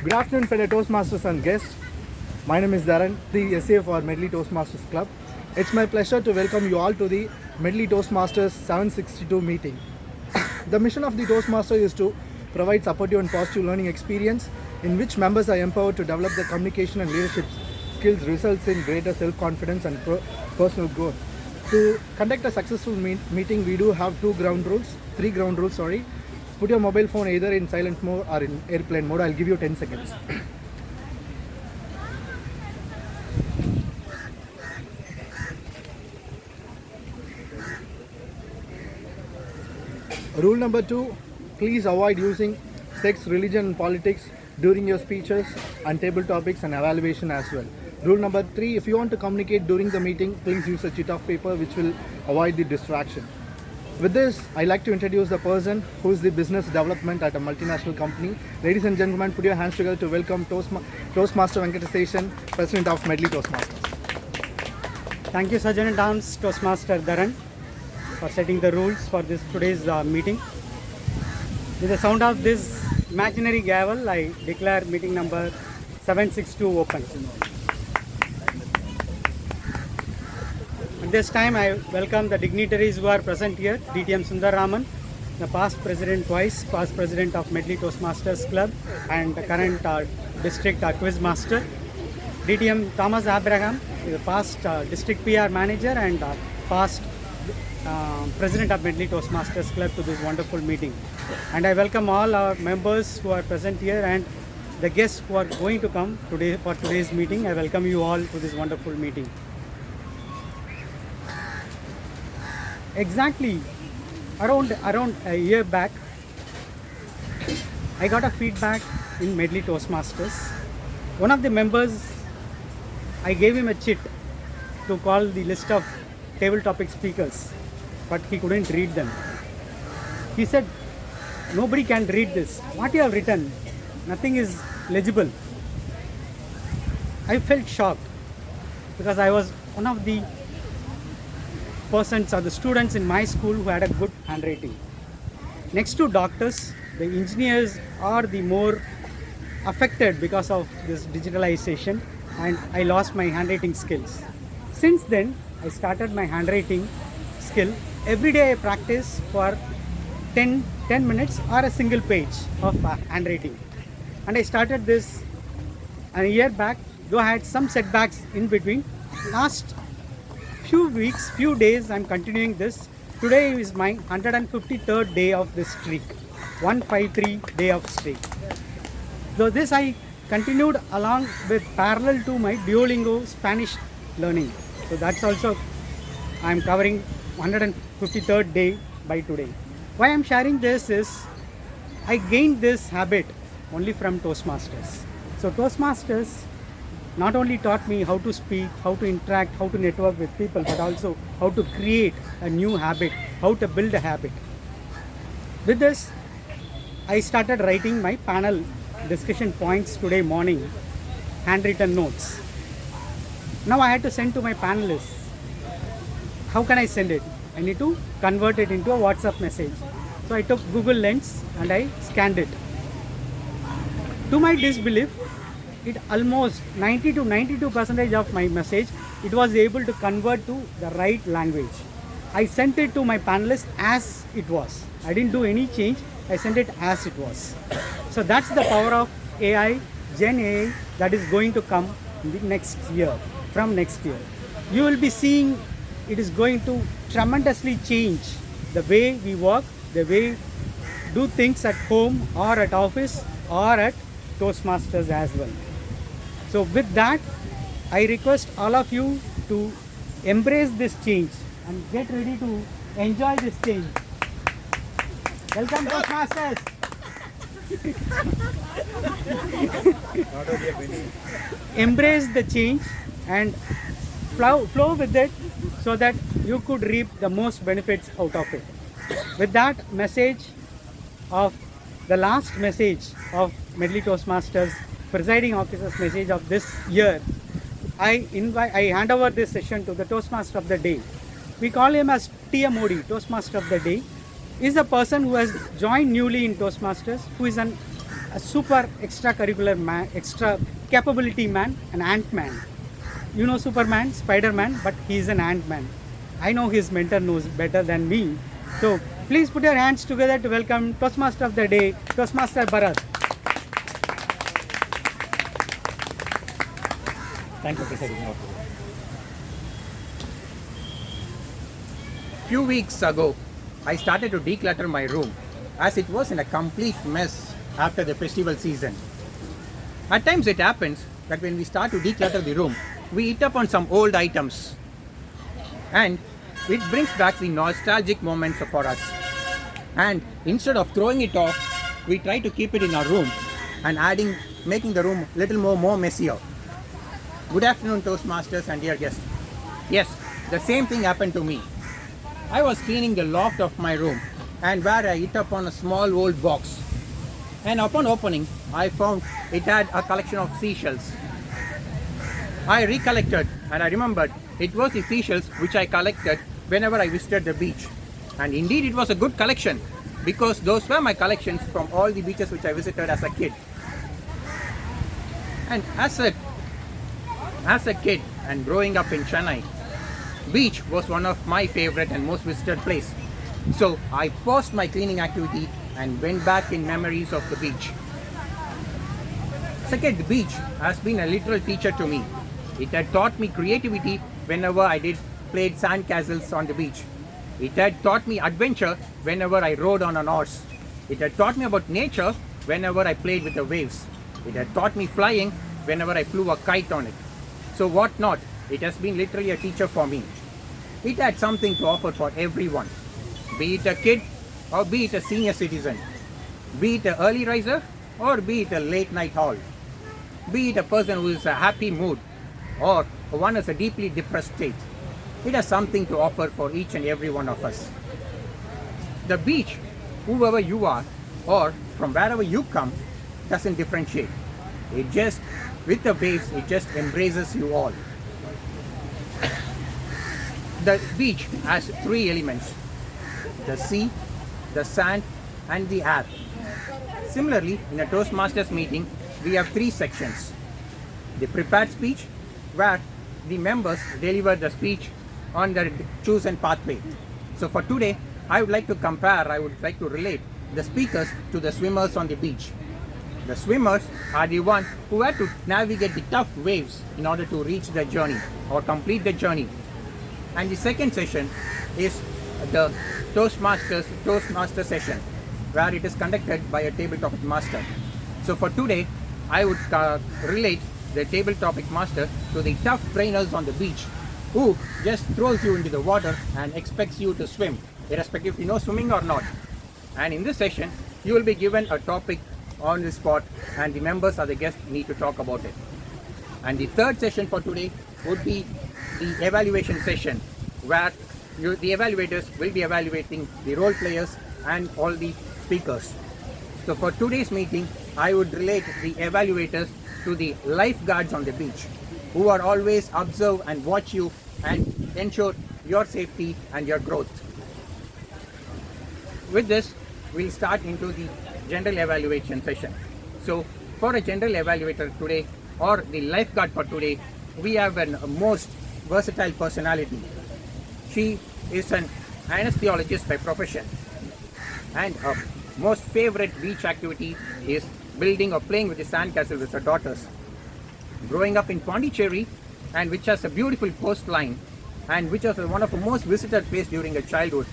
Good afternoon, fellow Toastmasters and guests. My name is Dharan, the SA for Medley Toastmasters Club. It's my pleasure to welcome you all to the Medley Toastmasters 762 meeting. The mission of the Toastmaster is to provide supportive and positive learning experience in which members are empowered to develop their communication and leadership skills, results in greater self-confidence and personal growth. To conduct a successful meeting, we do have three ground rules. Put your mobile phone either in silent mode or in airplane mode. I'll give you 10 seconds. Rule number 2, please avoid using sex, religion and politics during your speeches and table topics and evaluation as well. Rule number 3, if you want to communicate during the meeting, please use a sheet of paper which will avoid the distraction. With this, I'd like to introduce the person who is the business development at a multinational company. Ladies and gentlemen, put your hands together to welcome Toastmaster Venkataseshan, President of Medley Toastmasters. Thank you, Sergeant at Arms Toastmaster Dharan, for setting the rules for today's meeting. With the sound of this imaginary gavel, I declare meeting number 762 open. At this time, I welcome the dignitaries who are present here. TM Sundaraman, the past president twice, past president of Medley Toastmasters Club and the current district quiz master. TM Thomas Abraham, the past district PR manager and past president of Medley Toastmasters Club, to this wonderful meeting. And I welcome all our members who are present here and the guests who are going to come today for today's meeting. I welcome you all to this wonderful meeting. Exactly around a year back, I got a feedback in Medley Toastmasters. One of the members, I gave him a chit to call the list of table topic speakers, but he couldn't read them. He said, "Nobody can read this. What you have written, nothing is legible." I felt shocked because I was one of the persons or the students in my school who had a good handwriting. Next to doctors, the engineers are the more affected because of this digitalization, and I lost my handwriting skills. Since then, I started my handwriting skill. Every day I practice for 10 minutes or a single page of handwriting. And I started this a year back, though I had some setbacks in between. Last few weeks, few days, I'm continuing this. Today is my 153rd day of this streak, 153 day of streak. So this I continued along with parallel to my Duolingo Spanish learning. So that's also, I'm covering 153rd day by today. Why I'm sharing this is, I gained this habit only from Toastmasters. So Toastmasters not only taught me how to speak, how to interact, how to network with people, but also how to create a new habit, how to build a habit. With this, I started writing my panel discussion points today morning, handwritten notes. Now I had to send to my panelists. How can I send it? I need to convert it into a WhatsApp message. So I took Google Lens and I scanned it. To my disbelief, it almost 90 to 92% of my message, it was able to convert to the right language. I sent it to my panelists as it was. I didn't do any change. I sent it as it was. So that's the power of AI, Gen AI, that is going to come in the next year, from next year. You will be seeing it is going to tremendously change the way we work, the way we do things at home or at office or at Toastmasters as well. So with that, I request all of you to embrace this change and get ready to enjoy this change. Welcome Toastmasters! Embrace the change and flow with it so that you could reap the most benefits out of it. With that message of the last message of Medley Toastmasters Presiding Officer's message of this year, I hand over this session to the Toastmaster of the Day. We call him as TMOD, Toastmaster of the Day. Is a person who has joined newly in Toastmasters, who is an a super extracurricular man, extra capability man, an ant-man. You know Superman, Spider-Man, but he's an ant-man. I know his mentor knows better than me. So please put your hands together to welcome Toastmaster of the day, Toastmaster Barath. Thank you, Presiding Officer. Few weeks ago, I started to declutter my room as it was in a complete mess after the festival season. At times it happens that when we start to declutter the room, we hit upon some old items and it brings back the nostalgic moments for us. And instead of throwing it off, we try to keep it in our room and making the room a little more messier. Good afternoon, Toastmasters and dear guests. Yes, the same thing happened to me. I was cleaning the loft of my room and where I hit upon a small old box. And upon opening, I found it had a collection of seashells. I recollected and I remembered it was the seashells which I collected whenever I visited the beach. And indeed it was a good collection because those were my collections from all the beaches which I visited as a kid. And as a kid and growing up in Chennai, beach was one of my favorite and most visited place. So I paused my cleaning activity and went back in memories of the beach. Second, the beach has been a literal teacher to me. It had taught me creativity whenever I played sand castles on the beach. It had taught me adventure whenever I rode on an horse. It had taught me about nature whenever I played with the waves. It had taught me flying whenever I flew a kite on it. So what not? It has been literally a teacher for me. It had something to offer for everyone. Be it a kid or be it a senior citizen. Be it an early riser or be it a late night owl. Be it a person who is in a happy mood or one is a deeply depressed state. It has something to offer for each and every one of us. The beach, whoever you are or from wherever you come, doesn't differentiate. It just, with the waves, it just embraces you all. The beach has three elements: the sea, the sand and the air. Similarly, in a Toastmasters meeting, we have three sections. The prepared speech, where the members deliver the speech on the chosen pathway. So for today, I would like to relate the speakers to the swimmers on the beach. The swimmers are the ones who had to navigate the tough waves in order to reach the journey or complete the journey. And the second session is the Toastmaster session, where it is conducted by a table topic master. So for today, I would relate the table topic master to the tough trainers on the beach who just throws you into the water and expects you to swim, irrespective if you know swimming or not. And in this session, you will be given a topic on the spot and the members or the guests need to talk about it. And the third session for today would be the evaluation session, where the evaluators will be evaluating the role players and all the speakers. So for today's meeting, I would relate the evaluators to the lifeguards on the beach, who are always observe and watch you and ensure your safety and your growth. With this, we'll start into the general evaluation session. So for a general evaluator today, or the lifeguard for today, we have a most versatile personality. She is an anesthesiologist by profession, and her most favorite beach activity is building or playing with the sandcastle with her daughters. Growing up in Pondicherry, and which has a beautiful coastline, and which was one of the most visited places during her childhood,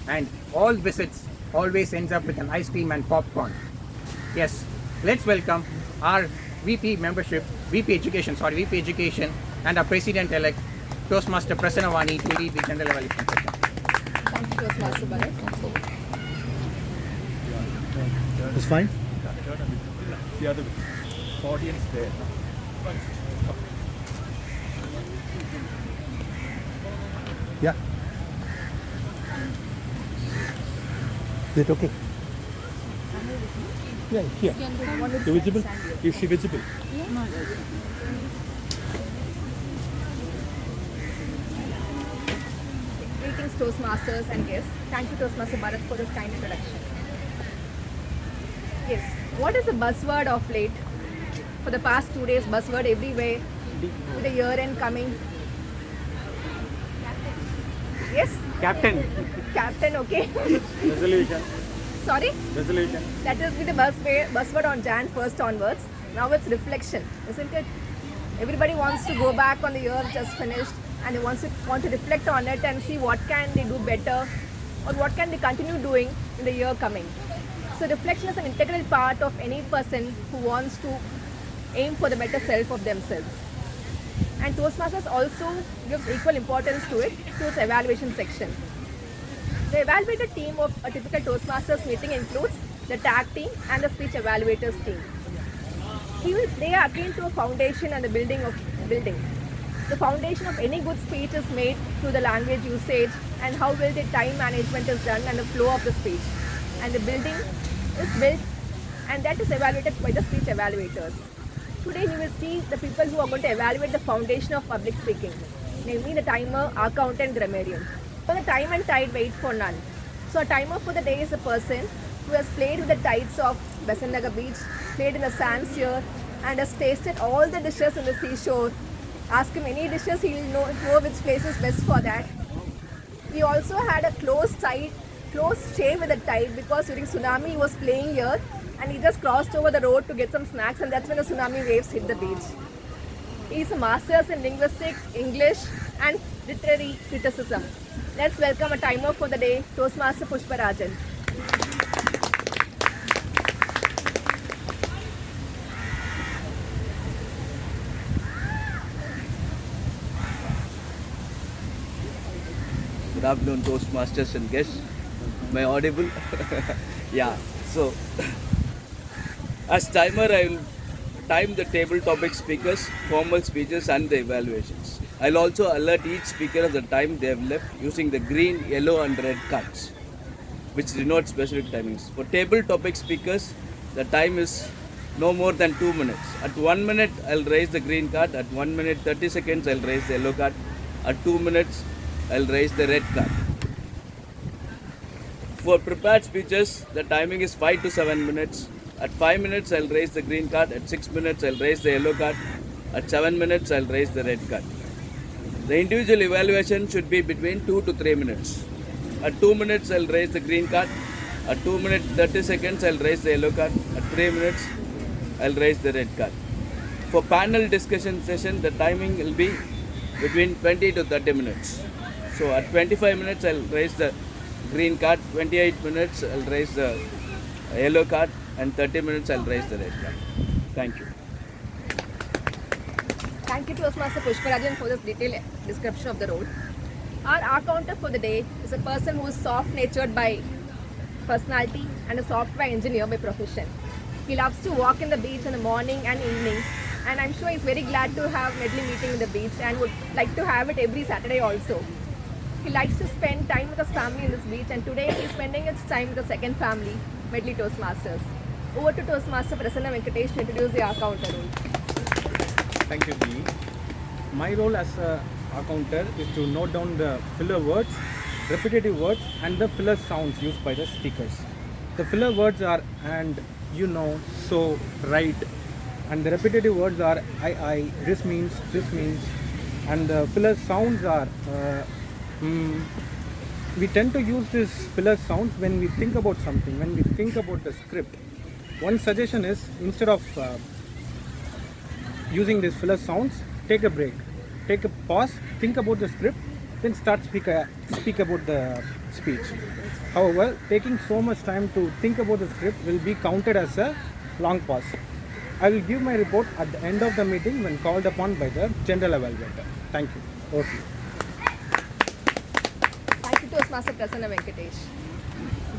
and all visits always ends up with an ice cream and popcorn. Yes, let's welcome our VP Education and our President-elect, Toastmaster Prasanna Vani, to lead the general evaluation session. Thank you, Toastmaster Barath. It's fine? The other audience there. Yeah. Is it okay? Yeah, here. You visible? Is she visible? Greetings, Toastmasters and guests. Thank you, Toastmaster Barath, for this kind introduction. Yes, What is the buzzword of late? For the past 2 days, buzzword everywhere. With the year end coming. Yes? Captain. Captain, okay. Resolution. Sorry? Resolution. That will be the buzzword on Jan 1st onwards. Now it's reflection, isn't it? Everybody wants to go back on the year just finished and they want to reflect on it and see what can they do better or what can they continue doing in the year coming. So reflection is an integral part of any person who wants to aim for the better self of themselves. And Toastmasters also gives equal importance to it, to its evaluation section. The evaluator team of a typical Toastmasters meeting includes the tag team and the speech evaluators team. They are akin to a foundation and the building. The foundation of any good speech is made through the language usage and how well the time management is done and the flow of the speech. And the building is built and that is evaluated by the speech evaluators. Today you will see the people who are going to evaluate the foundation of public speaking, namely the timer, accountant, grammarian. For the time and tide, wait for none. So a timer for the day is a person who has played with the tides of Besant Beach, played in the sands here, and has tasted all the dishes in the seashore. Ask him any dishes, he will know which place is best for that. We also had a close shave with the tide because during tsunami he was playing here and he just crossed over the road to get some snacks and that's when the tsunami waves hit the beach. He is a master's in linguistics, English and literary criticism. Let's welcome a timer for the day, Toastmaster Pushparajan. Good afternoon, Toastmasters and guests. Am I audible? Yeah. So, as timer, I will time the table topic speakers, formal speeches, and the evaluations. I'll also alert each speaker of the time they have left using the green, yellow, and red cards, which denote specific timings. For table topic speakers, the time is no more than 2 minutes. At 1 minute, I'll raise the green card. At 1 minute 30 seconds, I'll raise the yellow card. At 2 minutes, I'll raise the red card. For prepared speeches, the timing is 5 to 7 minutes. At 5 minutes, I'll raise the green card. At 6 minutes, I'll raise the yellow card. At 7 minutes, I'll raise the red card. The individual evaluation should be between 2 to 3 minutes. At 2 minutes, I'll raise the green card. At 2 minutes 30 seconds, I'll raise the yellow card. At 3 minutes, I'll raise the red card. For panel discussion session, the timing will be between 20 to 30 minutes. So at 25 minutes, I'll raise the green card. 28 minutes, I'll raise the yellow card. And 30 minutes, I'll raise the red card. Thank you. Thank you Toastmaster Pushparajan for this detailed description of the role. Our counter for the day is a person who is soft-natured by personality and a software engineer by profession. He loves to walk in the beach in the morning and evening, and I'm sure he's very glad to have Medley meeting in the beach and would like to have it every Saturday also. He likes to spend time with his family in this beach, and today he's spending his time with the second family, Medley Toastmasters. Over to Toastmaster Prasanna Venkataseshan to introduce the counter role. Thank you, Dee. My role as a accounter is to note down the filler words, repetitive words, and the filler sounds used by the speakers. The filler words are and, you know, so, right, and the repetitive words are I, this means, and the filler sounds are we tend to use these filler sounds when we think about something, when we think about the script. One suggestion is, instead of using these filler sounds, take a break, take a pause, think about the script, then start speak about the speech. However, taking so much time to think about the script will be counted as a long pause. I will give my report at the end of the meeting when called upon by the general evaluator. Thank you. Okay. Thank you Toastmaster Prasanna Venkatesh.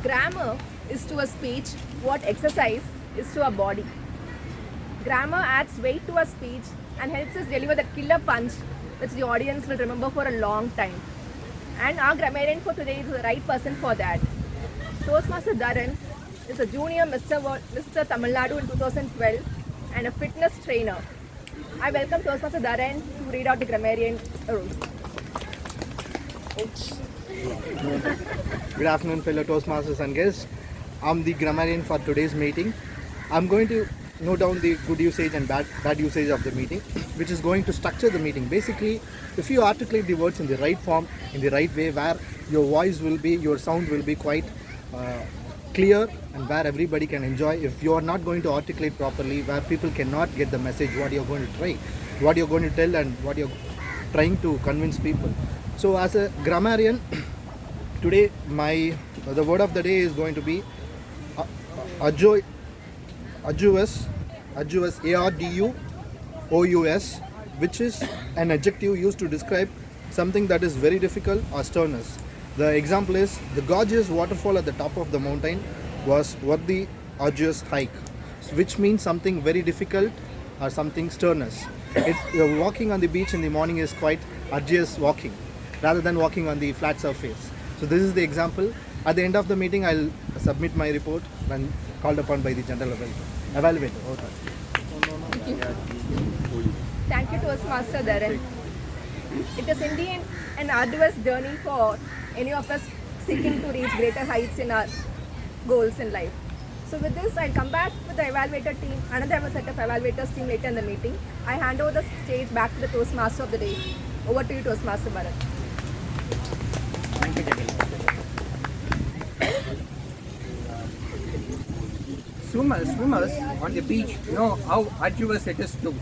Grammar is to a speech what exercise is to a body. Grammar adds weight to a speech and helps us deliver the killer punch which the audience will remember for a long time. And our grammarian for today is the right person for that. Toastmaster Dharan is a junior Mr. Tamil Nadu in 2012 and a fitness trainer. I welcome Toastmaster Dharan to read out the grammarian rules. Good afternoon, fellow Toastmasters and guests. I'm the grammarian for today's meeting. I'm going to note down the good usage and bad usage of the meeting, which is going to structure the meeting. Basically, if you articulate the words in the right form, in the right way, where your voice will be, your sound will be quite clear, and where everybody can enjoy. If you are not going to articulate properly, where people cannot get the message, what you're going to try, what you're going to tell, and what you're trying to convince people. So as a grammarian, today the word of the day is going to be arduous, ARDUOUS, which is an adjective used to describe something that is very difficult or sternus. The example is, the gorgeous waterfall at the top of the mountain was worth the arduous hike, which means something very difficult or something sternus. Walking on the beach in the morning is quite arduous walking, rather than walking on the flat surface. So this is the example. At the end of the meeting, I'll submit my report when called upon by the general evaluator. Thank you, Toastmaster Dharan. It is indeed an arduous journey for any of us seeking to reach greater heights in our goals in life. So with this, I'll come back with the evaluator team. Another set of evaluators team later in the meeting. I hand over the stage back to the Toastmaster of the day. Over to you, Toastmaster Barath. Thank you, Jagan. Swimmers on the beach know how arduous it is to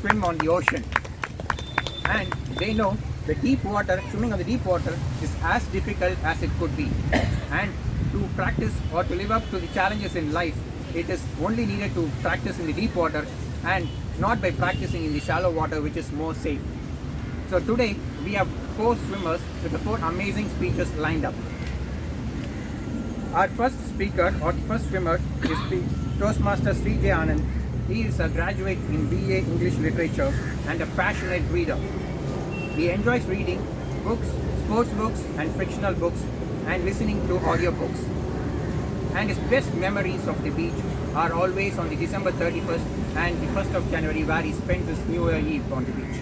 swim on the ocean, and they know the deep water, swimming on the deep water is as difficult as it could be, and to practice or to live up to the challenges in life, it is only needed to practice in the deep water and not by practicing in the shallow water, which is more safe. So today we have 4 swimmers with the 4 amazing speeches lined up. Our first speaker or first swimmer is the Toastmaster Sree Jaianand. He is a graduate in BA English Literature and a passionate reader. He enjoys reading books, sports books and fictional books, and listening to audiobooks. And his best memories of the beach are always on the December 31st and the 1st of January, where he spends his New Year Eve on the beach.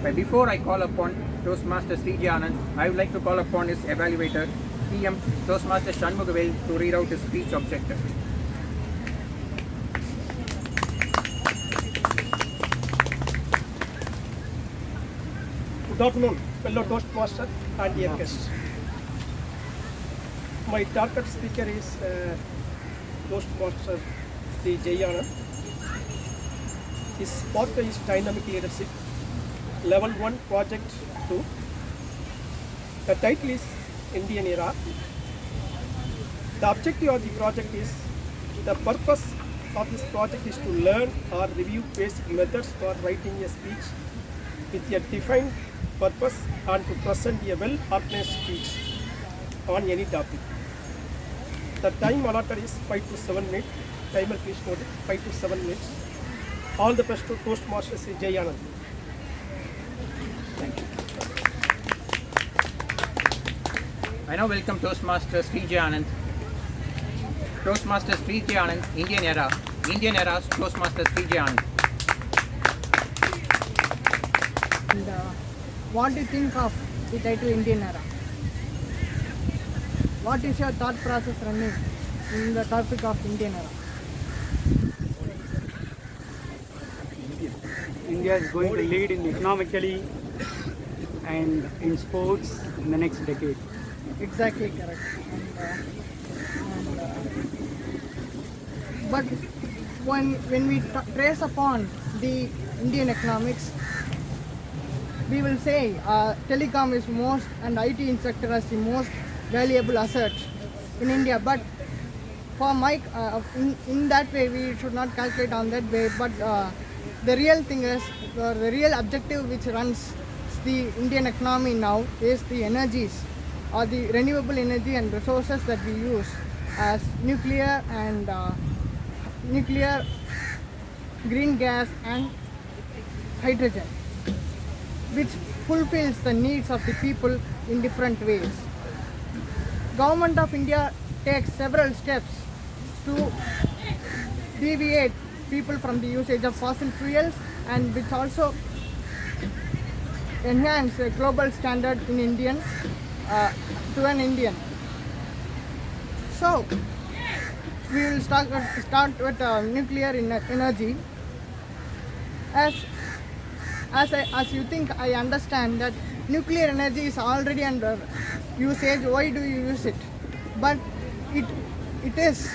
But before I call upon Toastmaster Sree Jaianand, I would like to call upon his evaluator, TM Toastmaster Shanmugavel, to read out his speech objective. Good afternoon, fellow Toastmaster and dear guests. My target speaker is Toastmaster Sree Jaianand. His motto is Dynamic Leadership, Level 1, Project 2. The title is Indian Era. The objective of the project is, the purpose of this project is to learn or review basic methods for writing a speech with a defined purpose and to present a well-organized speech on any topic. The time allotted is 5 to 7 minutes. Timer please note it, 5 to 7 minutes. All the best to Toastmaster Sree Jaianand. Thank you. I now welcome Toastmaster Sree Jaianand. Toastmaster Sree Jaianand, Indian Era. Indian Era's Toastmaster Sree Jaianand. And what do you think of the title Indian Era? What is your thought process running in the topic of Indian Era? India is going to lead in economically and in sports in the next decade. Exactly correct. But when we trace upon the Indian economics, we will say telecom is most and IT sector as the most valuable asset in India. But for my in that way we should not calculate on that way. But the real thing is, the real objective which runs the Indian economy now is the energies or the renewable energy and resources that we use as nuclear and green gas and hydrogen, which fulfills the needs of the people in different ways. Government of India takes several steps to deviate people from the usage of fossil fuels, and which also enhance a global standard in Indian to an Indian. So we will start with nuclear energy. As you think, I understand that nuclear energy is already under usage. Why do you use it? But it is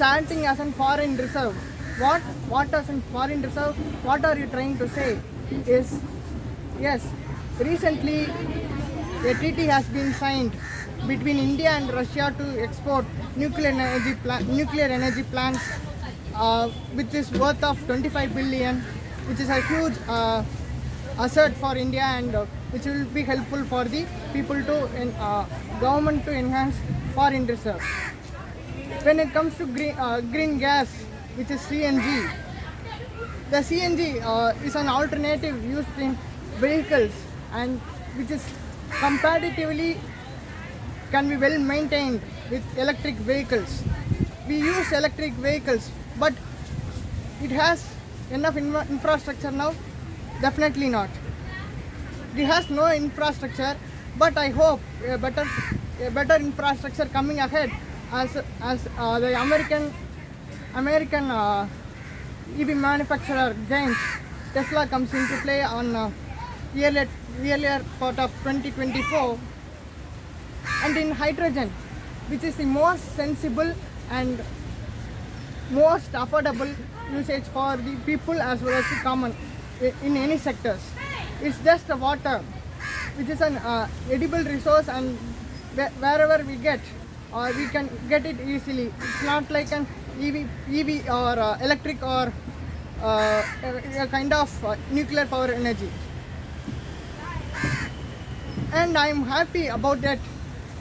acting as a foreign reserve. What as a foreign reserve? What are you trying to say? Is yes. Recently, a treaty has been signed between India and Russia to export nuclear energy plants, which is worth of 25 billion, which is a huge asset for India, and which will be helpful for the people to government to enhance foreign reserves. When it comes to green gas, which is CNG, the CNG is an alternative used in vehicles, and which is comparatively can be well maintained with electric vehicles. We use electric vehicles, but it has enough infrastructure now? Definitely not. It has no infrastructure, but I hope a better infrastructure coming ahead as the American EV manufacturer Giant Tesla comes into play on earlier part of 2024. And in hydrogen, which is the most sensible and most affordable usage for the people as well as the common in any sectors. It's just a water, which is an edible resource, and wherever we get, we can get it easily. It's not like an EV or electric or a kind of nuclear power energy. And I'm happy about that,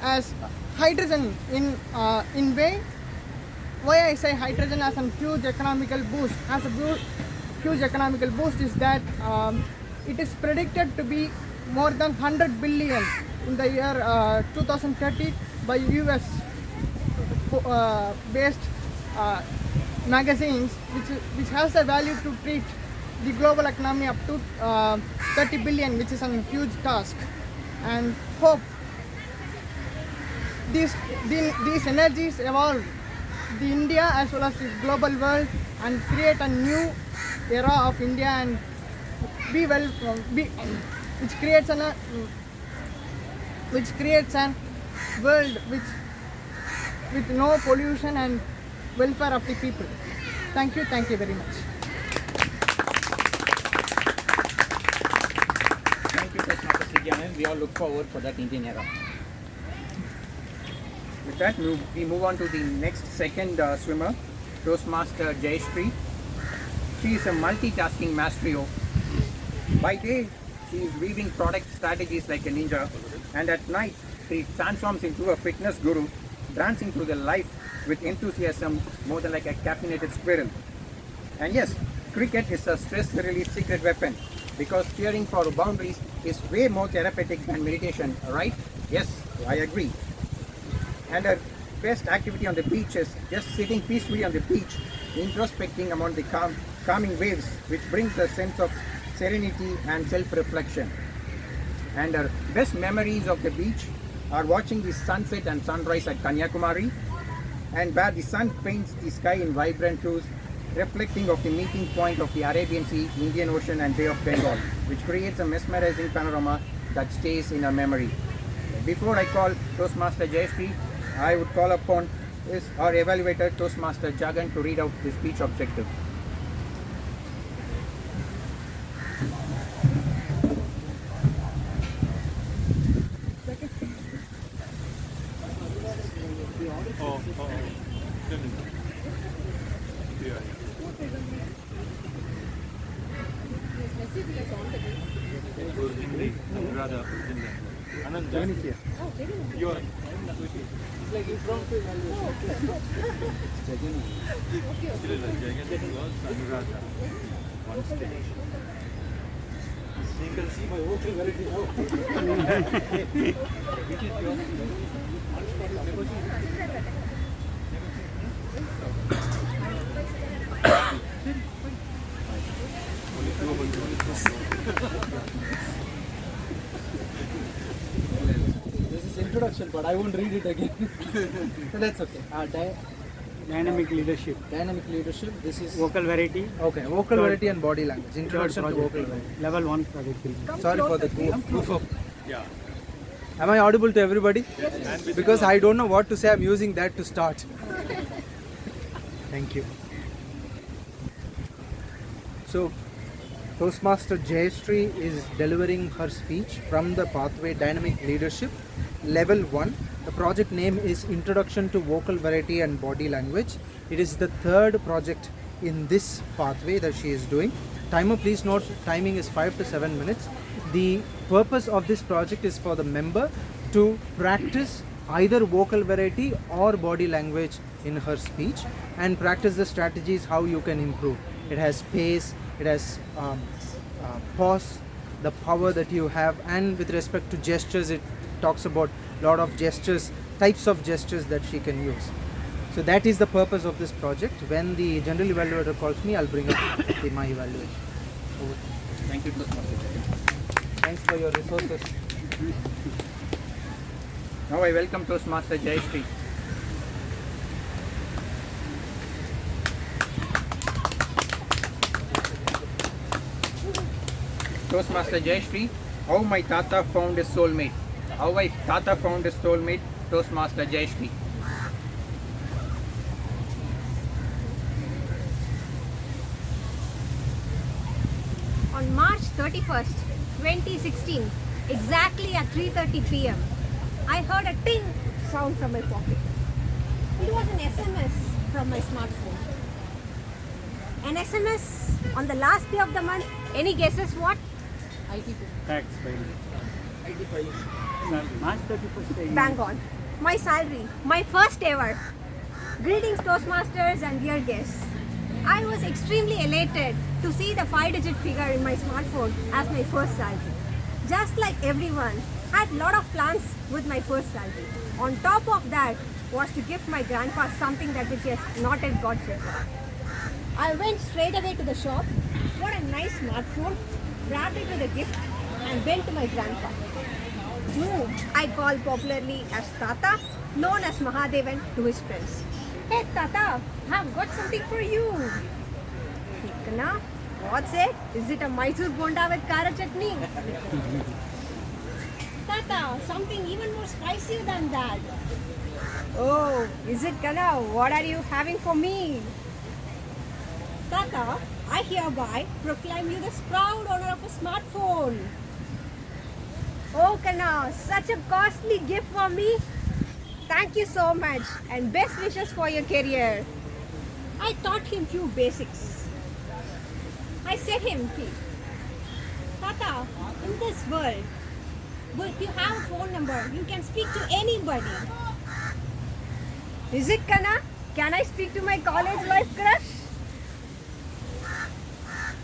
as hydrogen in way. Why I say hydrogen as a huge economical boost, huge economical boost is that it is predicted to be more than 100 billion in the year 2030 by US based magazines, which has a value to treat the global economy up to 30 billion, which is a huge task. And hope these energies evolve the India as well as the global world and create a new era of India, and which creates an world with no pollution and welfare of the people. Thank you very much. Thank you, Toastmaster Jagan. We all look forward for that Indian era. With that, we move on to the next second swimmer, Toastmaster Sree. She is a multitasking maestro. By day, she is weaving product strategies like a ninja, and at night, she transforms into a fitness guru, dancing through the life with enthusiasm more than like a caffeinated squirrel. And yes, cricket is a stress relief secret weapon, because cheering for boundaries is way more therapeutic than meditation, right? Yes, I agree. And her best activity on the beach is just sitting peacefully on the beach, introspecting among the calming waves, which brings a sense of serenity and self-reflection. And her best memories of the beach are watching the sunset and sunrise at Kanyakumari, and where the sun paints the sky in vibrant hues, reflecting of the meeting point of the Arabian Sea, Indian Ocean and Bay of Bengal, which creates a mesmerizing panorama that stays in our memory. Before I call Toastmaster Sree, I would call upon our evaluator, Toastmaster Jagan, to read out the speech objective. Ananthan, you are Like in front to Jagan was Anuradha. One stage. You can see my vocal variety now. Which is yours? This is introduction. but I won't read it again. So that's okay. Dynamic leadership. Dynamic leadership. This is Vocal variety. okay. Vocal variety and body language. Introduction to vocal variety. Level 1 project. Sorry for the goof up. Yeah. Am I audible to everybody? Yes. Because I don't know what to say. I'm using that to start. Thank you. So, Toastmaster Sree is delivering her speech from the pathway Dynamic Leadership, Level 1. The project name is Introduction to Vocal Variety and Body Language. It is the third project in this pathway that she is doing. Timer, please note, timing is 5 to 7 minutes. The purpose of this project is for the member to practice either vocal variety or body language in her speech and practice the strategies how you can improve. It has pace, it has pause, the power that you have, and with respect to gestures, it talks about a lot of gestures, types of gestures that she can use. So that is the purpose of this project. When the general evaluator calls me, I'll bring up my evaluation. Over. Thank you, Toastmaster. Thanks for your resources. Now I welcome Toastmaster Sree. Toastmaster Sree, how my Tata found his soulmate. How my Tata found his soulmate, Toastmaster Sree. On March 31st, 2016, exactly at 3:30 p.m., I heard a ting sound from my pocket. It was an SMS from my smartphone. An SMS on the last day of the month. Any guesses what? Tax filing. March 31st. Bang on. My salary. My first ever. Greetings Toastmasters and dear guests. I was extremely elated to see the 5-digit figure in my smartphone as my first salary. Just like everyone, I had a lot of plans with my first salary. On top of that was to gift my grandpa something that which he has not yet got yet. I went straight away to the shop, got a nice smartphone, wrapped it with a gift and went to my grandpa, whom I call popularly as Tata, known as Mahadevan to his friends. Hey Tata, I've got something for you. Kana, what's it? Is it a Mysore bonda with kara chutney? Tata, something even more spicy than that. Oh, is it Kana? What are you having for me? Tata, I hereby proclaim you the proud owner of a smartphone. Oh Kana, such a costly gift for me. Thank you so much and best wishes for your career. I taught him few basics. I said him, Tata, in this world, if you have a phone number, you can speak to anybody. Is it Kana? Can I speak to my college life crush?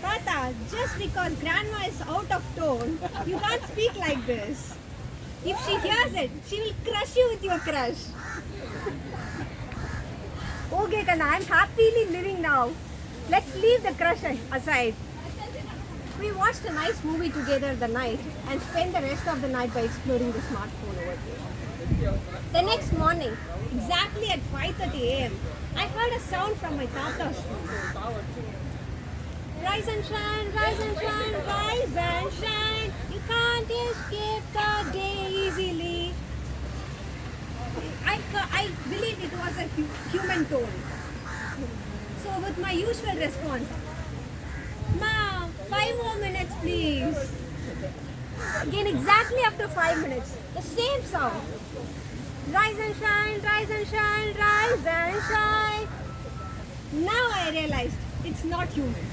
Tata, just because grandma is out of tone, you can't speak like this. If she hears it, she will crush you with your crush. Okay, Kana, I'm happily living now. Let's leave the crush aside. We watched a nice movie together the night and spent the rest of the night by exploring the smartphone over there. The next morning, exactly at 5:30 a.m., I heard a sound from my Tata's room. Rise and shine, rise and shine, rise and shine. You can't escape the day easily. I believe it was a human tone. So with my usual response, Ma, 5 more minutes please. Again exactly after 5 minutes, the same sound. Rise and shine, rise and shine, rise and shine. Now I realized it's not human.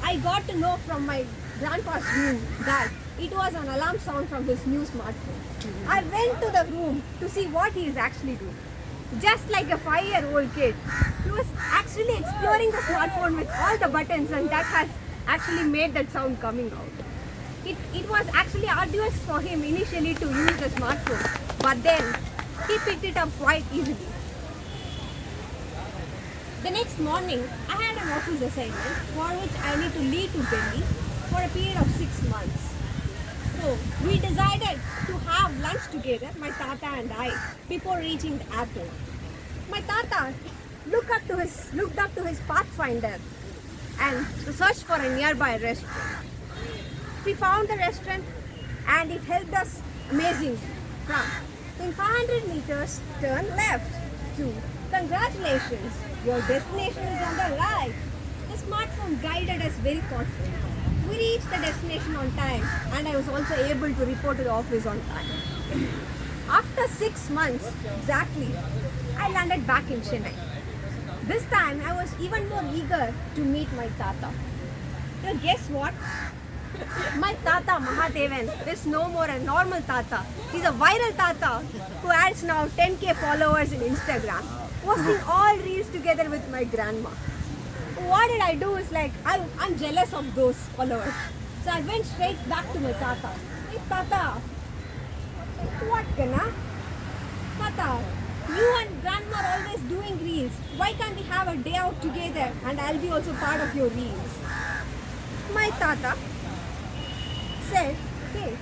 I got to know from my grandpa's room that it was an alarm sound from his new smartphone. I went to the room to see what he is actually doing. Just like a 5-year-old kid, he was actually exploring the smartphone with all the buttons, and that has actually made that sound coming out. It was actually arduous for him initially to use the smartphone, but then he picked it up quite easily. The next morning, I had an office assignment for which I need to leave to Delhi for a period of 6 months. before, we decided to have lunch together, my tata and I, before reaching the airport. My tata looked up to his pathfinder and searched for a nearby restaurant. We found the restaurant and it helped us amazing. From in 500 meters, turn left. To congratulations, your destination is on the right. The smartphone guided us very thoughtfully. We reached the destination on time and I was also able to report to the office on time. After 6 months exactly, I landed back in Chennai. This time I was even more eager to meet my tata. So guess what? My tata Mahadevan is no more a normal tata. He's a viral tata who has now 10k followers in Instagram, posting all reels together with my grandma. What did I do is like, I'm jealous of those followers. So I went straight back to my tata. Hey tata, what kana? Tata, you and grandma are always doing reels. Why can't we have a day out together and I'll be also part of your reels? My tata said, hey,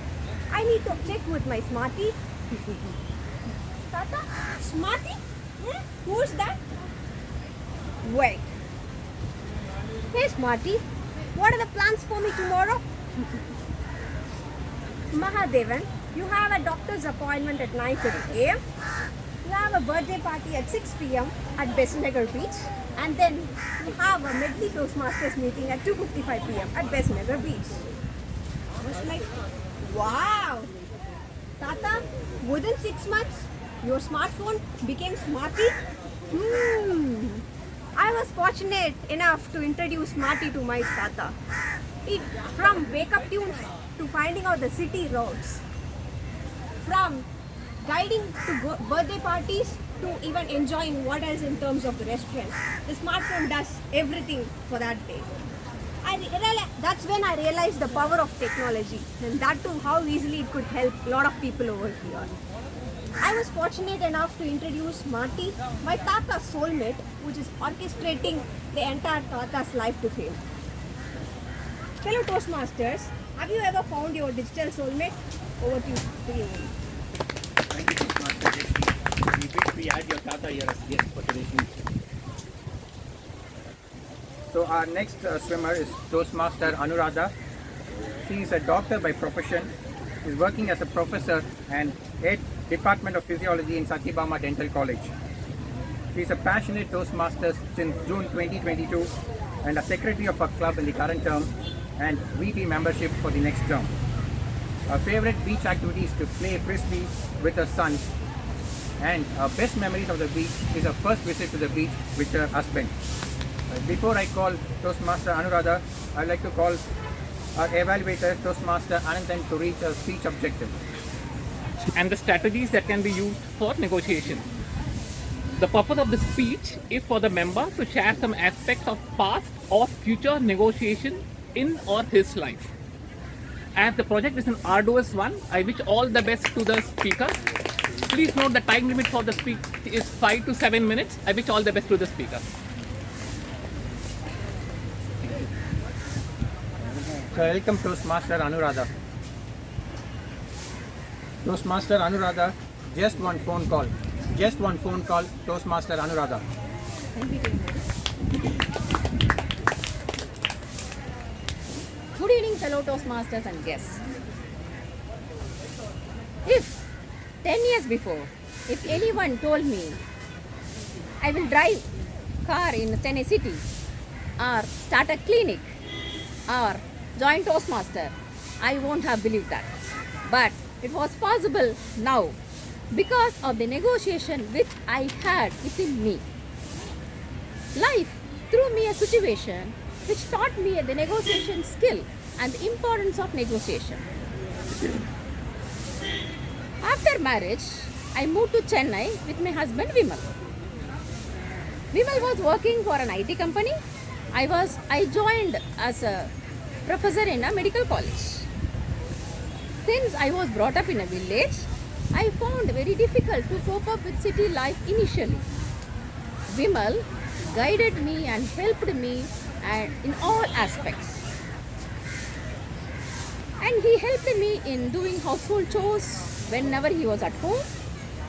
I need to check with my smarty. Tata, smarty? Who's that? Wait. Hey smarty, what are the plans for me tomorrow? Mahadevan, you have a doctor's appointment at 9:30 a.m. You have a birthday party at 6 p.m. at Besnagar Beach. And then you have a Medley Toastmasters meeting at 2:55 p.m. at Besnagar Beach. I was like, wow, Tata, within 6 months, your smartphone became smarty? I was fortunate enough to introduce Smarty to my tata. From wake-up tunes to finding out the city roads, from guiding to birthday parties to even enjoying what else in terms of the restaurant. The smartphone does everything for that day. That's when I realized the power of technology and that too how easily it could help a lot of people over here. I was fortunate enough to introduce Marty, my Tata's soulmate, which is orchestrating the entire Tata's life to him. Fellow Toastmasters, have you ever found your digital soulmate? Over to you. Thank you, Toastmaster Jesse. We wish we had your Tata here as guest for today's meeting. So our next swimmer is Toastmaster Anuradha. She is a doctor by profession, is working as a professor and head Department of Physiology in Satyabama Dental College. She is a passionate Toastmaster since June 2022 and a secretary of our club in the current term and VP membership for the next term. Her favorite beach activity is to play frisbee with her sons, and her best memories of the beach is her first visit to the beach with her husband. Before I call Toastmaster Anuradha, I would like to call our evaluator Toastmaster Ananthan to reach a speech objective. And the strategies that can be used for negotiation. The purpose of the speech is for the member to share some aspects of past or future negotiation in or his life. As the project is an arduous one, I wish all the best to the speaker. Please note the time limit for the speech is 5 to 7 minutes. I wish all the best to the speaker. So welcome Toastmaster Anuradha. Toastmaster Anuradha, just one phone call. Just one phone call, Toastmaster Anuradha. Thank you, Good evening, fellow Toastmasters and guests. If 10 years before, if anyone told me I will drive car in Chennai city or start a clinic or join Toastmaster, I won't have believed that. But it was possible now because of the negotiation which I had within me. Life threw me a situation which taught me the negotiation skill and the importance of negotiation. After marriage, I moved to Chennai with my husband Vimal. Vimal was working for an IT company. I joined as a professor in a medical college. Since I was brought up in a village, I found it very difficult to cope up with city life initially. Vimal guided me and helped me in all aspects. And he helped me in doing household chores whenever he was at home.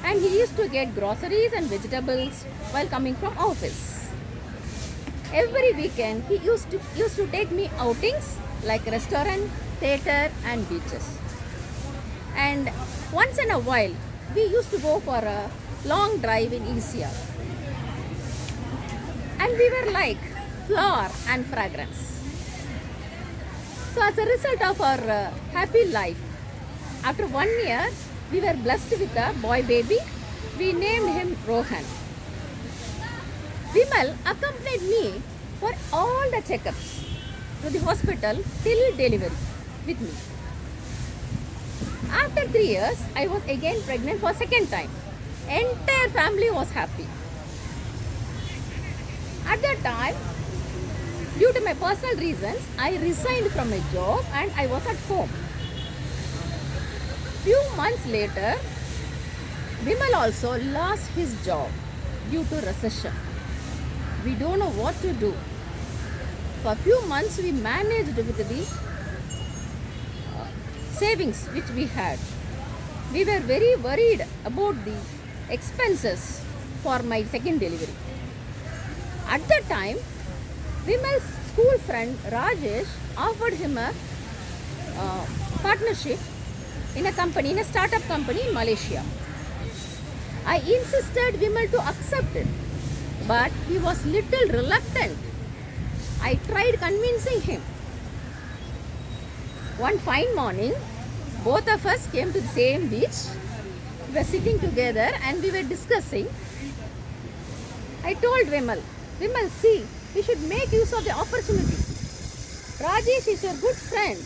And he used to get groceries and vegetables while coming from office. Every weekend he used to take me outings like restaurant, theatre and beaches. And once in a while we used to go for a long drive in ECR. And we were like flower and fragrance. So as a result of our happy life, after 1 year, we were blessed with a boy baby. We named him Rohan. Vimal accompanied me for all the checkups to the hospital till delivery with me. After 3 years, I was again pregnant for second time. Entire family was happy. At that time, due to my personal reasons, I resigned from my job and I was at home. Few months later, Vimal also lost his job due to recession. We don't know what to do. For few months we managed with the savings which we had. We were very worried about the expenses for my second delivery. At that time, Vimal's school friend Rajesh offered him a partnership in a startup company in Malaysia. I insisted Vimal to accept it, but he was little reluctant. I tried convincing him. One fine morning, both of us came to the same beach. We were sitting together and we were discussing. I told Vimal, see, we should make use of the opportunity. Rajesh is your good friend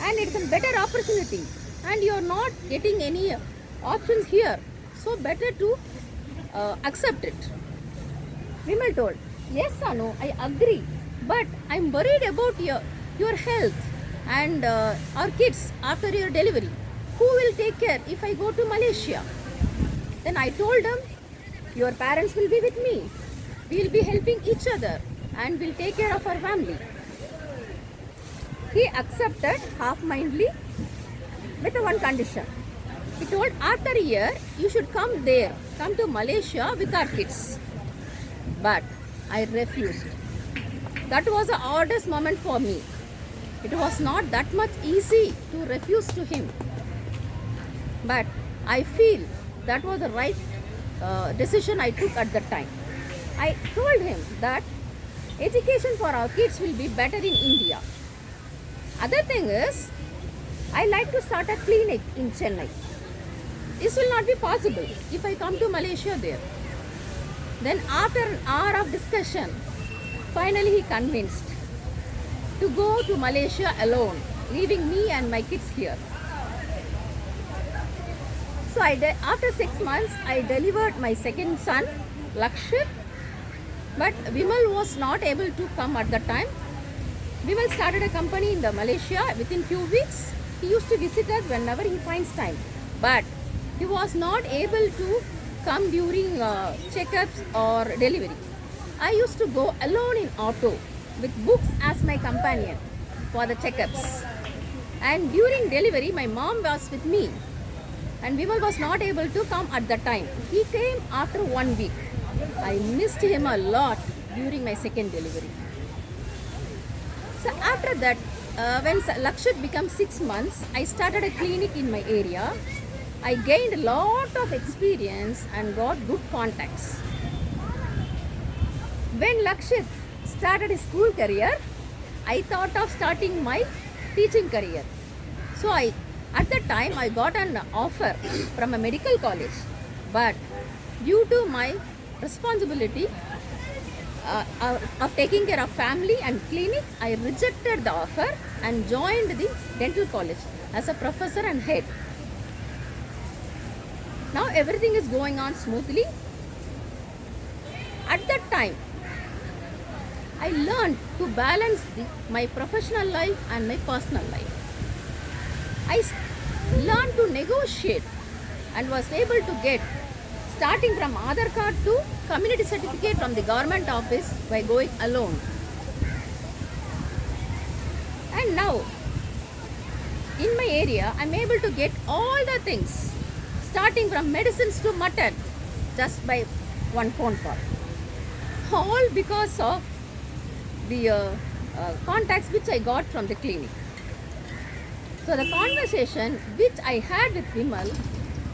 and it's a better opportunity and you are not getting any options here. So better to accept it. Vimal told, yes Anu, I agree, but I am worried about your health and our kids after your delivery. Who will take care if I go to Malaysia? Then I told him, your parents will be with me. We will be helping each other and will take care of our family. He accepted half-mindedly with one condition. He told, after a year, you should come to Malaysia with our kids. But I refused. That was the hardest moment for me. It was not that much easy to refuse to him. But I feel that was the right decision I took at that time. I told him that education for our kids will be better in India. Other thing is, I like to start a clinic in Chennai. This will not be possible if I come to Malaysia there. Then after an hour of discussion, finally he convinced to go to Malaysia alone, leaving me and my kids here. So after 6 months, I delivered my second son, Lakshit. But Vimal was not able to come at that time. Vimal started a company in Malaysia within few weeks. He used to visit us whenever he finds time. But he was not able to come during checkups or delivery. I used to go alone in auto with books as my companion for the checkups. And during delivery, my mom was with me. And Vimal was not able to come at that time. He came after 1 week. I missed him a lot during my second delivery. So after that, when Lakshit became 6 months, I started a clinic in my area. I gained a lot of experience and got good contacts. When Lakshit started his school career, I thought of starting my teaching career. So at that time, I got an offer from a medical college. But due to my responsibility of taking care of family and clinic, I rejected the offer and joined the dental college as a professor and head. Now everything is going on smoothly. At that time, I learned to balance my professional life and my personal life. I learned to negotiate and was able to get starting from Aadhaar card to community certificate from the government office by going alone. And now, in my area, I'm able to get all the things, starting from medicines to mutton, just by one phone call. All because of the contacts which I got from the clinic. So the conversation which I had with Vimal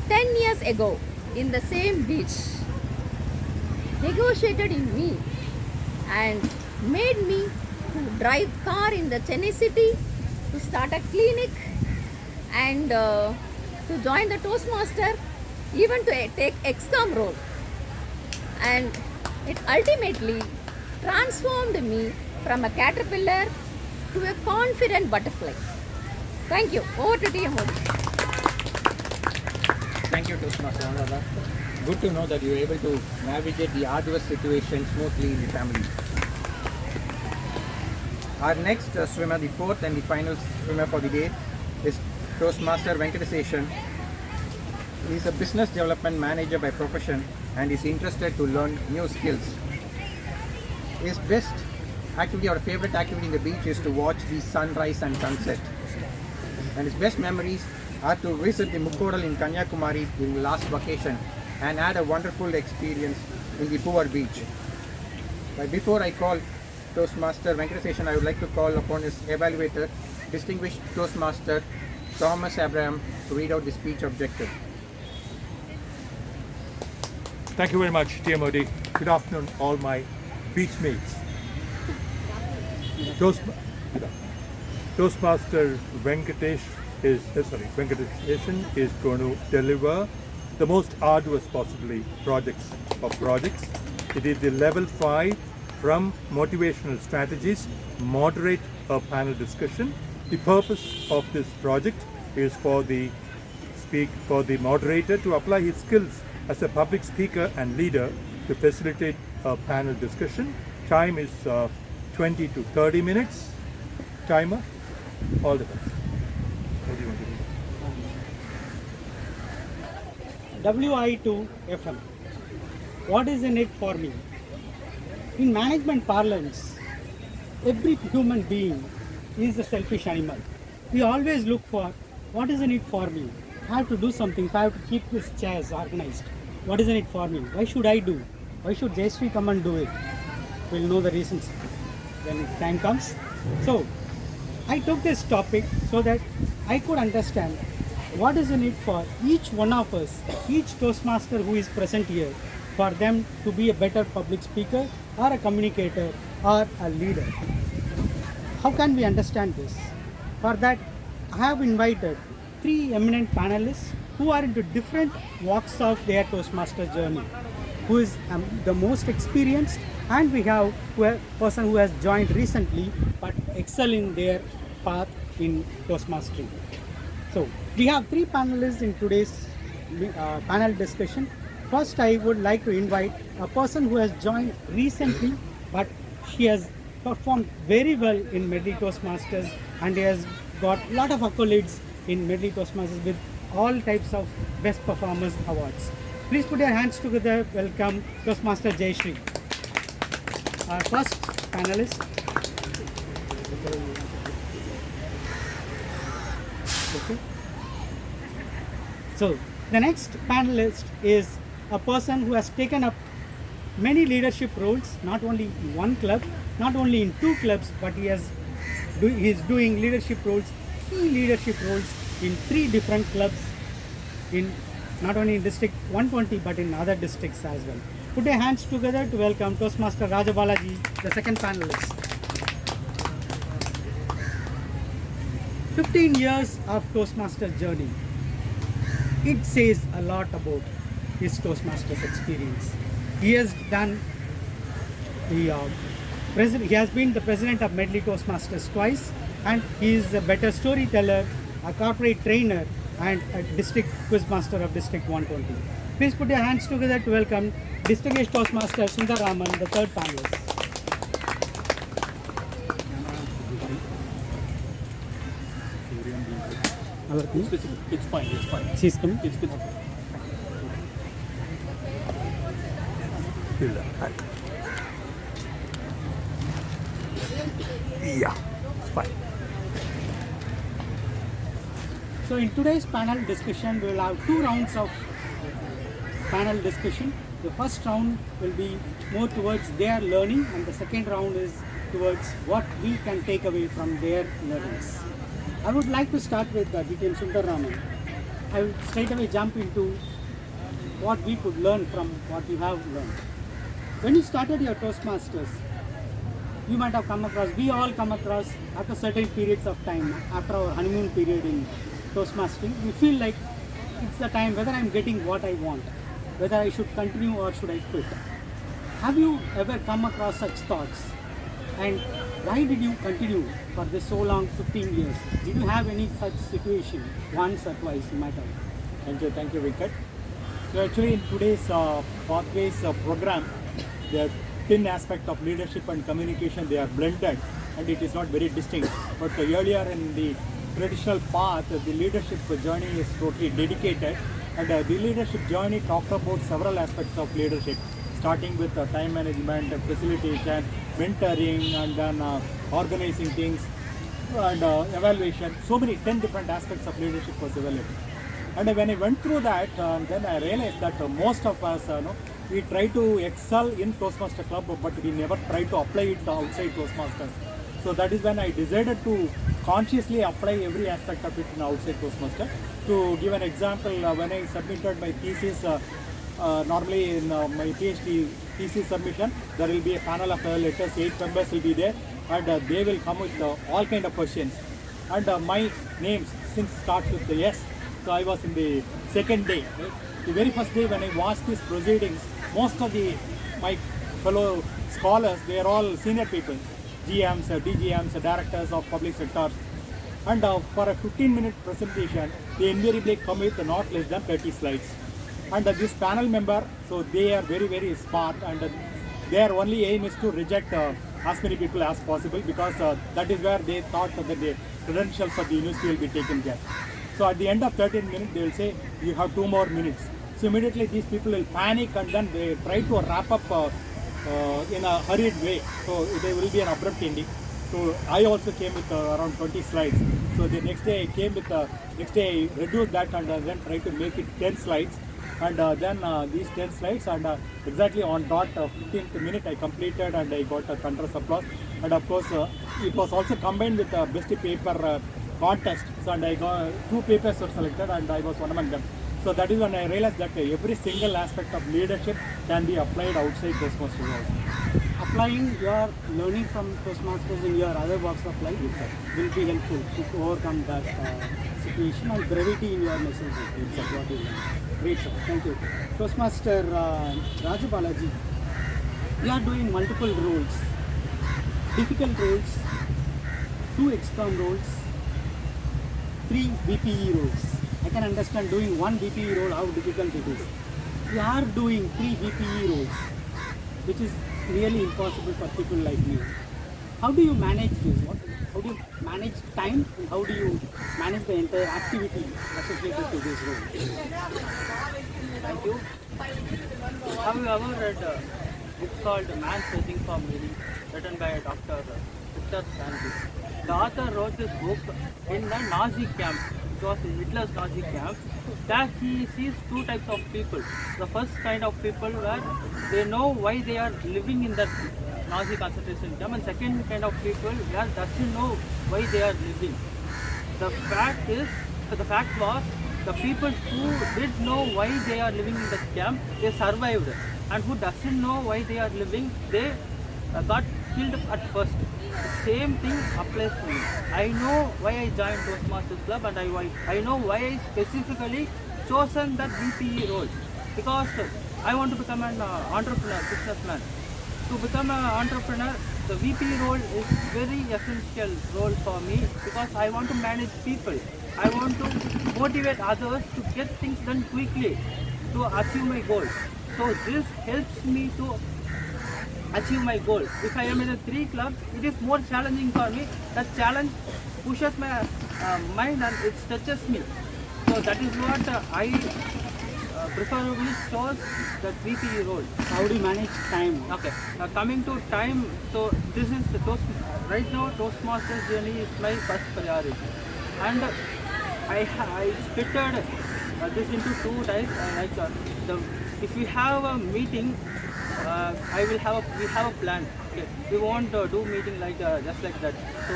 10 years ago in the same beach negotiated in me and made me to drive car in the Chennai city, to start a clinic, and to join the Toastmaster, even to take ExCom role. And it ultimately transformed me from a caterpillar to a confident butterfly. Thank you. Over to TMOD. Thank you, Toastmaster Ananthan. Good to know that you were able to navigate the arduous situation smoothly in the family. Our next swimmer, the fourth and the final swimmer for the day, is Toastmaster Venkataseshan. He is a business development manager by profession and is interested to learn new skills. His best activity or favorite activity in the beach is to watch the sunrise and sunset. And his best memories are to visit the Mukkodal in Kanyakumari during last vacation and had a wonderful experience in the Poor Beach. But before I call Toastmaster Venkataseshan, I would like to call upon his evaluator, distinguished Toastmaster Thomas Abraham, to read out the speech objective. Thank you very much, TMOD. Good afternoon, all my beach mates. Toastmaster Venkataseshan is going to deliver the most arduous possibly projects. It is the level 5 from motivational strategies, moderate a panel discussion. The purpose of this project is for the moderator to apply his skills as a public speaker and leader to facilitate a panel discussion. Time is 20 to 30 minutes. Timer, all the best. What do you want to do? WI2FM. What is in it for me? In management parlance, every human being is a selfish animal. We always look for what is in it for me. I have to do something. I have to keep these chairs organized. What is in it for me? Why should I do? Why should Sree come and do it? We'll know the reasons when time comes. So, I took this topic so that I could understand what is in it for each one of us, each Toastmaster who is present here, for them to be a better public speaker or a communicator or a leader. How can we understand this? For that, I have invited 3 eminent panelists who are into different walks of their Toastmaster journey, who is the most experienced, and we have a person who has joined recently but excel in their path in Toastmastering. So we have 3 panelists in today's panel discussion. First, I would like to invite a person who has joined recently, but she has performed very well in Medley Toastmasters and he has got a lot of accolades in Medley Toastmasters with all types of best performers awards. Please put your hands together. Welcome Toastmaster Sree. Our first panelist. Okay. So the next panelist is a person who has taken up many leadership roles, not only in one club, not only in 2 clubs, but he is doing leadership roles, key leadership roles in 3 different clubs, in not only in district 120 but in other districts as well. Put your hands together to welcome Toastmaster Rajabalaji, the second panelist. 15 years of Toastmaster journey. It says a lot about his Toastmasters experience. He has done he has been the president of Medley Toastmasters twice, and he is a better storyteller, a corporate trainer, and a district quizmaster of District 120. Please put your hands together to welcome Distinguished Toastmaster Sundar Raman, the third panelist. It's fine, it's fine. She's coming. It's good. Yeah, it's fine. So in today's panel discussion, we will have 2 rounds of panel discussion. The first round will be more towards their learning, and the second round is towards what we can take away from their learnings. I would like to start with TM Sundararaman. I will straight away jump into what we could learn from what you have learned. When you started your Toastmasters, you might have come across, we all come across after certain periods of time, after our honeymoon period in Toastmastering, we feel like it's the time whether I'm getting what I want, whether I should continue or should I quit. Have you ever come across such thoughts? And why did you continue for this so long, 15 years? Did you have any such situation once or twice you might have? Thank you, Venkat. So actually in today's Pathways program, the thin aspect of leadership and communication, they are blended and it is not very distinct. But earlier in the traditional path, the leadership journey is totally dedicated, and the leadership journey talked about several aspects of leadership, starting with time management, facilitation, mentoring, and then organizing things and evaluation. So many 10 different aspects of leadership was evaluated. And when I went through that, then I realized that most of us, we try to excel in Toastmaster Club, but we never try to apply it outside Toastmasters. So that is when I decided to consciously apply every aspect of it in outside Toastmaster. To give an example, when I submitted my thesis, normally in my PhD thesis submission, there will be a panel of evaluators, 8 members will be there, and they will come with all kind of questions. And my names since starts with the S, so I was in the second day. Right? The very first day when I watched these proceedings, most of my fellow scholars, they are all senior people, GMs, DGMs, directors of public sectors. And for a 15-minute presentation, they invariably come with not less than 30 slides. And this panel member, so they are very, very smart, and their only aim is to reject as many people as possible, because that is where they thought that the credentials for the university will be taken care. So at the end of 13 minutes, they will say, you have 2 more minutes. So immediately these people will panic, and then they try to wrap up in a hurried way. So there will be an abrupt ending. So I also came with around 20 slides. So the next day I came with, next day I reduced that and then tried to make it 10 slides. And then these 10 slides, and exactly on dot 15th minute I completed, and I got a thunderous applause. And of course it was also combined with the best paper contest. So and I got 2 papers were selected, and I was one among them. So that is when I realized that every single aspect of leadership can be applied outside Toastmasters also. Applying your learning from Toastmasters in your other walks of life will be helpful to overcome that situation, and brevity in your messaging. That's what you learn. Great, sir. Thank you. Toastmaster Raju Balaji, you are doing multiple roles, difficult roles, 2 XCOM roles, 3 BPE roles. I can understand doing 1 BPE role, how difficult it is. You are doing 3 BPE roles, which is really impossible for people like me. How do you manage this? How do you manage time, and how do you manage the entire activity associated to this role? Thank you. Have you ever read a book called Man Searching for Meaning, written by Dr. Victor Sandhya? The author wrote this book in the Nazi camp. It was in Hitler's Nazi camp. There he sees 2 types of people. The first kind of people where they know why they are living in that Nazi concentration camp, and second kind of people where doesn't know why they are living. The fact was, the people who did know why they are living in the camp, they survived, and who doesn't know why they are living, they got killed at first. The same thing applies to me. I know why I joined Toastmasters Club, and I know why I specifically chosen that BPE role, because I want to become an entrepreneur, businessman. To become an entrepreneur, the VP role is very essential role for me, because I want to manage people. I want to motivate others to get things done quickly to achieve my goals. So this helps me to achieve my goal. If I am in a 3 clubs, it is more challenging for me. That challenge pushes my mind, and it stretches me. So that is what I preferably chose the VP role. How do you manage time? Okay, coming to time, so this is right now Toastmasters journey is my first priority, and I splitted this into two types. If we have a meeting, we have a plan. Okay, we won't do meeting like just like that. So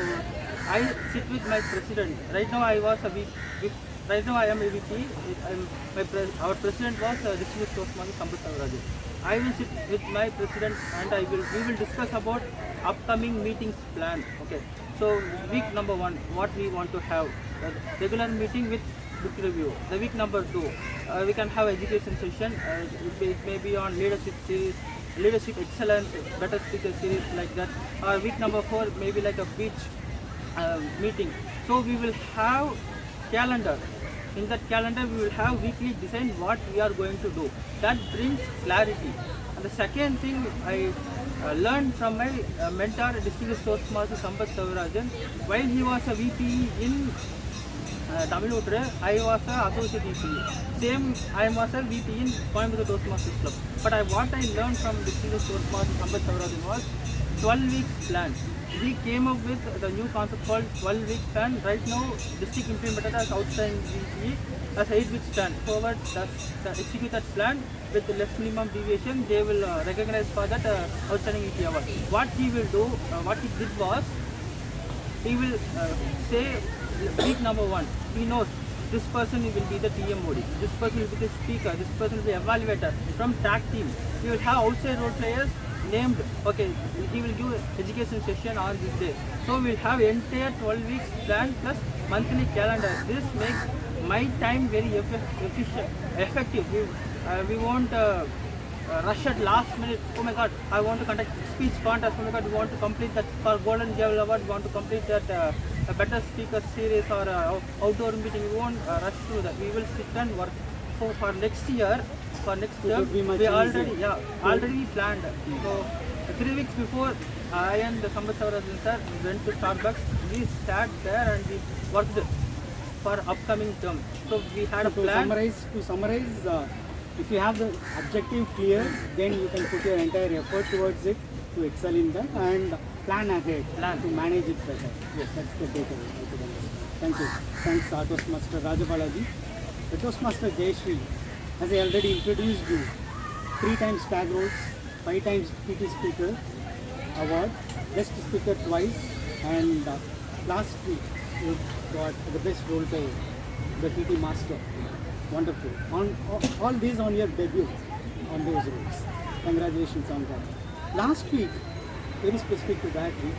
I sit with my president. Right now I was a VP. Right now I am a VP. Our president was Distinguished Toastmaster Sambhav. I will sit with my president and we will discuss about upcoming meetings plan. Okay. So week number 1, what we want to have, regular meeting with book review. The week number 2, we can have education session. It may be on leadership series, leadership excellence, better speaker series like that. Or week number 4, maybe like a speech meeting. So we will have calendar. In that calendar, we will have weekly design what we are going to do. That brings clarity. And the second thing I learned from my mentor, Distinguished Toastmaster Sambhav Savarajan. While he was a VP in Evaluator, I was an associate VP. Same, I was a VP in Coimbatore Toastmasters Club. But what I learned from Distinguished Toastmaster Sambhav Savarajan was 12 weeks plan. We came up with the new concept called 12 weeks plan. Right now, district implementer as outstanding VP as 8 weeks plan. Forward, execute that plan with less minimum deviation. They will recognize for that outstanding VP award. What he will do, what he did was, he will say week number 1, he knows this person will be the TMOD, this person will be the speaker, this person will be evaluator from tag team. He will have outside role players named, okay, he will give education session on this day. So we will have entire 12 weeks plan plus monthly calendar. This makes my time very effective. We won't rush at last minute. Oh my God, I want to conduct speech contest. Oh my God, we want to complete that for Golden Jewel Award. We want to complete that a better speaker series or outdoor meeting. We won't rush through that. We will sit and work. So for next year, for next term, we already planned. So 3 weeks before, I and Sambhav Savarajan sir went to Starbucks. We sat there and we worked for upcoming term. So we had a plan. To summarize, if you have the objective clear, then you can put your entire effort towards it to excel in that and plan ahead to manage it better. Yes, that's the takeaway. Thank you. Thanks, Toastmaster Rajabalaji. The Toastmaster Jayashree, as I already introduced you, 3 times tag roles, 5 times TT Speaker Award, Guest Speaker twice, and last week you got the Best Role Player, the TT Master. Wonderful. All these on your debut on those roles. Congratulations on that. Last week, very specific to that week,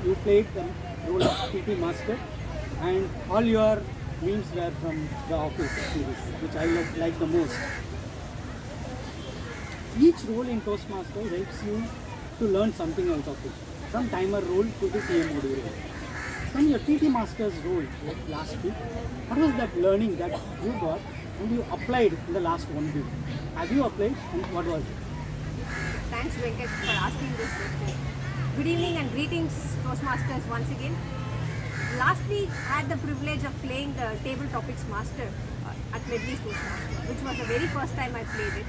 you played the role of TT Master and all your memes were from the Office series, which I like the most. Each role in Toastmaster helps you to learn something out of it. From timer role to the TMOD role. From your TT Master's role last week, what was that learning that you got and you applied in the last 1 week? Have you applied and what was it? Thanks Venkat for asking this question. Good evening and greetings Toastmasters once again. Last week I had the privilege of playing the Table Topics Master at Medley Toastmasters, which was the very first time I played it.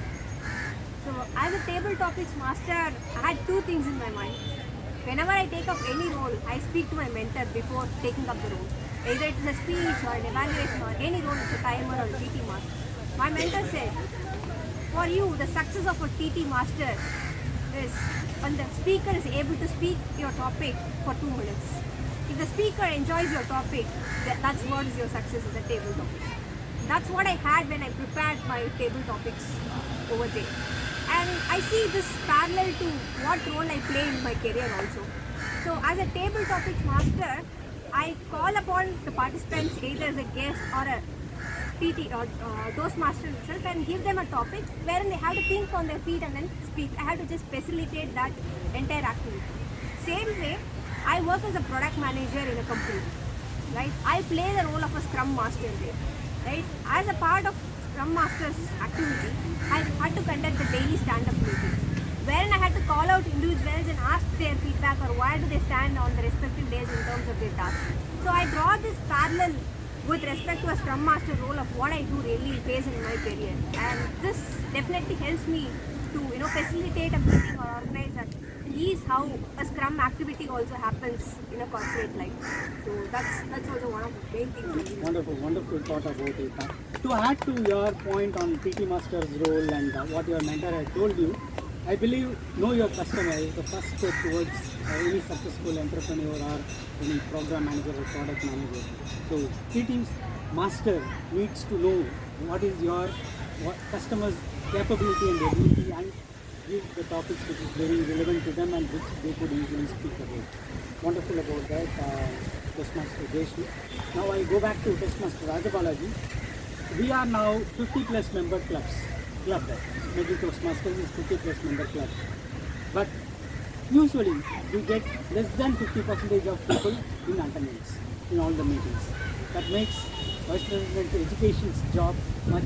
So as a Table Topics Master, I had 2 things in my mind. Whenever I take up any role, I speak to my mentor before taking up the role. Either it's a speech or an evaluation or any role, it's a timer or a TT Master. My mentor said, for you, the success of a TT Master is when the speaker is able to speak your topic for 2 minutes. If the speaker enjoys your topic, that's what is your success as a table topic. That's what I had when I prepared my table topics over there. And I see this parallel to what role I play in my career also. So as a table topics master, I call upon the participants either as a guest or a TT or Toastmaster itself and give them a topic wherein they have to think on their feet and then speak. I have to just facilitate that entire activity. Same way, I work as a product manager in a company, right? I play the role of a Scrum Master there, right? As a part of Scrum Master's activity, I had to conduct the daily stand-up meetings, wherein I had to call out individuals and ask their feedback or where do they stand on the respective days in terms of their tasks. So I draw this parallel with respect to a Scrum Master role of what I do really face in my career, and this definitely helps me to facilitate a meeting or organize a is how a Scrum activity also happens in a corporate life. So that's also one of the main things. Wonderful thought about it. To add to your point on TT Master's role and what your mentor had told you, I believe know your customer is the first step towards any successful entrepreneur or any program manager or product manager. So TT Master needs to know what is your customer's capability and ability and give the topics which is very relevant to them and which they could easily speak about. Wonderful about that, Toastmaster Jaishu. Now I go back to Toastmaster Rajabalaji. We are now 50 plus member club. Medley Toastmasters is 50 plus member club. But usually we get less than 50% of people in attendance in all the meetings. That makes Vice President Education's job much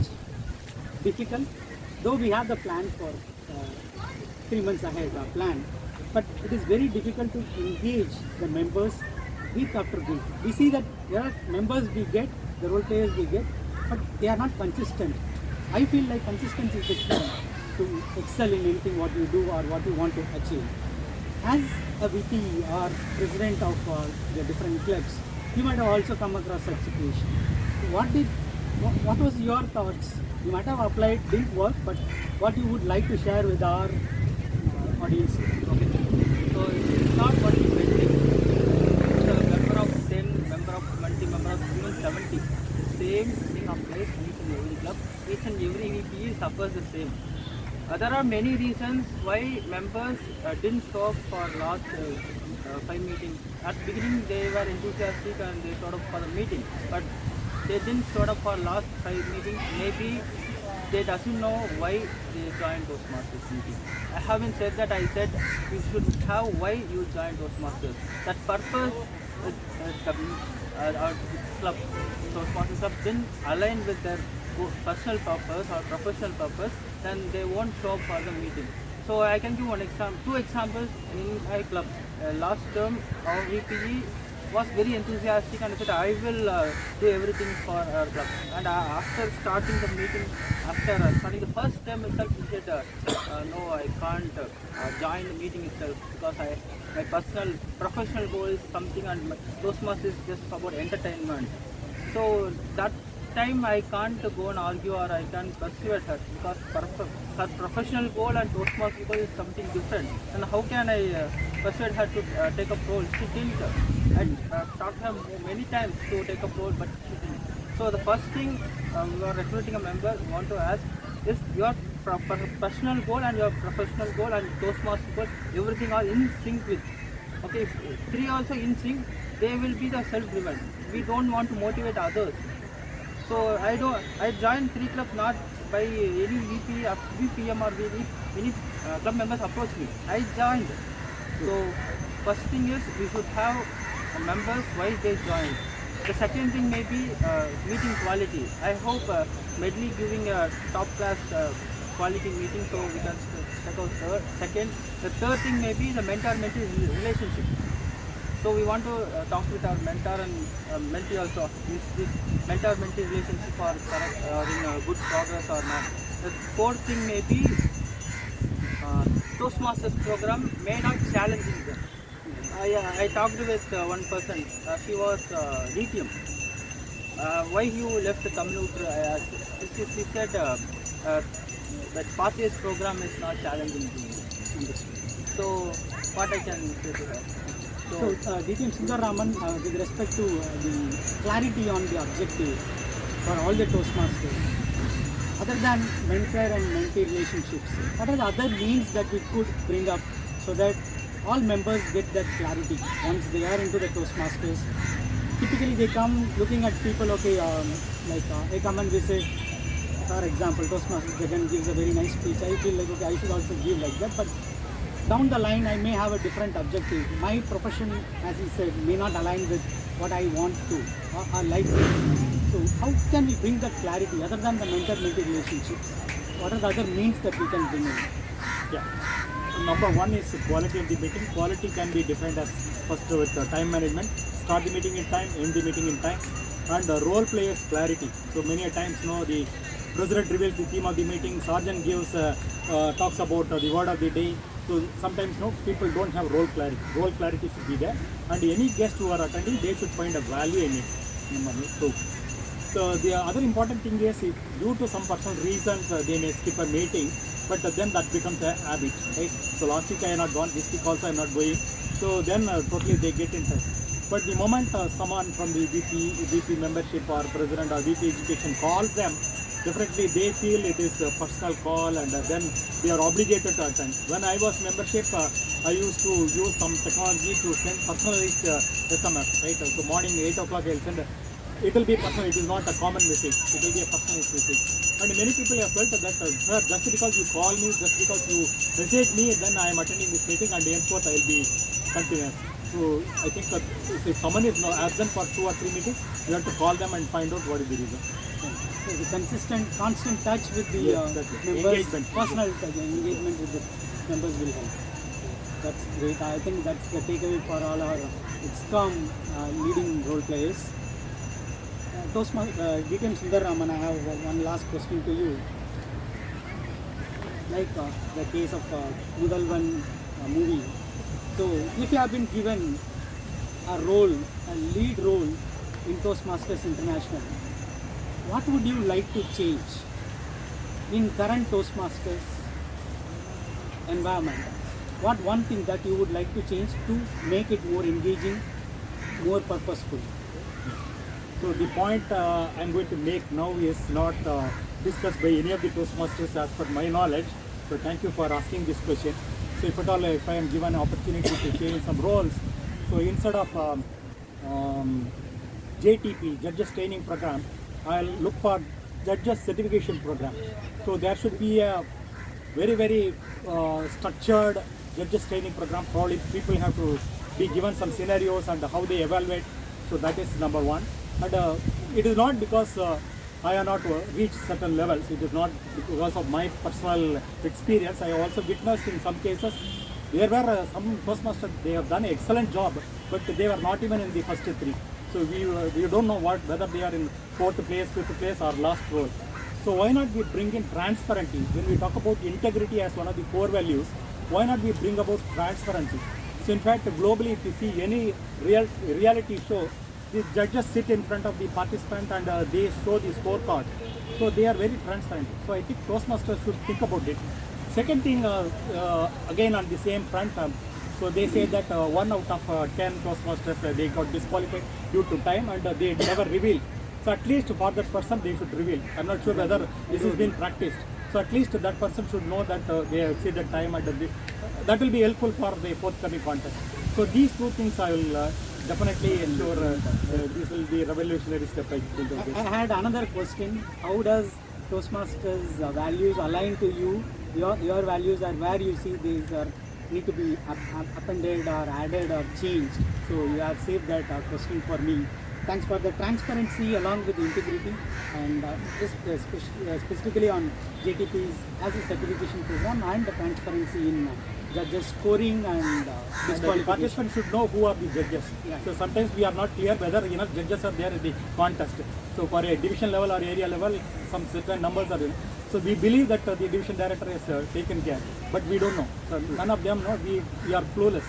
difficult. Though we have the plan for 3 months ahead, our plan, but it is very difficult to engage the members week after week. We see that there are members we get, the role players we get, but they are not consistent. I feel like consistency is the key to excel in anything what you do or what you want to achieve. As a VP or president of the different clubs, you might have also come across such situation. What was your thoughts? You might have applied, didn't work, but what you would like to share with our audience? Okay. So it's not only Medley. It's a member of 10, member of 20, member of even 70. The same thing applies in each and every club. Each and every VP suffers the same. There are many reasons why members didn't show up for last 5 meetings. At the beginning they were enthusiastic and they showed up for the meeting, but they didn't show up for last 5 meetings. Maybe they doesn't know why they joined Toastmasters meeting. I haven't said that. I said you should have why you joined Toastmasters. That purpose our club, Toastmasters club, didn't align with their personal purpose or professional purpose, then they won't show up for the meeting. So I can give two examples in my club. Last term, our VPE was very enthusiastic and said, I will do everything for our club. And after starting the meeting, after starting the first term itself, he said, no, I can't join the meeting itself because my personal, professional goal is something and Toastmasters is just about entertainment. So that time I can't go and argue or I can't persuade her because her professional goal and Toastmasters goal is something different. And how can I persuade her to take up role? She didn't. I talked to her many times to take up role, but she didn't. So the first thing we are recruiting a member, we want to ask is your personal goal and your professional goal and Toastmasters goal, everything are in sync with. Okay, if 3 also in sync, they will be the self-driven. We don't want to motivate others. So I joined 3 clubs not by any VP, VPM or any club members approach me. I joined. So first thing is we should have members why they joined. The second thing may be meeting quality. I hope Medley giving a top class quality meeting, so we can check out second. The third thing may be the mentor-mentee relationship. So we want to talk with our mentor and mentee also. Is this mentor-mentee relationship are correct or in good progress or not? The fourth thing may be Toastmasters program may not challenging them. I talked with one person. She was DTM. Why you left the commuter? She said that Pathways program is not challenging to me. So what I can say to her? So DTM Sundaraman, with respect to the clarity on the objective for all the Toastmasters, other than mentor and mentee relationships, what are the other means that we could bring up so that all members get that clarity once they are into the Toastmasters? Typically they come looking at people, okay, I come and visit, for example, Toastmasters Jagan gives a very nice speech. I feel like, okay, I should also give like that, but down the line I may have a different objective. My profession, as he said, may not align with what I want to or like to. So how can we bring that clarity other than the mentor-mentee relationships? What are the other means that we can bring in? Yeah. Number one is quality of the meeting. Quality can be defined as first with time management. Start the meeting in time, end the meeting in time, and role players clarity. So many a times, the president reveals the theme of the meeting. Sergeant gives talks about the word of the day. So sometimes people don't have role clarity. Role clarity should be there, and any guest who are attending, they should find a value in it. So the other important thing is, if due to some personal reasons they may skip a meeting, but then that becomes a habit, right? So last week I am not gone, this week also I am not going. So then totally they get in touch. But the moment someone from the VP membership or president or VP education calls them, definitely they feel it is a personal call, and then they are obligated to attend. When I was membership, I used to use some technology to send personalized SMS, right? So morning 8 o'clock I will send, it will be personal, it is not a common message, it will be a personalized message. And many people have felt that, sir, just because you call me, just because you message me, then I am attending this meeting, and henceforth I will be continuous. So I think that if someone is absent for 2 or 3 meetings, you have to call them and find out what is the reason. So the constant touch with the members, engagement. personal touch, engagement with the members will help. That's great. I think that's the takeaway for all our XCOM leading role players. Toastmaster, TM Sundaraman, I have one last question to you. Like the case of Mudalvan movie. So if you have been given a lead role in Toastmasters International, what would you like to change in current Toastmasters environment? What one thing that you would like to change to make it more engaging, more purposeful? So the point I am going to make now is not discussed by any of the Toastmasters as per my knowledge. So thank you for asking this question. So if at all, if I am given an opportunity to change some roles, so instead of JTP, Judges Training Program, I'll look for Judges Certification Program. So there should be a very structured Judges Training Program. Probably people have to be given some scenarios and how they evaluate. So that is number one. And it is not because I have not reached certain levels. It is not because of my personal experience. I have also witnessed in some cases there were some Toastmasters, they have done an excellent job, but they were not even in the first 3. So we don't know whether they are in 4th place, 5th place or last role. So why not we bring in transparency? When we talk about integrity as one of the core values, why not we bring about transparency? So in fact, globally, if you see any reality show, the judges sit in front of the participant and they show the scorecard. So they are very transparent. So I think Toastmasters should think about it. Second thing, again on the same front, so they say that 1 out of 10 Toastmasters they got disqualified due to time, and they never reveal. So at least for that person they should reveal. I'm not sure whether this has been practiced. So at least that person should know that they exceeded time, and that will be helpful for the forthcoming contest. So these 2 things I will definitely ensure this will be a revolutionary step. I had another question. How does Toastmasters values align to you? Your values are where you see these need to be appended or added or changed. So you have saved that question for me. Thanks for the transparency along with the integrity, and specifically on JTPs as a certification program, and the transparency in judges scoring and the participants should know who are the judges. Yeah. So sometimes we are not clear whether enough judges are there in the contest. So for a division level or area level, some certain numbers are in. So we believe that the division director has taken care, but we don't know. So none of them know. We are clueless.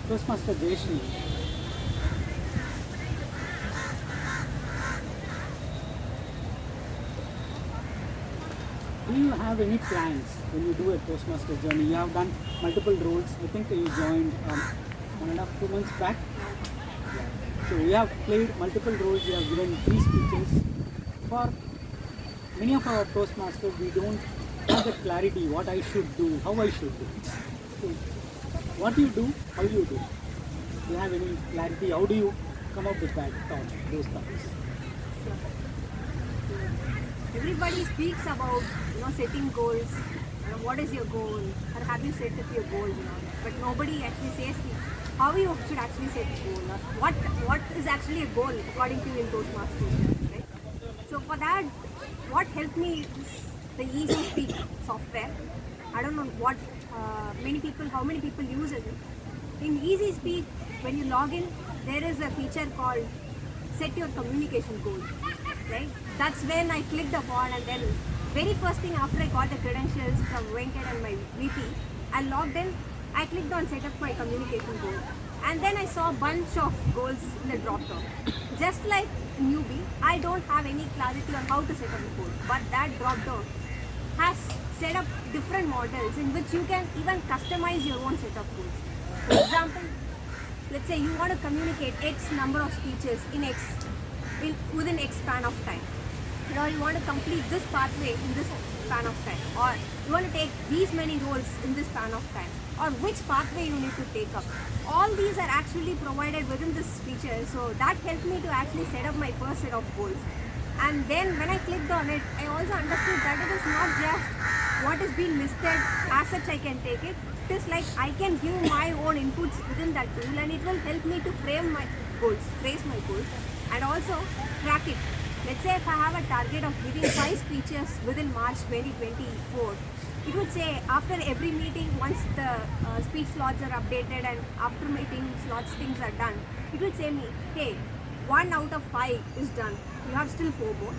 Toastmaster Jayashree. Do you have any plans when you do a Toastmaster journey? You have done multiple roles. I think you joined 1.5-2 months back. So you have played multiple roles. You have given 3 speeches. For many of our Toastmasters, we don't have the clarity what I should do, how I should do. So what you do, how you do. Do you have any clarity? How do you come up with that thought, those thoughts? Everybody speaks about setting goals. What is your goal? Or have you set up your goal? But nobody actually says how you should actually set a goal. Or what is actually a goal according to you in Toastmasters, right? So for that, what helped me is the Easy Speak software. I don't know how many people use it. In Easy Speak, when you log in, there is a feature called Set Your Communication Goal. Right? That's when I clicked upon, and then very first thing after I got the credentials from Venkat and my VP, I logged in, I clicked on set up my communication goal, and then I saw a bunch of goals in the drop down. Just like newbie, I don't have any clarity on how to set up a goal, but that drop down has set up different models in which you can even customize your own set of goals. For example, let's say you want to communicate X number of speeches within X span of time, or you want to complete this pathway in this span of time, or you want to take these many roles in this span of time, or which pathway you need to take up. All these are actually provided within this feature, so that helped me to actually set up my first set of goals. And then when I clicked on it, I also understood that it is not just what is being listed as such I can take it. It is like I can give my own inputs within that tool, and it will help me to frame my goals, phrase my goals, and also track it. Let's say if I have a target of giving 5 speeches within March 2024, it would say after every meeting, once the speech slots are updated and after meeting slots things are done, it will say me, hey, 1 out of 5 is done. You have still 4 more.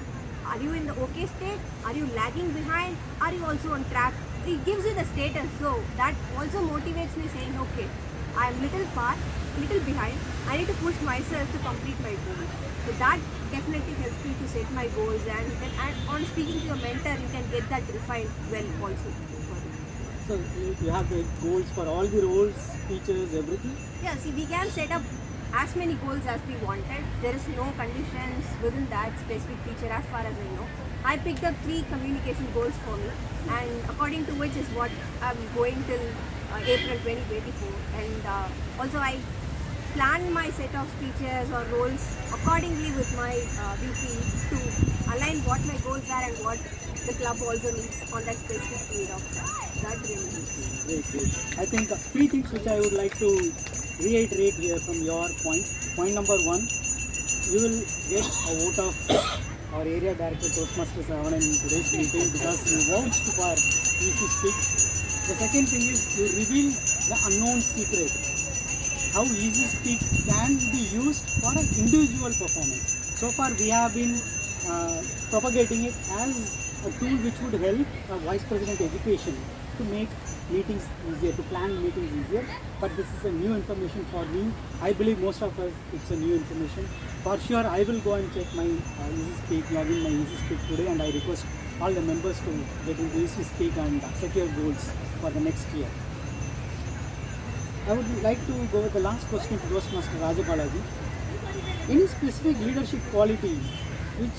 Are you in the okay state? Are you lagging behind? Are you also on track? It gives you the status, so that also motivates me saying, okay, I am little far, little behind. I need to push myself to complete my goal. So that definitely helps me to set my goals, and on speaking to your mentor, you can get that refined well also. So you have the goals for all the roles, speeches, everything? Yeah, see, we can set up as many goals as we wanted. There is no conditions within that specific feature as far as I know. I picked up 3 communication goals for me, and according to which is what I'm going till April 2024. And also I plan my set of speeches or roles accordingly with my VP to align what my goals are and what the club also needs on that specific period of time. That really helps. Great. I think 3 things which I would like to reiterate here from your point. Point number 1, you will get a vote of our area director Toastmaster Saravanan in today's meeting because you vouched for easy speak. The second thing is you reveal the unknown secret. How easy speak can be used for an individual performance. So far we have been propagating it as a tool which would help a vice president education to make meetings easier, to plan meetings easier, but this is a new information for me. I believe most of us, it's a new information. For sure, I will go and check my Easy Speak, log in my Easy Speak today, and I request all the members to get into Easy Speak and set your goals for the next year. I would like to go with the last question to Toastmaster Rajabalaji. Any specific leadership quality which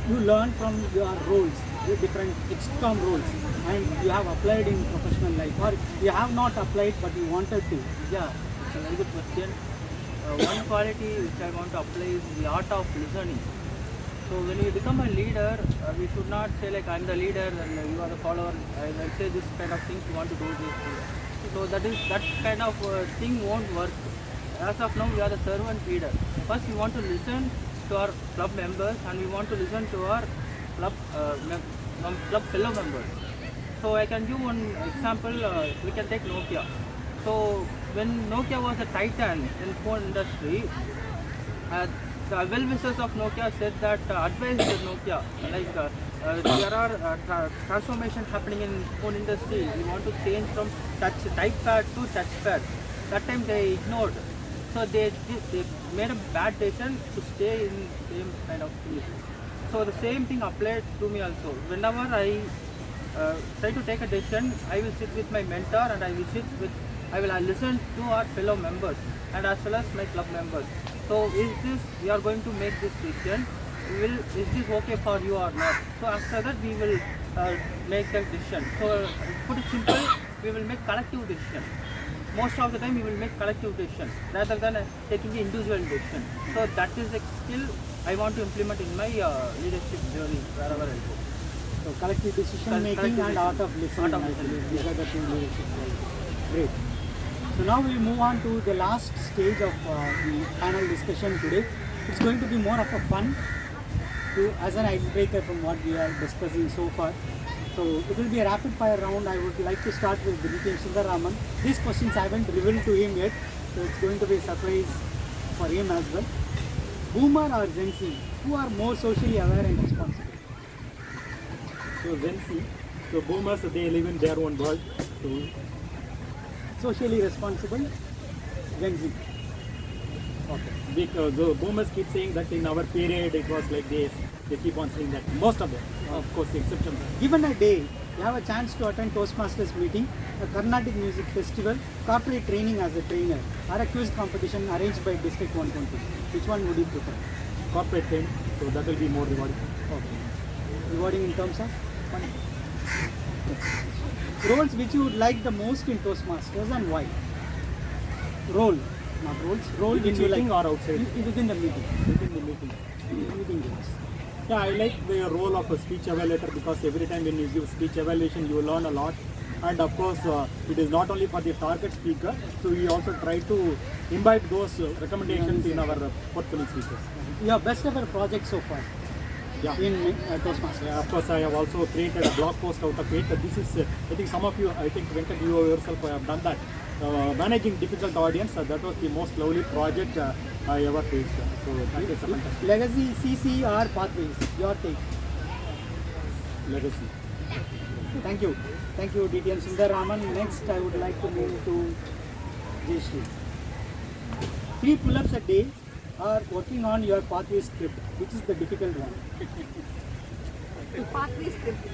you learn from your roles, your different XCOM roles, and you have applied in professional life, or you have not applied but you wanted to? Yeah, it's a very good question. One quality which I want to apply is the art of listening. So when we become a leader, we should not say like I'm the leader and you are the follower. I'll say this kind of things, you want to do this. So that kind of thing won't work. As of now, we are the servant leader. First, we want to listen to our club members, and we want to listen to our club fellow members. So I can give one example. We can take Nokia. So when Nokia was a titan in phone industry, the well-wishers of Nokia said that advised Nokia, like there are transformation happening in phone industry. We want to change from typepad to touchpad. That time they ignored. So they made a bad decision to stay in the same kind of field. So the same thing applied to me also. Whenever I try to take a decision, I will sit with my mentor and I will listen to our fellow members and as well as my club members. So we are going to make this decision, is this okay for you or not? So after that we will make the decision. So put it simple, we will make collective decision. Most of the time we will make collective decision rather than taking the individual decision. So that is a skill I want to implement in my leadership journey wherever I go. So collective decision making and art of listening. These are the two leadership skills. Great. So now we move on to the last stage of the panel discussion today. It's going to be more of a fun as an icebreaker from what we are discussing so far. So it will be a rapid fire round. I would like to start with TM Sundararaman. These questions I haven't revealed to him yet, so it's going to be a surprise for him as well. Boomer or Gen Z, who are more socially aware and responsible? So Gen Z, so boomers, they live in their own world. So Socially responsible Gen Z. okay. Because the boomers keep saying that in our period it was like this. They keep on saying that. Most of them, of course, the exceptions. Given a day, you have a chance to attend Toastmasters meeting, a Carnatic music festival, corporate training as a trainer, or a quiz competition arranged by District 120. Which one would you prefer? Corporate training, so that will be more rewarding. Okay. Rewarding in terms of money. Roles which you would like the most in Toastmasters and why? Role, not roles. Role Within which you like meeting or outside? within the meeting. Within the meeting. Meeting games. Yeah, I like the role of a speech evaluator because every time when you give speech evaluation, you learn a lot. And of course, it is not only for the target speaker, so we also try to imbibe those recommendations in our portfolio speakers. Your best ever project so far? Yeah. In Toastmasters. Yeah, of course, I have also created a blog post out of it. This is, I think some of you, I think Venkat, you yourself have done that. Managing difficult audience, that was the most lovely project I ever faced. So that is a fantastic. Legacy, CC or pathways? Your take. Legacy. Thank you. Thank you, TM Sundararaman. Next, I would like to move to Sree. 3 pull-ups a day or working on your pathway script, which is the difficult one. Pathway script.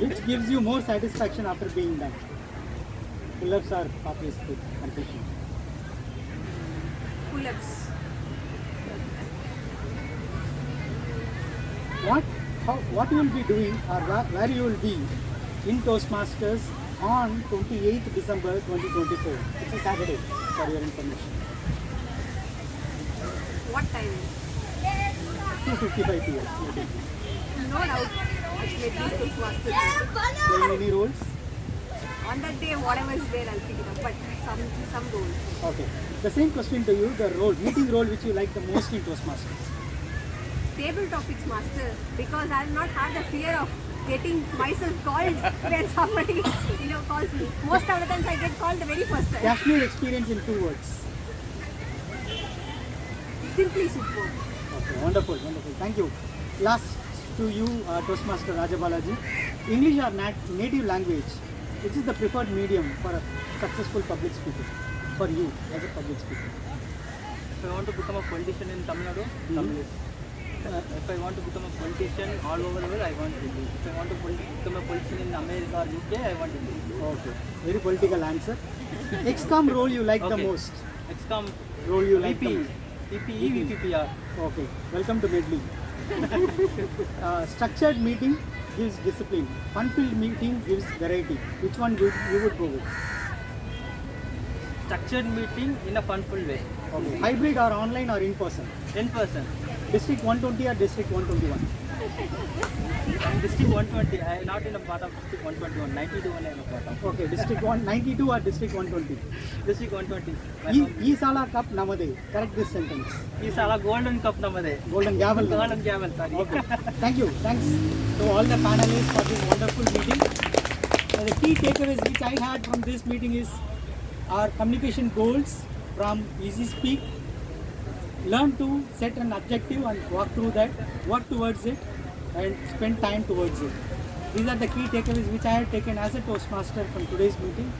Which gives you more satisfaction after being done? Pull-ups or pathway script completion? Pull-ups. What you will be doing or where you will be in Toastmasters on 28th December 2024. It's a Saturday, for your information. What time? 2:55 p.m. No doubt. It's Medley Toastmasters. Playing any roles? On that day, whatever is there, I'll pick it up. But some roles. Okay. The same question to you, the role, meeting role which you like the most in Toastmasters. Table topics master, because I've not had the fear of getting myself called when somebody calls me. Most of the times I get called the very first time. Kashmir experience in 2 words. Simply superb. Okay, wonderful. Thank you. Last to you, Toastmaster Rajabalaji. English or native language, which is the preferred medium for a successful public speaker? For you as a public speaker. If I want to become a politician in Tamil Nadu, Tamil. If I want to become a politician all over the world, I want Hindi. If I want to become a politician in America or UK, I want Hindi. Okay. Very political answer. XCOM role you like the most? XCOM role you like the VP, most? VPE, VPPR. Okay. Welcome to Medley. Structured meeting gives discipline. Fun-filled meeting gives variety. Which one you would go with? Structured meeting in a fun-filled way. Okay. Hybrid or online or in person? In person. District 120 or District 121? District 120. I am not in a part of District 121. 92 I am a part of. Okay. District 192 or District 120? District 120. Ee Sala Cup Namade. Correct this sentence. Ee Sala Golden Cup Namade. Golden Gavel. Golden Gavel, sorry. Okay. Thank you. Thanks to all the panelists for this wonderful meeting. The key takeaways which I had from this meeting is our communication goals from Easy Speak. Learn to set an objective and walk through that, work towards it and spend time towards it. These are the key takeaways which I have taken as a Toastmaster from today's meeting.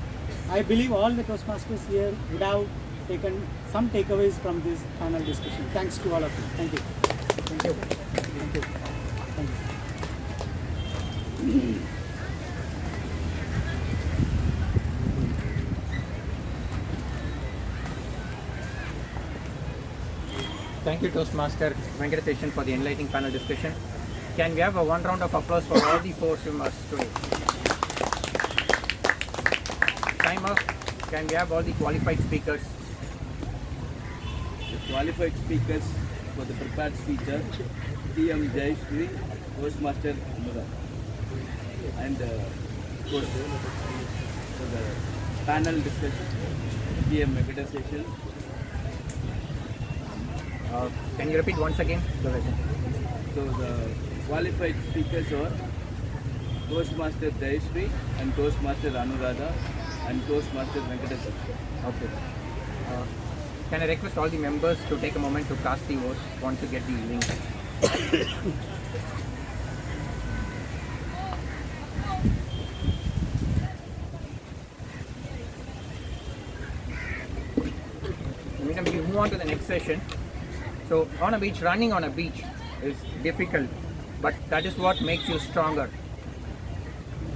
I believe all the Toastmasters here would have taken some takeaways from this panel discussion. Thanks to all of you. Thank you. Thank you. Thank you. Thank you. Thank you, Toastmaster Venkataseshan, for the enlightening panel discussion. Can we have a one round of applause for all the 4 swimmers today? Timer. Can we have all the qualified speakers? The qualified speakers for the prepared speaker, TM Sree, Toastmaster Barath. And of course, for the panel discussion, TM Venkataseshan. Can you repeat once again? So the qualified speakers are Toastmaster Sree and Toastmaster Anuradha and Toastmaster Venkataseshan. Okay. Can I request all the members to take a moment to cast the votes once you get the link? then we move on to the next session. So on a beach, running on a beach is difficult, but that is what makes you stronger.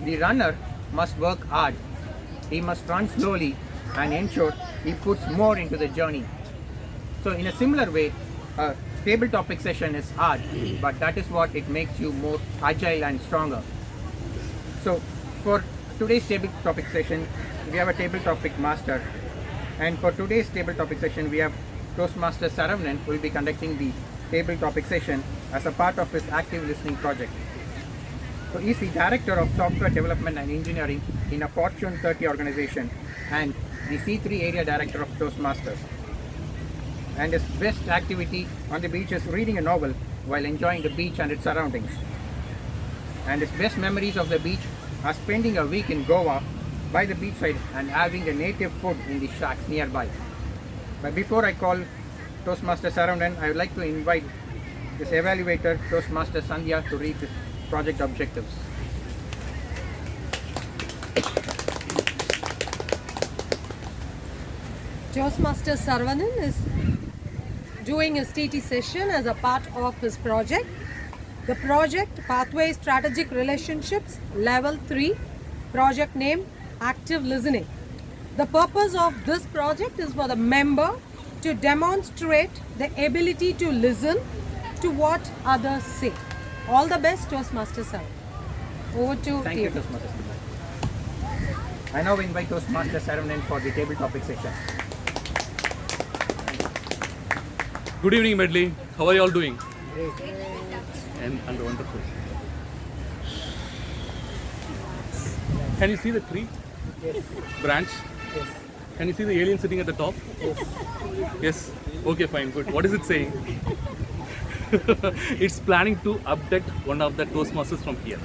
The runner must work hard. He must run slowly and ensure he puts more into the journey. So in a similar way, a table topic session is hard, but that is what it makes you more agile and stronger. So for today's table topic session, we have a table topic master. And for today's table topic session, we have Toastmaster Saravanan, who will be conducting the table topic session as a part of his active listening project. So he is the Director of Software Development and Engineering in a Fortune 30 organization and the C3 Area Director of Toastmasters. And his best activity on the beach is reading a novel while enjoying the beach and its surroundings. And his best memories of the beach are spending a week in Goa by the beachside and having the native food in the shacks nearby. But before I call Toastmaster Saravanan, I would like to invite this evaluator, Toastmaster Sandhya, to read his project objectives. Toastmaster Saravanan is doing his TT session as a part of his project. The project Pathway Strategic Relationships Level 3, project name Active Listening. The purpose of this project is for the member to demonstrate the ability to listen to what others say. All the best, Toastmaster Sir. Over to Thank you, Toastmaster Saravanan. I now invite Toastmaster Saravanan for the table topic session. Good evening, Medley. How are you all doing? Great. And wonderful. Can you see the tree? Yes. Branch? Yes. Can you see the alien sitting at the top? Yes. Yes. Okay, fine, good. What is it saying? It's planning to abduct one of the Toastmasters from here.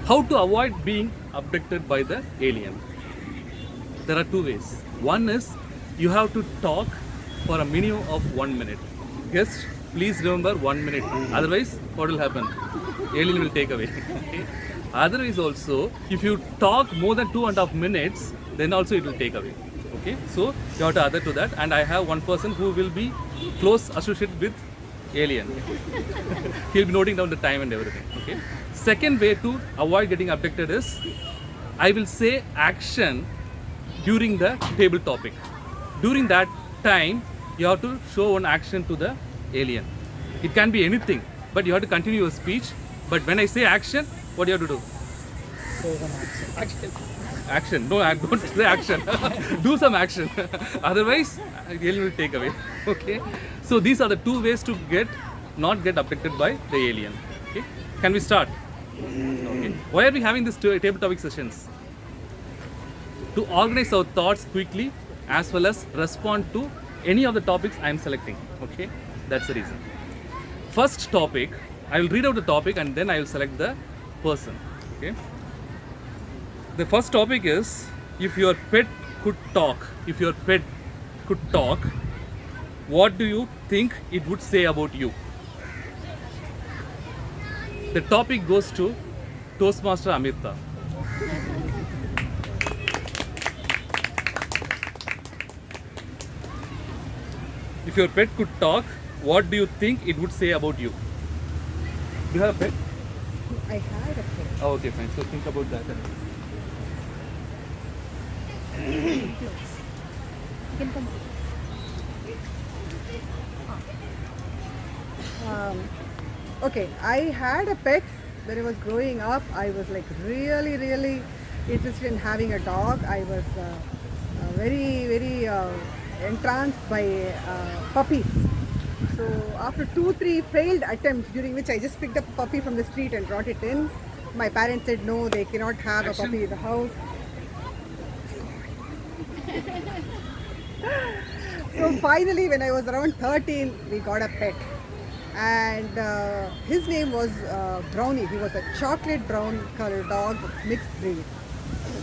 How to avoid being abducted by the alien? There are two ways. One is you have to talk for a minimum of 1 minute. Guests, please remember 1 minute. Otherwise, what will happen? Alien will take away. Okay? Otherwise also, if you talk more than 2.5 minutes, then also it will take away. Okay? So you have to adhere to that. And I have one person who will be close associated with alien. He'll be noting down the time and everything. Okay? Second way to avoid getting abducted is, I will say action during the table topic. During that time, you have to show one action to the alien. It can be anything, but you have to continue your speech. But when I say action, what do you have to do? Show some action. Action. No, I don't say action. Do some action. Otherwise, alien will take away. Okay. So these are the two ways to not get abducted by the alien. Okay. Can we start? Okay. Why are we having these table topic sessions? To organize our thoughts quickly, as well as respond to any of the topics I am selecting. Okay, that's the reason. First topic, I will read out the topic and then I will select the person. Okay. The first topic is, if your pet could talk, what do you think it would say about you? The topic goes to Toastmaster Amrita. If your pet could talk, what do you think it would say about you? Do you have a pet? I had a pet. Oh, okay, fine. So think about that. You can come. Okay, I had a pet when I was growing up. I was like really interested in having a dog. I was very entranced by puppies. So after 2-3 failed attempts, during which I just picked up a puppy from the street and brought it in, my parents said no, they cannot have a puppy in the house. So finally, when I was around 13, we got a pet, and his name was Brownie. He was a chocolate brown colored dog, mixed breed,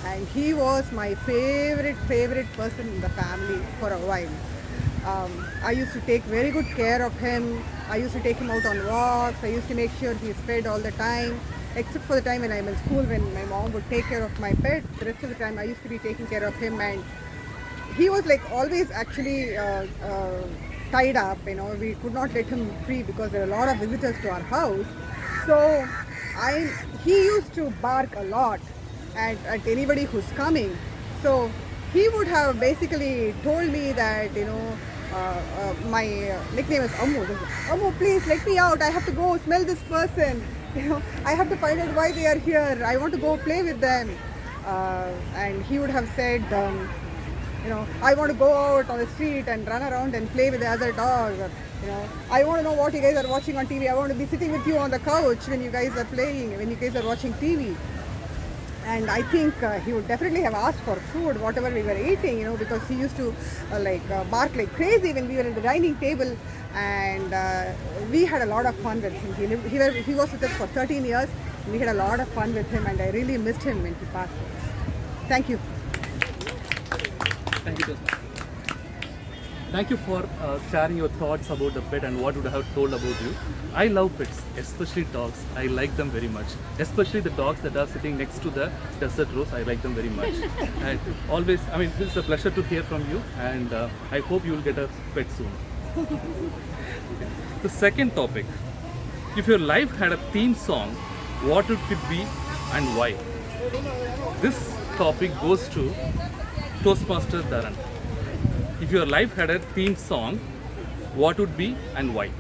and he was my favorite person in the family for a while. I used to take very good care of him. I used to take him out on walks. I used to make sure he's fed all the time, except for the time when I'm in school, when my mom would take care of my pet. The rest of the time I used to be taking care of him, and he was like always actually tied up. We could not let him free because there are a lot of visitors to our house. So he used to bark a lot at anybody who's coming. So he would have basically told me that, my nickname is Ammu. Ammu, please let me out. I have to go smell this person. I have to find out why they are here. I want to go play with them. And he would have said, I want to go out on the street and run around and play with the other dogs. I want to know what you guys are watching on TV. I want to be sitting with you on the couch when you guys are playing, when you guys are watching TV. And I think he would definitely have asked for food, whatever we were eating, because he used to bark like crazy when we were at the dining table. And we had a lot of fun with him. He was with us for 13 years. We had a lot of fun with him, and I really missed him when he passed. Thank you. Thank you, Toastmaster. Thank you for sharing your thoughts about the pet and what would have told about you. I love pets, especially dogs. I like them very much. Especially the dogs that are sitting next to the desert rose. I like them very much. And always, this is a pleasure to hear from you, and I hope you will get a pet soon. The second topic. If your life had a theme song, what would it be and why? This topic goes to Toastmaster Dharan. If your life had a theme song, what would be and why?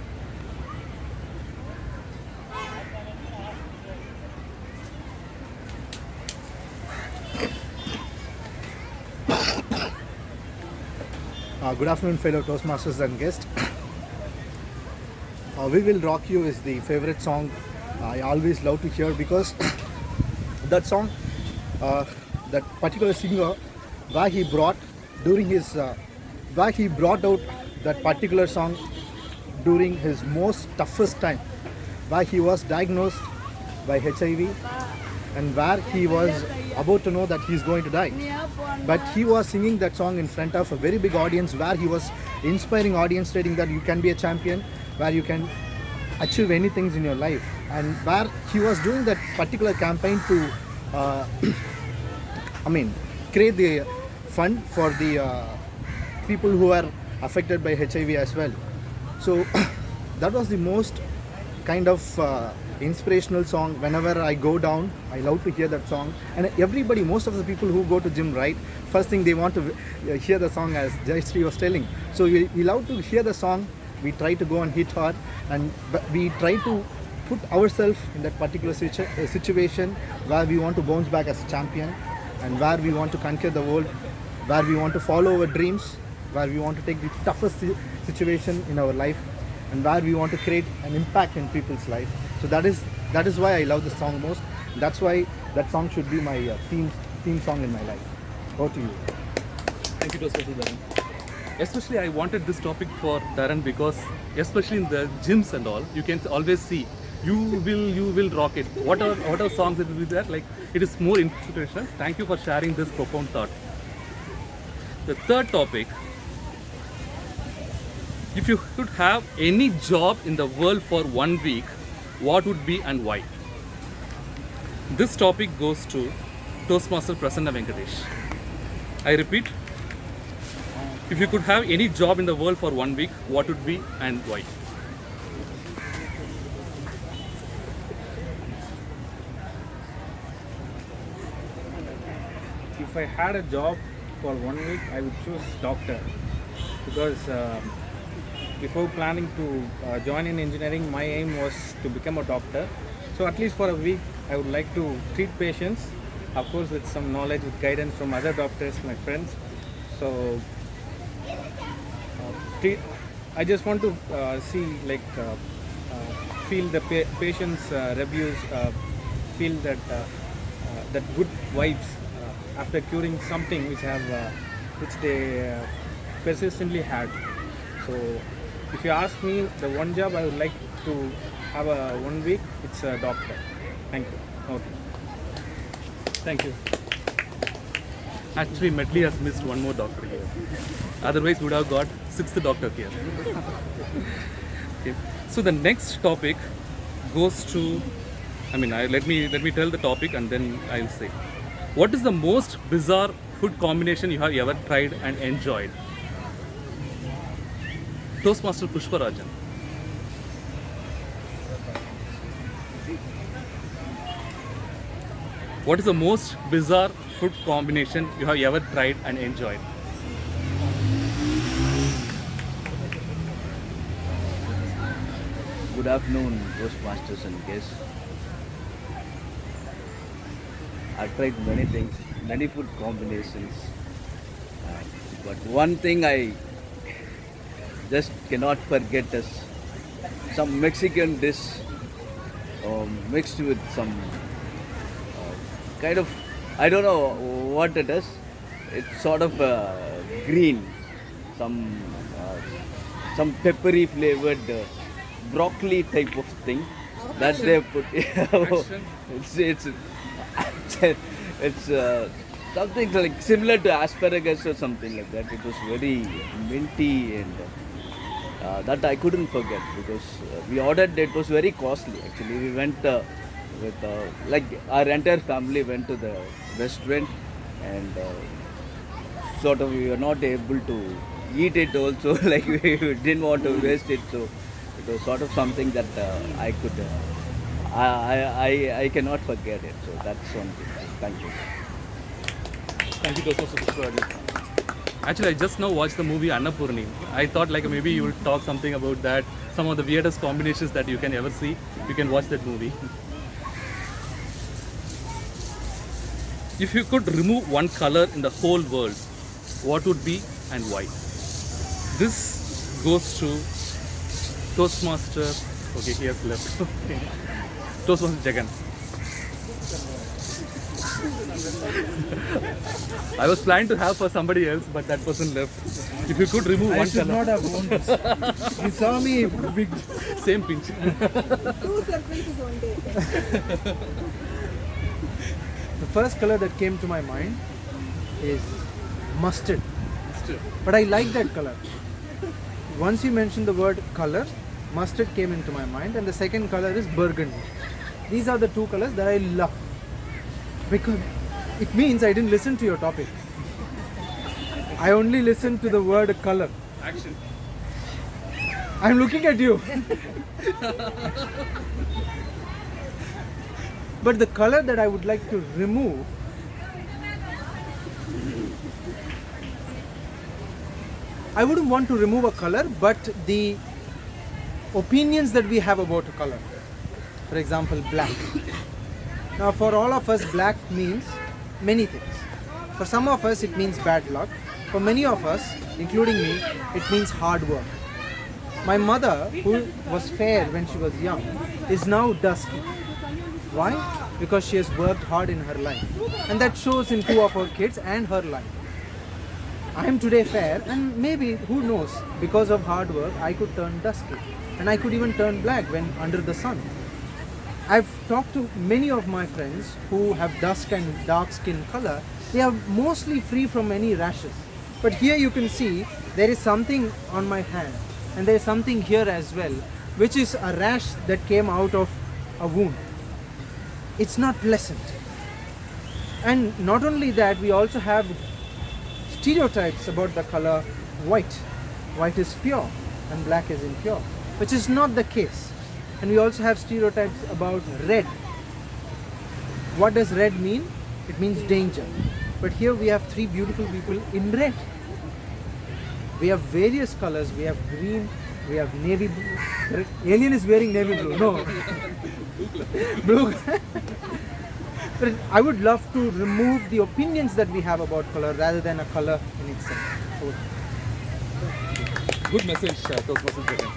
Good afternoon, fellow Toastmasters and guests. We Will Rock You is the favorite song I always love to hear, because that song, that particular singer, where he brought out that particular song during his most toughest time, where he was diagnosed by HIV and where he was about to know that he's going to die. But he was singing that song in front of a very big audience, where he was inspiring audience, stating that you can be a champion, where you can achieve anything in your life, and where he was doing that particular campaign to create the fund for the people who are affected by HIV as well. So that was the most kind of inspirational song. Whenever I go down, I love to hear that song. And everybody, most of the people who go to gym, right, first thing they want to hear the song, as Sree was telling. So we love to hear the song. We try to go and hit hard, and we try to put ourselves in that particular situation where we want to bounce back as a champion, and where we want to conquer the world, where we want to follow our dreams, where we want to take the toughest situation in our life, and where we want to create an impact in people's life. So that is why I love the song most. That's why that song should be my theme song in my life. Over to you. Thank you, Toastmaster Dharan. Especially I wanted this topic for Dharan because, especially in the gyms and all, you can always see you will rock it. What are songs that will be there? Like, it is more inspirational. Thank you for sharing this profound thought. The third topic. If you could have any job in the world for 1 week, what would be and why? This topic goes to Toastmaster Prasanna Venkataseshan. I repeat, if you could have any job in the world for 1 week, what would be and why? If I had a job for 1 week, I would choose doctor, because before planning to join in engineering, my aim was to become a doctor. So at least for a week, I would like to treat patients, of course with some knowledge, with guidance from other doctors, my friends. So I just want to feel the patient's reviews, feel that good vibes after curing something which they persistently had. So if you ask me, the one job I would like to have a 1 week, it's a doctor. Thank you. Okay. Thank you. Actually, Medley has missed one more doctor here. Otherwise, we would have got 6th doctor here. Okay. So the next topic goes to, let me tell the topic and then I'll say. What is the most bizarre food combination you have ever tried and enjoyed? Toastmaster Pushparajan. What is the most bizarre food combination you have ever tried and enjoyed? Good afternoon, Toastmasters and guests. I've tried many things, many food combinations. But one thing I just cannot forget is some Mexican dish mixed with some kind of, I don't know what it is. It's sort of green, some peppery flavored broccoli type of thing that they put. It's something like similar to asparagus or something like that. It was very minty and that I couldn't forget because we ordered. It was very costly actually. We went with like our entire family went to the restaurant and sort of we were not able to eat it also. Like we didn't want to waste it, so it was sort of something that I could. I cannot forget it. So that's one thing. Thank you. Thank you, Toastmaster. Actually, I just now watched the movie Annapurni. I thought like maybe you would talk something about that, some of the weirdest combinations that you can ever see. You can watch that movie. If you could remove one color in the whole world, what would be and why? This goes to Toastmaster. Okay, he has left. Toastmaster Jagan. I was planning to have for somebody else, but that person left. If you could remove one color. I should not have known this. You saw me big. Same pinch. 2 surprises one day. The first color that came to my mind is mustard. But I like that color. Once you mentioned the word color, mustard came into my mind, and the second color is burgundy. These are the two colors that I love because it means I didn't listen to your topic. I only listened to the word color. Action. I'm looking at you. But the color that I would like to remove I wouldn't want to remove a color, but the opinions that we have about a color. For example, black. Now for all of us, black means many things. For some of us, it means bad luck. For many of us, including me, it means hard work. My mother, who was fair when she was young, is now dusky. Why? Because she has worked hard in her life. And that shows in 2 of her kids and her life. I am today fair, and maybe, who knows, because of hard work, I could turn dusky. And I could even turn black when under the sun. I've talked to many of my friends who have dusk and dark skin color. They are mostly free from any rashes. But here you can see there is something on my hand, and there is something here as well, which is a rash that came out of a wound. It's not pleasant. And not only that, we also have stereotypes about the color white. White is pure and black is impure, which is not the case. And we also have stereotypes about red. What does red mean? It means danger. But here we have 3 beautiful people in red. We have various colors. We have green, we have navy blue. Alien is wearing navy blue. No. Blue. But I would love to remove the opinions that we have about color rather than a color in itself. Good message, Toastmaster Jagan.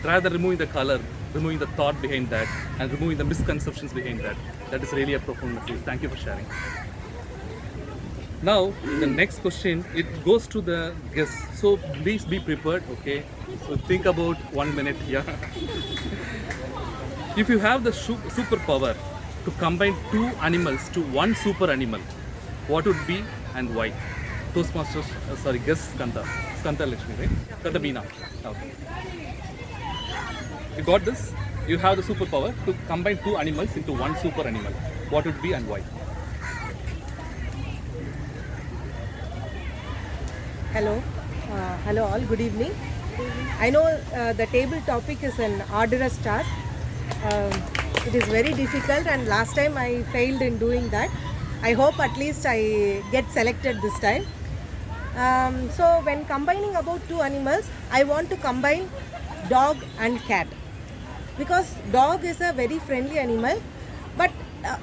Rather than removing the color, removing the thought behind that, and removing the misconceptions behind that. That is really a profound message. Thank you for sharing. Now, the next question, it goes to the guests. So please be prepared, okay? So think about 1 minute here. If you have the superpower to combine 2 animals to 1 super animal, what would be and why? Toastmasters, guest Skanta Lakshmi, right? Skanta Meena. Okay. You got this? You have the superpower to combine 2 animals into 1 super animal. What would be and why? Hello. Hello all. Good evening. I know the table topic is an arduous task. It is very difficult and last time I failed in doing that. I hope at least I get selected this time. So when combining about two animals, I want to combine dog and cat. Because dog is a very friendly animal, but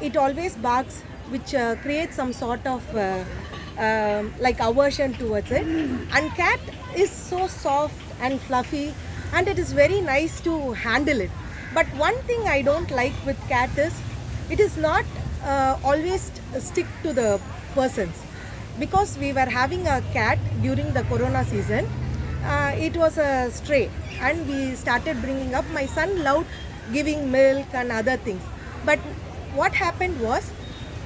it always barks, which creates some sort of like aversion towards it. And cat is so soft and fluffy and it is very nice to handle it. But one thing I don't like with cat is it is not always stick to the persons. Because we were having a cat during the corona season, it was a stray and we started bringing up. My son loved giving milk and other things. But what happened was,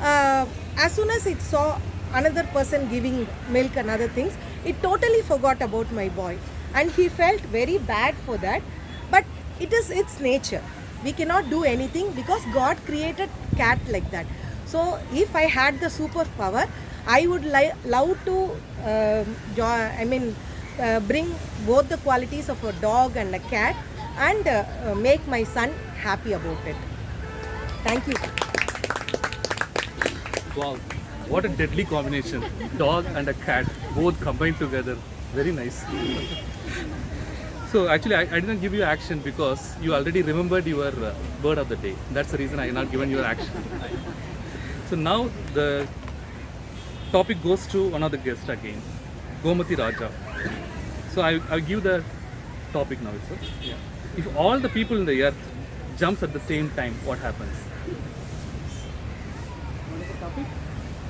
as soon as it saw another person giving milk and other things, it totally forgot about my boy. And he felt very bad for that. But it is its nature. We cannot do anything because God created cat like that. So if I had the superpower, I would love to bring both the qualities of a dog and a cat and make my son happy about it. Thank you. Wow, what a deadly combination. Dog and a cat, both combined together. Very nice. So actually, I didn't give you action because you already remembered your word of the day. That's the reason I have not given you action. So now the topic goes to one of the guests again, Gomati Raja. So I'll give the topic now itself. Yeah. If all the people in the earth jumps at the same time, what happens? What is the topic?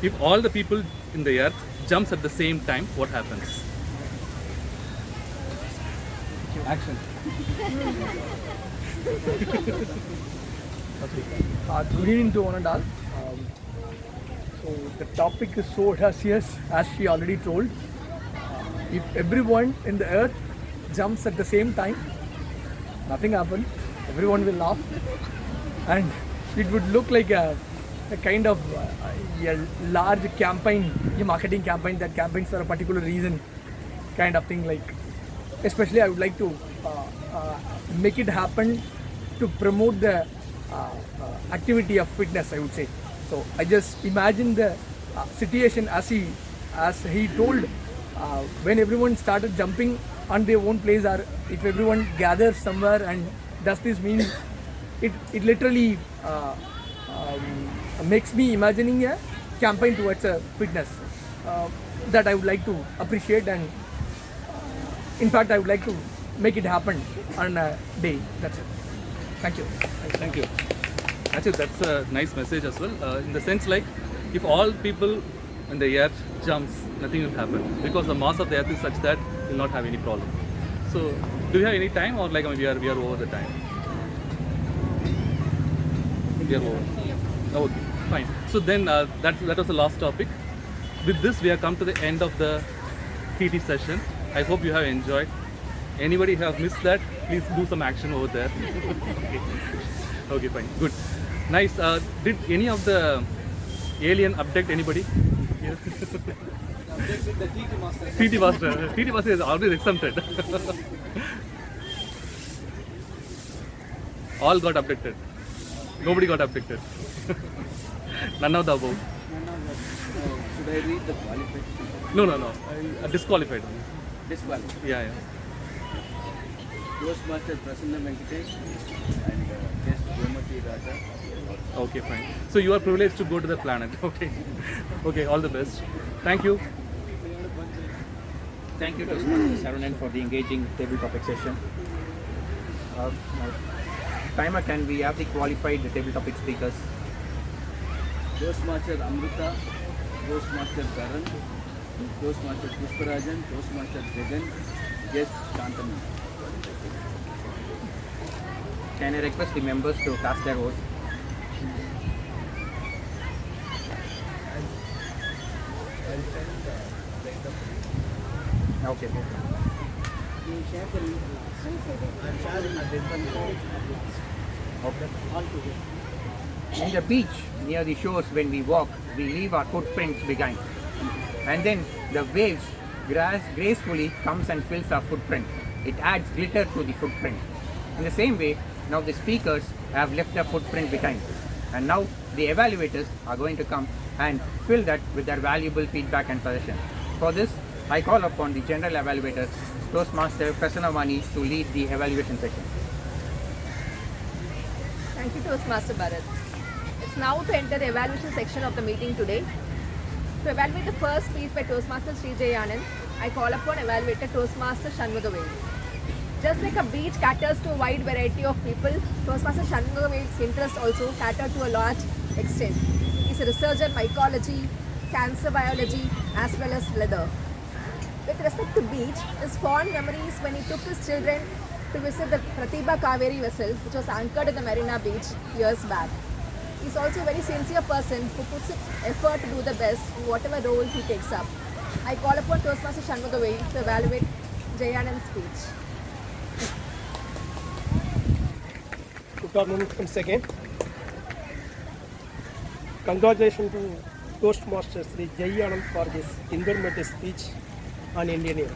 If all the people in the earth jumps at the same time, what happens? Action. Good evening to one and all. So the topic is so audacious, as she already told. If everyone in the earth jumps at the same time, nothing happens. Everyone will laugh, and it would look like a kind of a large campaign, a marketing campaign that campaigns for a particular reason, kind of thing. Like, especially I would like to make it happen to promote the activity of fitness, I would say. So I just imagine the situation as he told, when everyone started jumping on their own place, or if everyone gathers somewhere and does this, means it literally makes me imagining a campaign towards a fitness that I would like to appreciate, and in fact I would like to make it happen on a day. That's it. Thank you. Thank you. Actually, that's a nice message as well. In the sense, like, if all people in the earth jumps, nothing will happen because the mass of the earth is such that we'll not have any problem. So, do you have any time, or like we are over the time? We are over. Okay, fine. So then that was the last topic. With this, we have come to the end of the TT session. I hope you have enjoyed. Anybody who has missed that, please do some action over there. Okay, fine, good. Nice. Did any of the alien abduct anybody? The TT Master. TT Master. TT Master is always exempted. All got abducted. Nobody got abducted. None of the above. Should I read the qualified? No. Disqualified. Disqualified. Yeah. Toastmaster Prasanna Vani and guest Gomati Raja. Okay, fine. So you are privileged to go to the planet. Okay. Okay, all the best. Thank you. Thank you to Jaianand for the engaging table topic session. Timer, can we have the qualified table topic speakers? Toastmaster Amrita, Toastmaster Dharan, Toastmaster Pushparajan, Toastmaster Jagan, guest Shanmugavel. Can I request the members to cast their vote? Okay. In the beach, near the shores, when we walk, we leave our footprints behind. And then the waves gracefully comes and fills our footprint. It adds glitter to the footprint. In the same way, now the speakers have left their footprint behind. And now the evaluators are going to come and fill that with their valuable feedback and suggestion. For this, I call upon the General Evaluator, Toastmaster Prasanna Vani, to lead the evaluation session. Thank you, Toastmaster Barath. It's now to enter the evaluation section of the meeting today. To evaluate the first speech by Toastmaster Sree Jaianand, I call upon evaluator Toastmaster Shanmugavel. Just like a beach caters to a wide variety of people, Toastmaster Shanmugavel's interest also cater to a large extent. He's a researcher in mycology, cancer biology, as well as leather. With respect to beach, his fond memories when he took his children to visit the Pratibha Kaveri vessel, which was anchored in the Marina Beach years back. He's also a very sincere person who puts in effort to do the best in whatever role he takes up. I call upon Toastmaster Shanmugavel to evaluate Jaianand's speech. Good afternoon once again. Congratulations to Toastmaster Sree Jaianand for this informative speech on Indian era.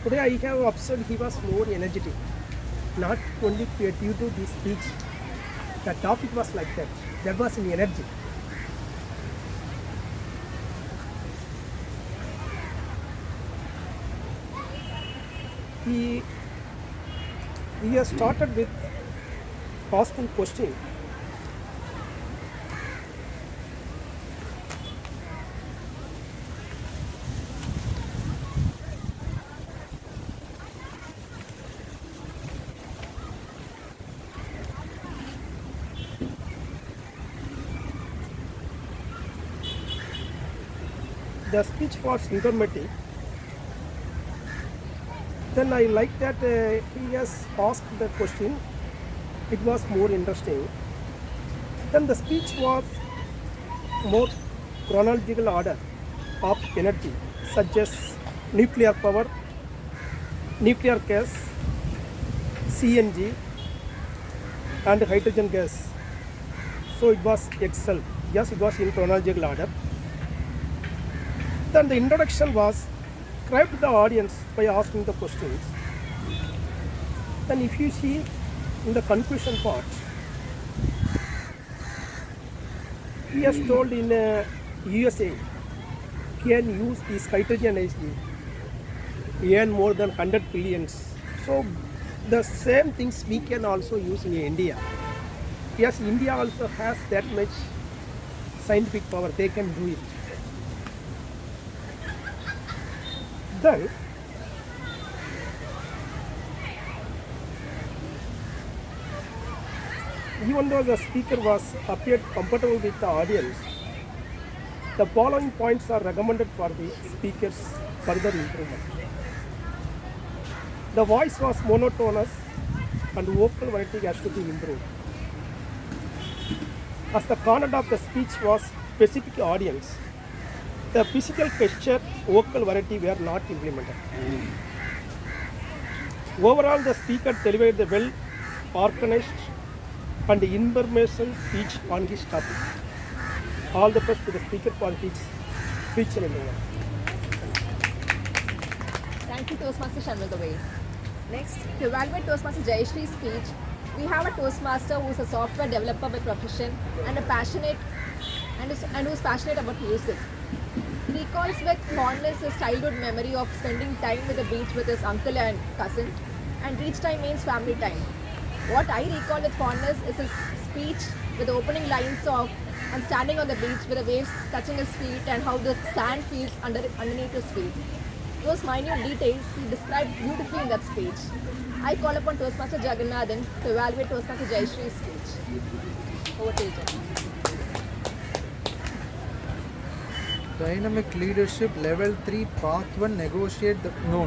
Today I have observed he was more energetic, not only due to this speech. The topic was like that. There was an energy. He has started with asking question. The speech was informative. Then I like that he has asked the question. It was more interesting. Then the speech was more chronological order of energy, such as nuclear power, nuclear gas, CNG, and hydrogen gas. So it was excelled. Yes, it was in chronological order. Then the introduction was described the audience by asking the questions. Then if you see in the conclusion part, he has told in USA can use this hydrogen energy, earn more than 100 billions. So the same things we can also use in India. Yes, India also has that much scientific power, they can do it. Then even though the speaker appeared comfortable with the audience, the following points are recommended for the speaker's further improvement. The voice was monotonous and vocal variety has to be improved. As the content of the speech was specific audience, the physical gesture, vocal variety were not implemented. Overall, the speaker delivered the well-organized and information speech on this topic. All the best to the speaker for his speech and everyone. Thank you, Toastmaster Shanmugavel. Next, to evaluate Toastmaster Jayashree's speech, we have a Toastmaster who is a software developer by profession and who is passionate about music. He recalls with fondness his childhood memory of spending time with the beach with his uncle and cousin, and beach time means family time. What I recall with fondness is his speech with the opening lines of "I'm standing on the beach with the waves touching his feet and how the sand feels underneath his feet." Those minute details he described beautifully in that speech. I call upon Toastmaster Jaganathan to evaluate Toastmaster Jayashree's speech. Over to you, Jagan. Dynamic leadership level 3 path 1 negotiate the no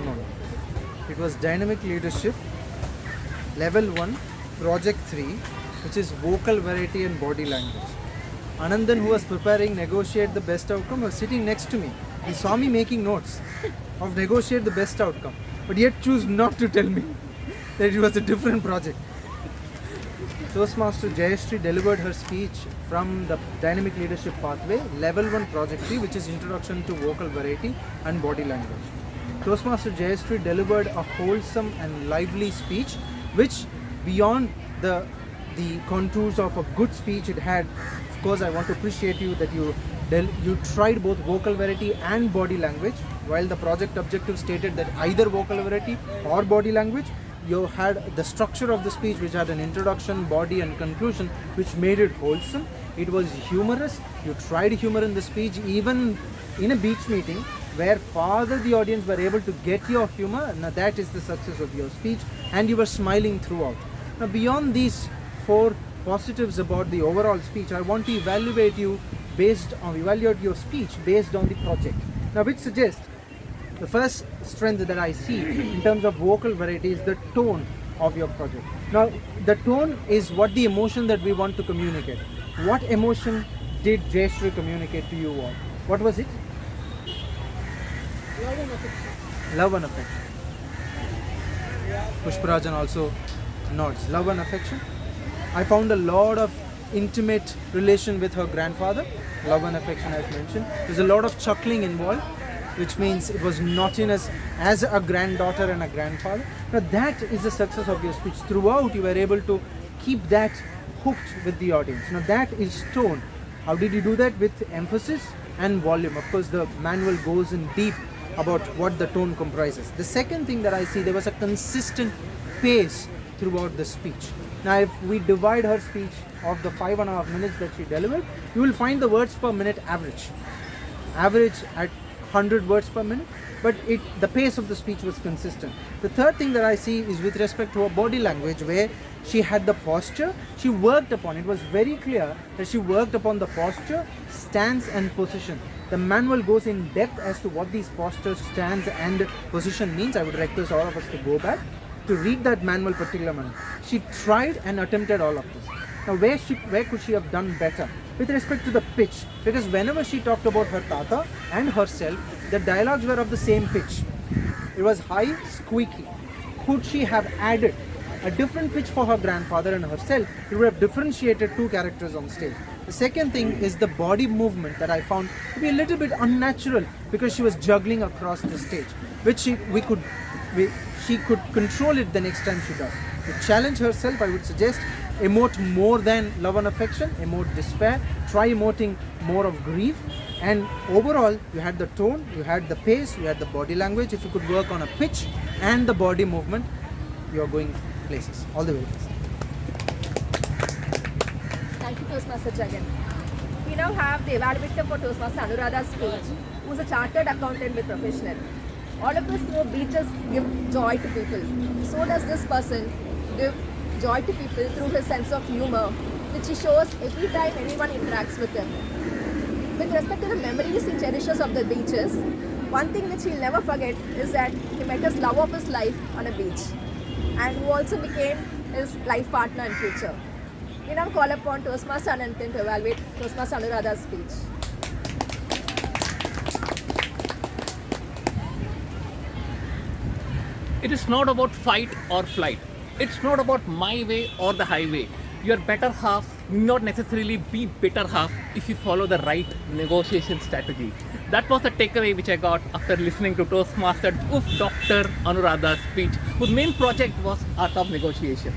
it was dynamic leadership level 1 project 3, which is vocal variety and body language. Ananthan, who was preparing negotiate the best outcome, was sitting next to me. He saw me making notes of negotiate the best outcome, but yet choose not to tell me that it was a different project. Toastmaster Jayashree delivered her speech from the Dynamic Leadership Pathway, Level 1 Project 3, which is Introduction to Vocal Variety and Body Language. Toastmaster Jayashree delivered a wholesome and lively speech, which beyond the contours of a good speech it had. Of course, I want to appreciate you that you tried both vocal variety and body language. While the project objective stated that either vocal variety or body language, you had the structure of the speech which had an introduction, body and conclusion, which made it wholesome. It was humorous. You tried humor in the speech, even in a beach meeting where farther the audience were able to get your humor. Now that is the success of your speech, and you were smiling throughout. Now beyond these 4 positives about the overall speech, I want to evaluate your speech based on the project. Now, which suggests the first strength that I see in terms of vocal variety is the tone of your project. Now, the tone is what the emotion that we want to communicate. What emotion did Jayashree communicate to you all? What was it? Love and affection. Love and affection. Pushparajan also nods. Love and affection. I found a lot of intimate relation with her grandfather. Love and affection, as mentioned. There's a lot of chuckling involved, which means it was naughtiness as a granddaughter and a grandfather. Now that is the success of your speech. Throughout you were able to keep that hooked with the audience. Now that is tone. How did you do that? With emphasis and volume. Of course, the manual goes in deep about what the tone comprises. The second thing that I see, there was a consistent pace throughout the speech. Now if we divide her speech of the 5.5 minutes that she delivered, you will find the words per minute average at 100 words per minute, but the pace of the speech was consistent. The third thing that I see is with respect to her body language, where she had the posture, she worked upon. It was very clear that she worked upon the posture, stance and position. The manual goes in depth as to what these posture, stance and position means. I would request all of us to go back to read that manual particular manner. She tried and attempted all of this. Now where could she have done better? With respect to the pitch, because whenever she talked about her tata and herself, the dialogues were of the same pitch. It was high, squeaky. Could she have added a different pitch for her grandfather and herself? It would have differentiated 2 characters on stage. The second thing is the body movement that I found to be a little bit unnatural, because she was juggling across the stage, which she could control it the next time she does. To challenge herself, I would suggest emote more than love and affection, emote despair, try emoting more of grief, and overall you had the tone, you had the pace, you had the body language. If you could work on a pitch and the body movement, you are going places. All the way. Thank you, Toastmaster Jagan. We now have the evaluator for Toastmaster Anuradha's speech, who is a chartered accountant with professional. All of us know beaches give joy to people. So does this person give joy to people through his sense of humor, which he shows every time anyone interacts with him. With respect to the memories he cherishes of the beaches, one thing which he'll never forget is that he met his love of his life on a beach, and who also became his life partner in future. We now call upon Toastmaster Ananthan to evaluate Toastmaster Anuradha's speech. It is not about fight or flight. It's not about my way or the highway. Your better half will not necessarily be better half if you follow the right negotiation strategy. That was the takeaway which I got after listening to Toastmaster Dr. Anuradha's speech, whose main project was art of negotiation.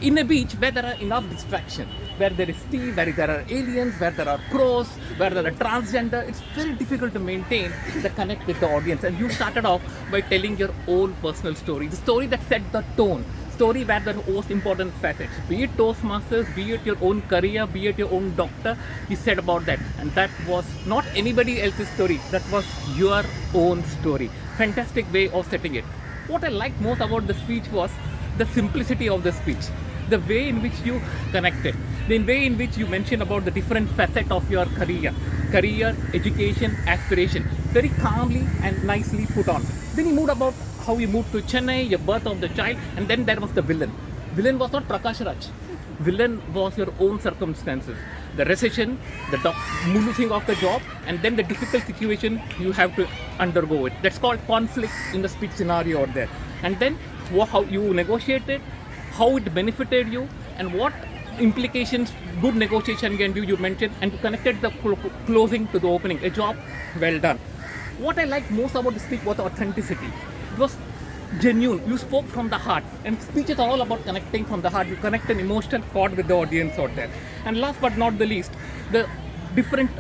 In a beach where there are enough distraction, where there is tea, where there are aliens, where there are crows, where there are transgender, it's very difficult to maintain the connect with the audience. And you started off by telling your own personal story, the story that set the tone, story where the most important facets, be it Toastmasters, be it your own career, be it your own doctor, you said about that. And that was not anybody else's story, that was your own story. Fantastic way of setting it. What I liked most about the speech was the simplicity of the speech, the way in which you connected, the way in which you mentioned about the different facet of your career, education, aspiration, very calmly and nicely put on. Then you moved about how you moved to Chennai, your birth of the child, and then there was the villain. Villain was not Prakash Raj. Villain was your own circumstances. The recession, the losing of the job, and then the difficult situation you have to undergo it. That's called conflict in the speech scenario out there. And then how you negotiated, how it benefited you, and what implications good negotiation can do, you mentioned, and you connected the closing to the opening. A job well done. What I liked most about the speech was authenticity. It was genuine. You spoke from the heart, and speech is all about connecting from the heart. You connect an emotional chord with the audience out there. And last but not the least, the different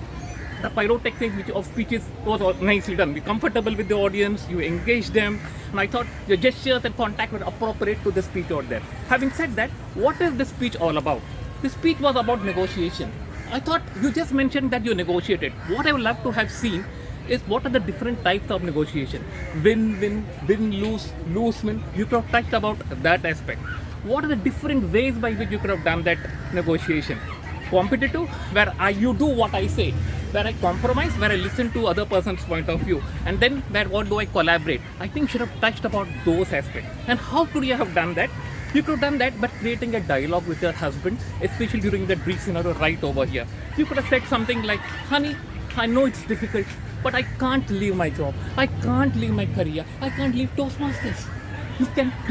pyrotechnics which of speeches was all nicely done. Be comfortable with the audience, you engage them, and I thought your gestures and contact were appropriate to the speech out there. Having said that, what is the speech all about? The speech was about negotiation. I thought you just mentioned that you negotiated. What I would love to have seen is what are the different types of negotiation. Win-win, win-lose, lose-win. You could have touched about that aspect. What are the different ways by which you could have done that negotiation? Competitive, where you do what I say, where I compromise, where I listen to other person's point of view, and then where what do I collaborate? I think you should have touched about those aspects. And how could you have done that? You could have done that by creating a dialogue with your husband, especially during that brief scenario right over here. You could have said something like, honey, I know it's difficult, but I can't leave my job. I can't leave my career. I can't leave Toastmasters. You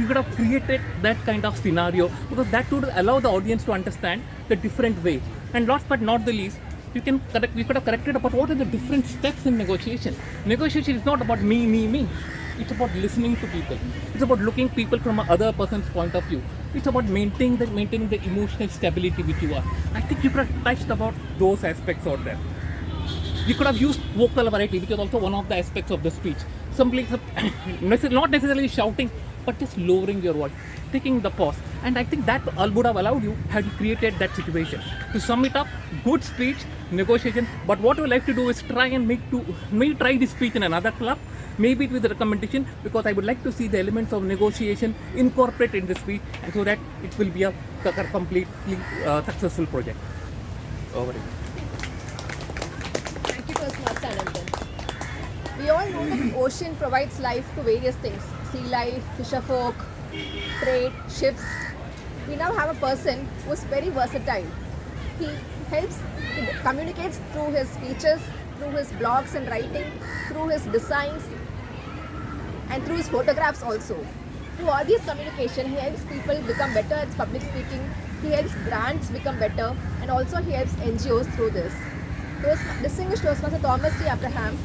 could have created that kind of scenario, because that would allow the audience to understand the different way. And last but not the least, you could have corrected about what are the different steps in negotiation. Negotiation is not about me. It's about listening to people. It's about looking people from another person's point of view. It's about maintaining the emotional stability which you are. I think you could have touched about those aspects out there. You could have used vocal variety, which is also one of the aspects of the speech. Simply, not necessarily shouting, but just lowering your voice, taking the pause. And I think that would have allowed you had you created that situation. To sum it up, good speech, negotiation. But what I would like to do is try this speech in another club, maybe with a recommendation, because I would like to see the elements of negotiation incorporated in the speech, and so that it will be a completely successful project. Over to you. Thank you, Toastmaster Ananthan. We all know that the ocean provides life to various things. Sea life, fisherfolk, trade, ships. We now have a person who is very versatile. He communicates through his speeches, through his blogs and writing, through his designs, and through his photographs also. Through all these communication, he helps people become better at public speaking, he helps brands become better, and also he helps NGOs through this. Distinguished Toastmaster Thomas T. Abraham,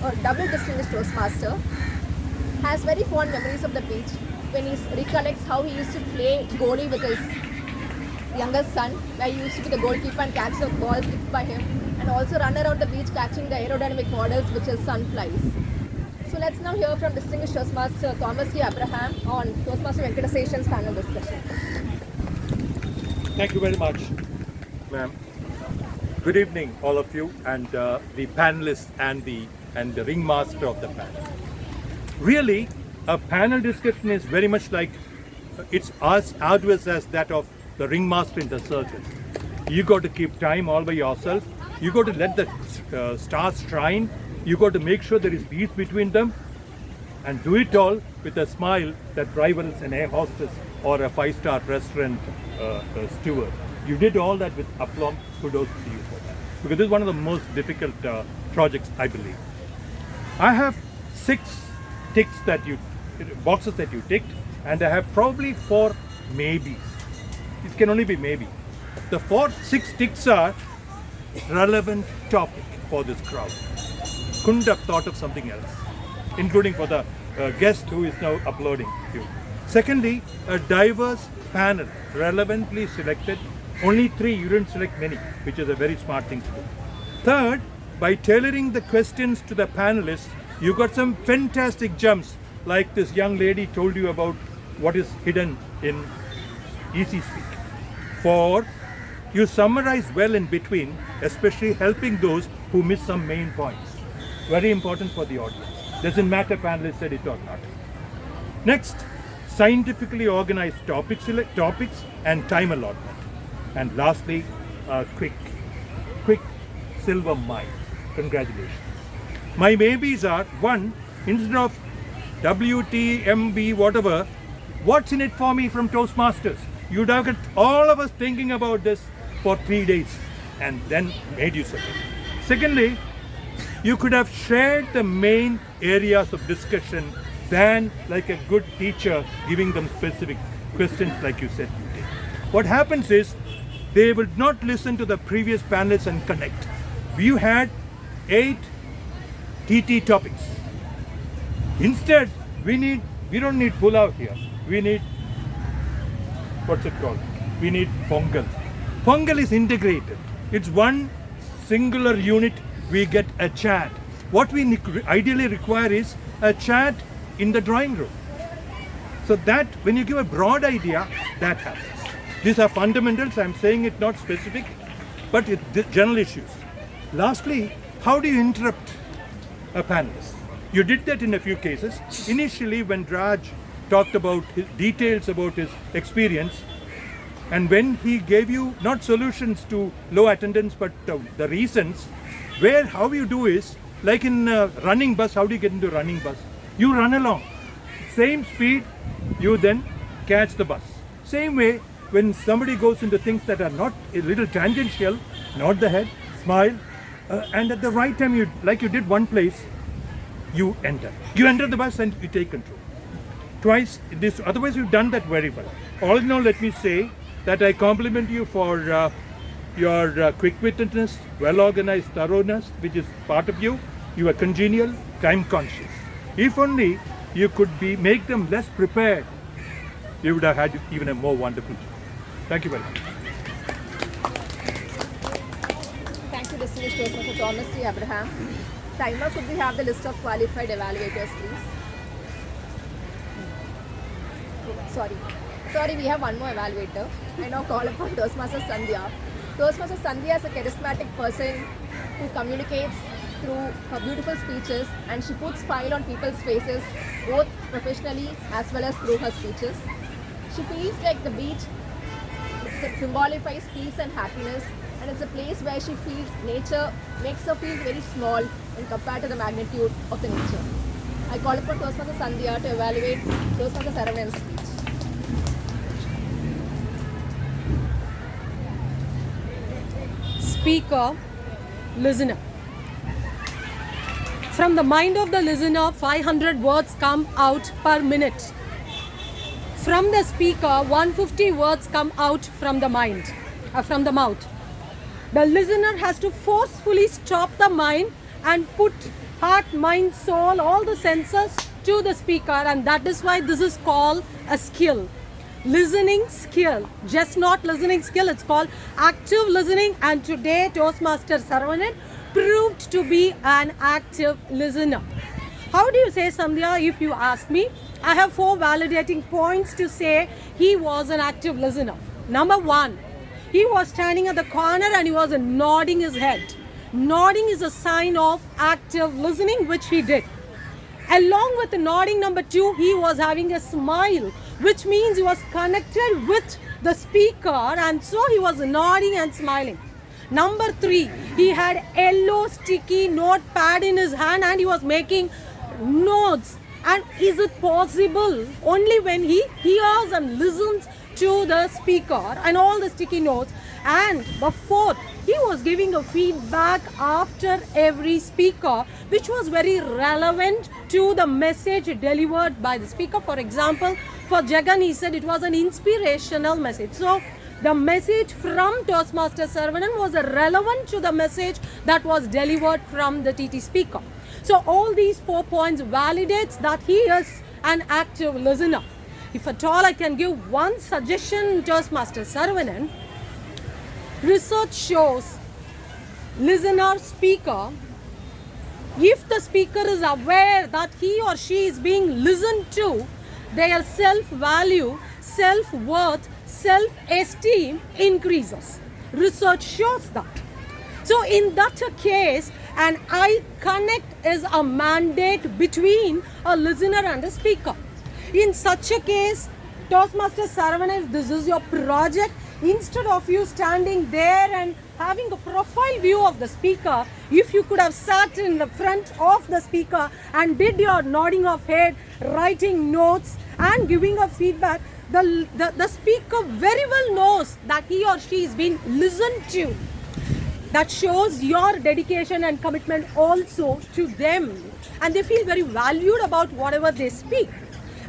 or double distinguished Toastmaster, has very fond memories of the beach when he recollects how he used to play goalie with his youngest son, where he used to be the goalkeeper and catch the balls kicked by him, and also run around the beach catching the aerodynamic models which his son flies. So let's now hear from distinguished Toastmaster Thomas T. Abraham on Toastmaster Venkataseshan's panel discussion. Thank you very much, ma'am. Good evening, all of you, and the panelists and the ringmaster of the panel. Really, a panel discussion is very much like, it's as arduous as that of the ringmaster in the circus. You got to keep time all by yourself. You got to let the stars shine. You got to make sure there is peace between them, and do it all with a smile that rivals an air hostess or a five-star restaurant steward. You did all that with aplomb. Kudos to you for that, because this is one of the most difficult projects, I believe. I have 6 boxes that you ticked, and I have probably 4 maybes. It can only be maybe. The 6 ticks are relevant topic for this crowd. Couldn't have thought of something else, including for the guest who is now uploading you. Secondly, a diverse panel, relevantly selected. Only 3, you didn't select many, which is a very smart thing to do. Third, by tailoring the questions to the panelists, you got some fantastic gems, like this young lady told you about what is hidden in easy speak. Fourth, you summarize well in between, especially helping those who miss some main points. Very important for the audience. Doesn't matter panelists said it or not. Next, scientifically organized topics and time allotment. And lastly, quick silver mine. Congratulations. My maybes are, 1, instead of WTMB whatever, what's in it for me from Toastmasters? You'd have got all of us thinking about this for 3 days and then made use of it. Secondly, you could have shared the main areas of discussion than like a good teacher giving them specific questions like you said you did. What happens is, they would not listen to the previous panelists and connect. We had 8 TT topics. Instead, we don't need pull-out here. We need, what's it called? We need Pongal. Pongal is integrated. It's one singular unit. We get a chat. What we ideally require is a chat in the drawing room. So that, when you give a broad idea, that happens. These are fundamentals. I'm saying it not specific, but general issues. Lastly, how do you interrupt a panelist? You did that in a few cases. Initially, when Raj talked about his details about his experience, and when he gave you not solutions to low attendance, but the reasons, how you do is, like in a running bus, how do you get into a running bus? You run along. Same speed, you then catch the bus. Same way, when somebody goes into things that are not a little tangential, nod the head, smile, and at the right time, like you did one place, you enter. You enter the bus and you take control. Twice this, otherwise you've done that very well. All in all, let me say that I compliment you for your quick-wittedness, well-organized thoroughness, which is part of you. You are congenial, time-conscious. If only you could make them less prepared, you would have had even a more wonderful job. Thank you very much. Thank you, distinguished Toastmaster Thomas T. Abraham. Timer, could we have the list of qualified evaluators, please? Sorry, we have one more evaluator. I now call upon Toastmaster Sandhya. Toastmaster Sandhya is a charismatic person who communicates through her beautiful speeches, and she puts smile on people's faces, both professionally as well as through her speeches. She feels like the beach symbolifies peace and happiness, and it's a place where she feels nature makes her feel very small when compared to the magnitude of the nature. I call upon Toastmaster Sandhya to evaluate Toastmaster Saravanan's speech. Speaker, listener. From the mind of the listener, 500 words come out per minute. From the speaker, 150 words come out from the mind, from the mouth. The listener has to forcefully stop the mind and put heart, mind, soul, all the senses to the speaker, and that is why this is called a skill. Listening skill, just not listening skill, it's called active listening, and today Toastmaster Saravanan proved to be an active listener. How do you say, Sandhya, if you ask me? I have 4 validating points to say he was an active listener. Number 1, he was standing at the corner and he was nodding his head. Nodding is a sign of active listening, which he did. Along with the nodding, number 2, he was having a smile, which means he was connected with the speaker, and so he was nodding and smiling. Number 3, he had yellow sticky notepad in his hand and he was making notes. And is it possible? Only when he hears and listens to the speaker and all the sticky notes. And the 4th, he was giving a feedback after every speaker, which was very relevant to the message delivered by the speaker. For example, for Jagan, he said it was an inspirational message. So the message from Toastmaster Saravanan was relevant to the message that was delivered from the TT speaker. So all these 4 points validates that he is an active listener. If at all I can give one suggestion, Toastmaster Saravanan, research shows listener, speaker, if the speaker is aware that he or she is being listened to, their self-value, self-worth, self-esteem increases. Research shows that. So in that case, an eye connect is a mandate between a listener and a speaker. In such a case, Toastmaster Saravanan, if this is your project, instead of you standing there and having a profile view of the speaker, if you could have sat in the front of the speaker and did your nodding of head, writing notes and giving a feedback, the speaker very well knows that he or she is being listened to. That shows your dedication and commitment also to them, and they feel very valued about whatever they speak,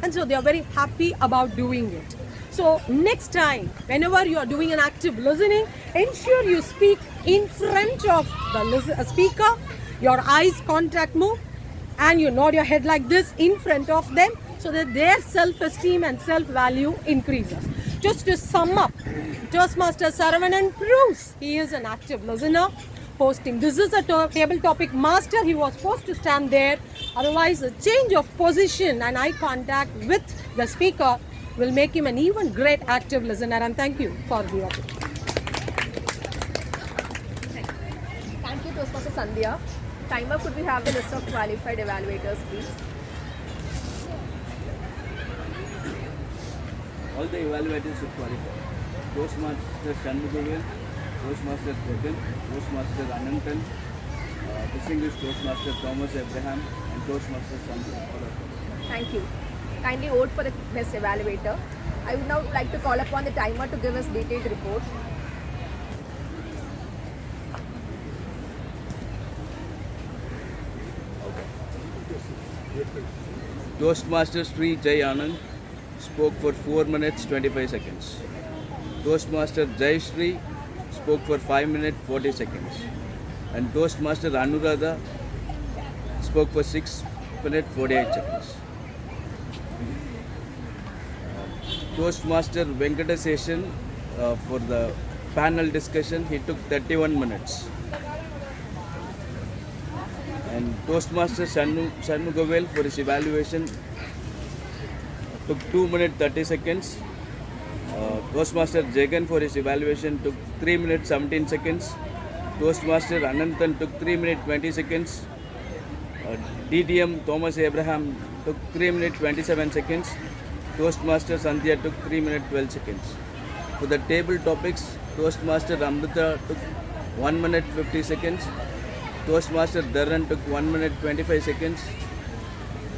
and so they are very happy about doing it. So next time, whenever you are doing an active listening, ensure you speak in front of the speaker, your eyes contact move, and you nod your head like this in front of them so that their self-esteem and self-value increases. Just to sum up, Toastmaster Saravanan proves he is an active listener. Posting, this is a table topic master, he was supposed to stand there, otherwise a change of position and eye contact with the speaker will make him an even great active listener. And thank you for the opportunity. Thank you, Toastmaster Sandhya. Timer, could we have the list of qualified evaluators, please? All the evaluators should qualify. Toastmaster Shanmugavel, Toastmaster Jagan, Toastmaster Ananthan, Distinguished Toastmaster Thomas Abraham, and Toastmaster Sandhya. Thank you. Kindly vote for the best evaluator. I would now like to call upon the timer to give us detailed report. Toastmaster Sree Jaianand spoke for 4 minutes 25 seconds. Toastmaster Sree spoke for 5 minutes 40 seconds. And Toastmaster Anuradha spoke for 6 minutes 48 seconds. Toastmaster Venkataseshan for the panel discussion, he took 31 minutes. And Toastmaster Shanmugavel for his evaluation took 2 minutes 30 seconds. Toastmaster Jagan for his evaluation took 3 minutes 17 seconds. Toastmaster Ananthan took 3 minutes 20 seconds. TTM Thomas Abraham took 3 minutes 27 seconds. Toastmaster Sandhya took 3 minutes 12 seconds. For the table topics, Toastmaster Amrita took 1 minute 50 seconds. Toastmaster Dharan took 1 minute 25 seconds.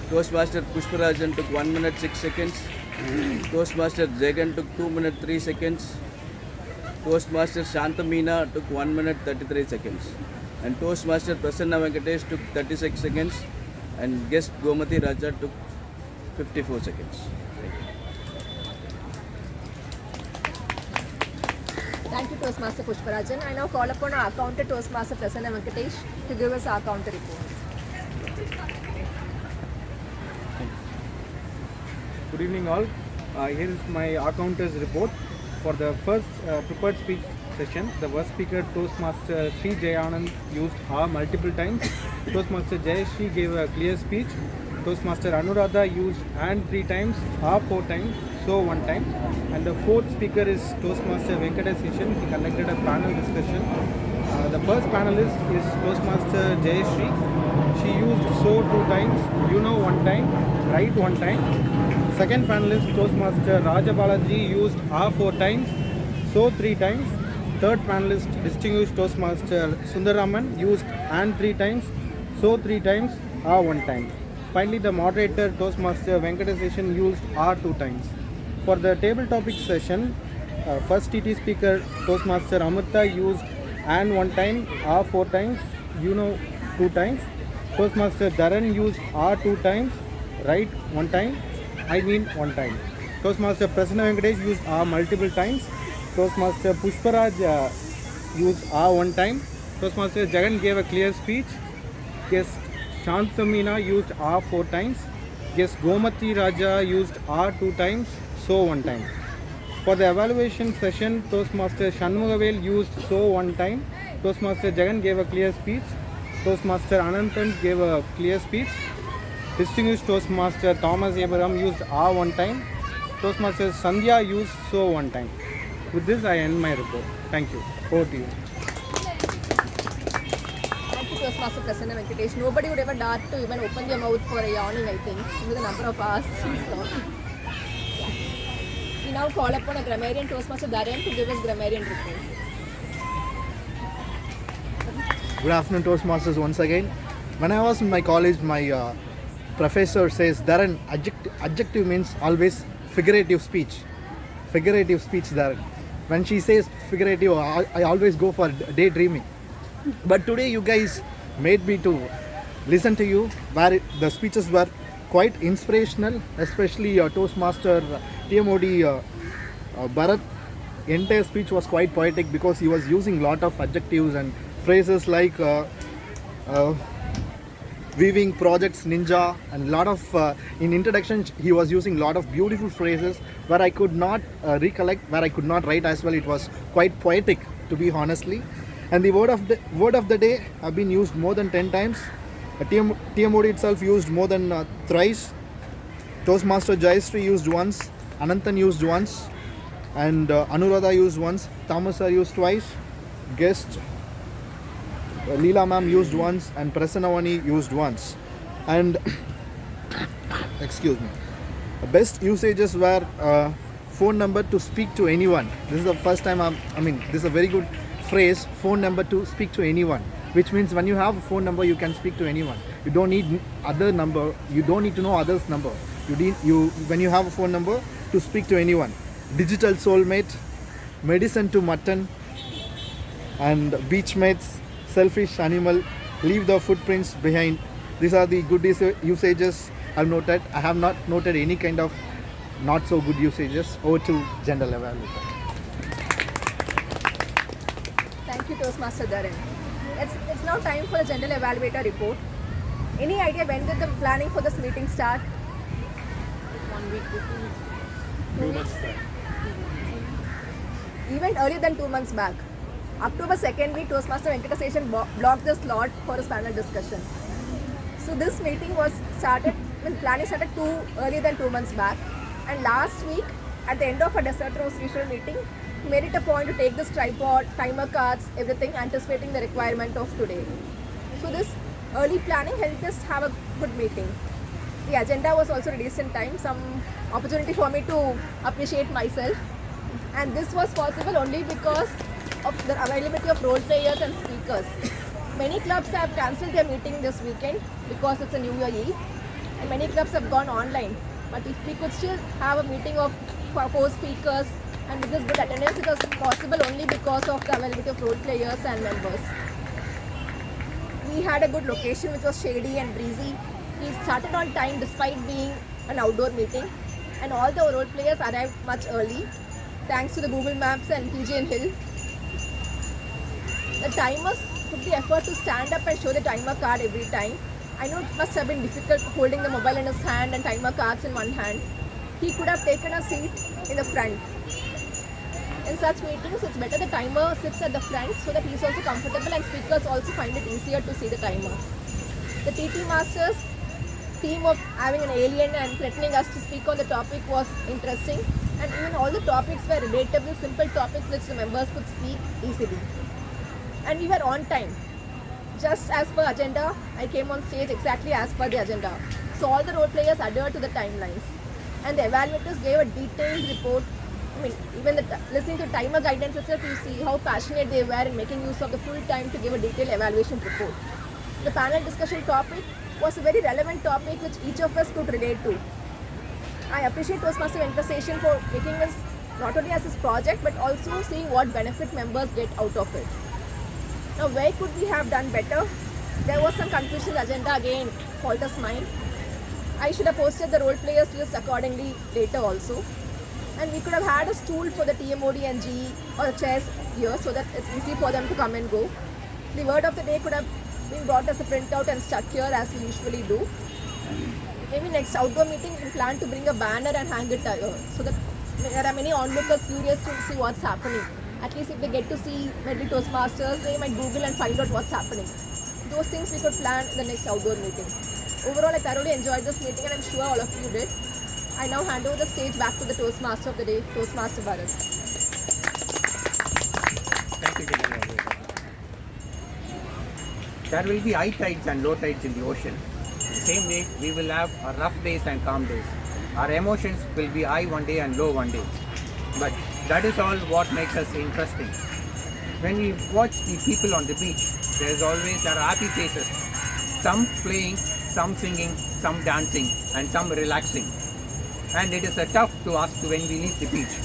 Toastmaster Pushparajan took 1 minute 6 seconds. Toastmaster Jagan took 2 minutes 3 seconds. Toastmaster Shantamina took 1 minute 33 seconds. And Toastmaster Prasanna Vani took 36 seconds. And guest Gomati Raja took 54 seconds. Thank you, Toastmaster Pushparajan. I now call upon our accounter, Toastmaster Prasanna Vani, to give us our counter report. Good evening all. Here is my accounter's report. For the first prepared speech session, the first speaker Toastmaster Sree Jaianand used R multiple times. Toastmaster Jayashree gave a clear speech. Toastmaster Anuradha used and 3 times, R 4 times, so 1 time. And the fourth speaker is Toastmaster Venkataseshan. He conducted a panel discussion. The first panelist is Toastmaster Jayashree. She used so 2 times, you know 1 time, right 1 time. Second panelist Toastmaster Rajabalaji used R 4 times, so 3 times. Third panelist Distinguished Toastmaster Sundaraman used and 3 times, so 3 times, R 1 time. Finally, the moderator Toastmaster Venkataseshan used R 2 times. For the table topic session, first TT speaker Toastmaster Amrita used and 1 time, R 4 times, you know 2 times. Toastmaster Dharan used R 2 times, right 1 time, I mean 1 time. Toastmaster Prasanna Vani used R multiple times. Toastmaster Pushparaj used R 1 time. Toastmaster Jagan gave a clear speech. Guest Shantamina used R 4 times. Guest Gomati Raja used R 2 times, so 1 time. For the evaluation session, Toastmaster Shanmugavel used so 1 time. Toastmaster Jagan gave a clear speech. Toastmaster Ananthan gave a clear speech. Distinguished Toastmaster Thomas Abraham used R 1 time. Toastmaster Sandhya used so 1 time. With this, I end my report. Thank you. Over to you. Thank you, Toastmaster Prasanna Vani. Nobody would ever dare to even open their mouth for a yawning, I think, with the number of hours he's talking. We now call upon a grammarian, Toastmaster Dharan, to give us grammarian report. Good afternoon, Toastmasters, once again. When I was in my college, my professor says, Dharan, adjective means always figurative speech. Figurative speech, Dharan. When she says figurative, I always go for daydreaming. But today you guys made me to listen to you, where the speeches were quite inspirational, especially Toastmaster TMOD Bharat entire speech was quite poetic because he was using lot of adjectives and phrases like weaving projects ninja, and lot of in introduction he was using lot of beautiful phrases where I could not recollect, where I could not write as well. It was quite poetic, to be honestly. And the word of the day have been used more than 10 times. TMOD itself used more than thrice. Toastmaster Sree used once, Ananthan used once, and Anuradha used once, Thomas sir used twice, guest Leela ma'am used once, and Prasanna Vani used once. And excuse me, the best usages were phone number to speak to anyone. This is the first time this is a very good phrase, phone number to speak to anyone, which means when you have a phone number you can speak to anyone. You don't need other number, you don't need to know others number. When you have a phone number to speak to anyone. Digital soulmate, medicine to mutton, and beach mates, selfish animal, leave the footprints behind. These are the good usages I've noted. I have not noted any kind of not so good usages. Over to General Evaluator. Thank you, Toastmaster Dharan. It's now time for the General Evaluator report. Any idea when did the planning for this meeting start? 1 week to 2 weeks. 2 months back. Even earlier than 2 months back. October 2nd week, Toastmaster Venkataseshan blocked the slot for his panel discussion. So this meeting was planning started earlier than 2 months back. And last week, at the end of a desert roast regional meeting, he made it a point to take this tripod, timer cards, everything, anticipating the requirement of today. So this early planning helped us have a good meeting. The agenda was also released in time, some opportunity for me to appreciate myself. And this was possible only because of the availability of role players and speakers. Many clubs have cancelled their meeting this weekend because it's a New Year Eve, and many clubs have gone online. But if we could still have a meeting of 4 speakers and with this good attendance, it was possible only because of the availability of role players and members. We had a good location which was shady and breezy. We started on time despite being an outdoor meeting, and all the role players arrived much early thanks to the Google Maps and PJ and Hill. The timers took the effort to stand up and show the timer card every time. I know it must have been difficult holding the mobile in his hand and timer cards in one hand. He could have taken a seat in the front. In such meetings, it's better the timer sits at the front so that he's also comfortable and speakers also find it easier to see the timer. The TT Masters theme of having an alien and threatening us to speak on the topic was interesting, and even all the topics were relatable, simple topics which the members could speak easily. And we were on time. Just as per agenda, I came on stage exactly as per the agenda. So all the role players adhered to the timelines. And the evaluators gave a detailed report. Even listening to timer guidance itself, you see how passionate they were in making use of the full time to give a detailed evaluation report. The panel discussion topic was a very relevant topic which each of us could relate to. I appreciate Toastmaster Venkataseshan for making this not only as his project but also seeing what benefit members get out of it. Now, where could we have done better? There was some confusion in the agenda again, fault is mine. I should have posted the role players list accordingly later also. And we could have had a stool for the TMOD and GE or chairs here so that it's easy for them to come and go. The word of the day could have been brought as a printout and stuck here as we usually do. Maybe next outdoor meeting we plan to bring a banner and hang it so that there are many onlookers curious to see what's happening. At least if they get to see Medley Toastmasters, they might Google and find out what's happening. Those things we could plan in the next outdoor meeting. Overall, I thoroughly enjoyed this meeting and I'm sure all of you did. I now hand over the stage back to the Toastmaster of the day, Toastmaster Barath. Thank you, Jagan. There will be high tides and low tides in the ocean. The same way, we will have our rough days and calm days. Our emotions will be high one day and low one day. But that is all what makes us interesting. When we watch the people on the beach, there are happy faces. Some playing, some singing, some dancing, and some relaxing. And it is tough to ask when we leave the beach.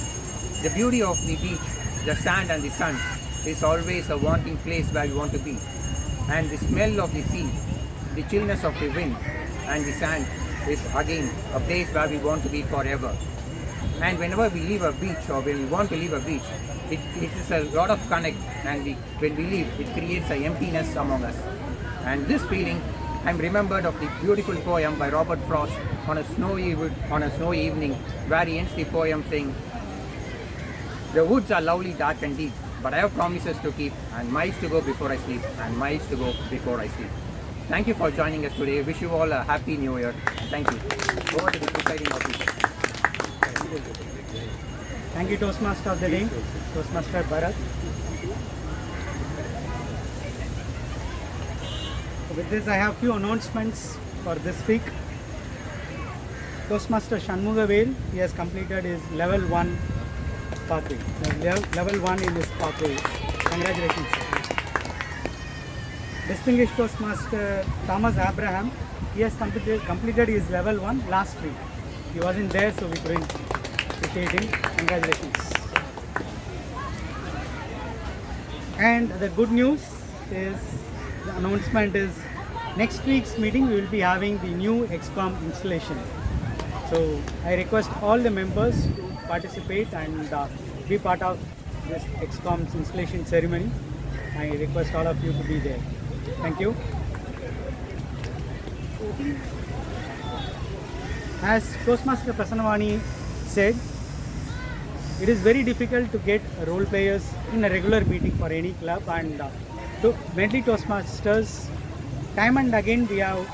The beauty of the beach, the sand and the sun, is always a wanting place where we want to be. And the smell of the sea, the chillness of the wind, and the sand is again a place where we want to be forever. And whenever we leave a beach or when we want to leave a beach, it is a lot of connect, and when we leave, it creates an emptiness among us. And this feeling, I'm remembered of the beautiful poem by Robert Frost on a snowy evening, where he ends the poem saying, "The woods are lovely, dark and deep, but I have promises to keep, and miles to go before I sleep, and miles to go before I sleep." Thank you for joining us today. Wish you all a happy new year. Thank you. Over to the presiding officer. Thank you, Toastmaster of the Day, Toastmaster Barath. With this, I have few announcements for this week. Toastmaster Shanmugavel, he has completed his level 1 pathway. Level 1 in his pathway. Congratulations. Distinguished Toastmaster Thomas Abraham, he has completed his level 1 last week. He wasn't there, so we couldn't appreciate him. Congratulations. And the good news is, the announcement is, next week's meeting we will be having the new XCOM installation. So I request all the members to participate and be part of this XCOM's installation ceremony. I request all of you to be there. Thank you. As Toastmaster Prasanna Vani said, it is very difficult to get role players in a regular meeting for any club, and Medley Toastmasters, time and again we have,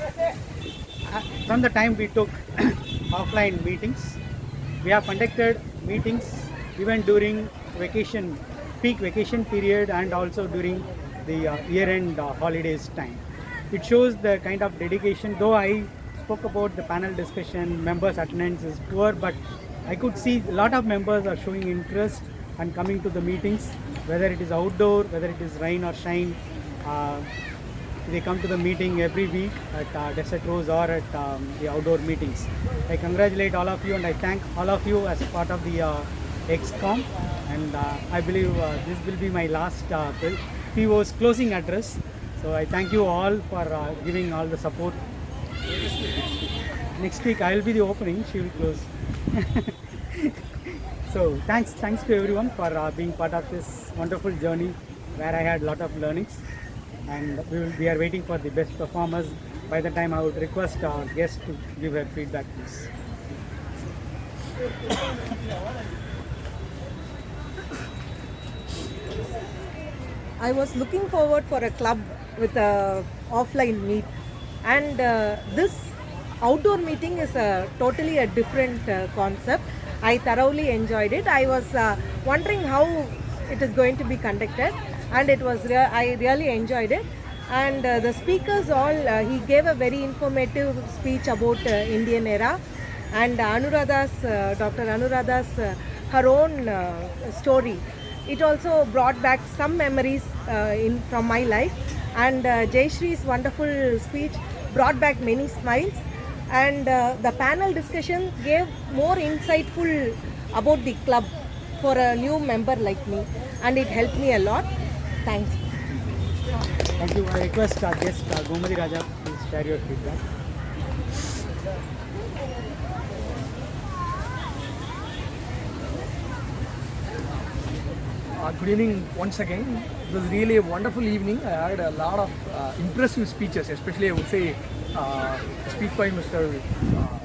from the time we took offline meetings, we have conducted meetings even during vacation, peak vacation period, and also during the year-end holidays time. It shows the kind of dedication. Though I spoke about the panel discussion, members' attendance is poor, but I could see a lot of members are showing interest and coming to the meetings, whether it is outdoor, whether it is rain or shine. They come to the meeting every week at Desert Rose or at the outdoor meetings. I congratulate all of you, and I thank all of you as part of the XCOM, and I believe this will be my last PO's closing address. So I thank you all for giving all the support. Next week I will be the opening, she will close. So thanks to everyone for being part of this wonderful journey where I had a lot of learnings, and we are waiting for the best performers. By the time, I would request our guest to give her feedback, please. I was looking forward for a club with a offline meet, and this outdoor meeting is totally a different concept. I thoroughly enjoyed it. I was wondering how it is going to be conducted, and it was I really enjoyed it. And the speakers all, he gave a very informative speech about Indian era, and Dr. Anuradha's her own story. It also brought back some memories from my life, and Jayashree's wonderful speech brought back many smiles, and the panel discussion gave more insightful about the club for a new member like me, and it helped me a lot. Thanks. Thank you. I request our guest Gomadi Raja, please share your feedback. Good evening once again. It was really a wonderful evening. I had a lot of impressive speeches, especially I would say a speech by Mr.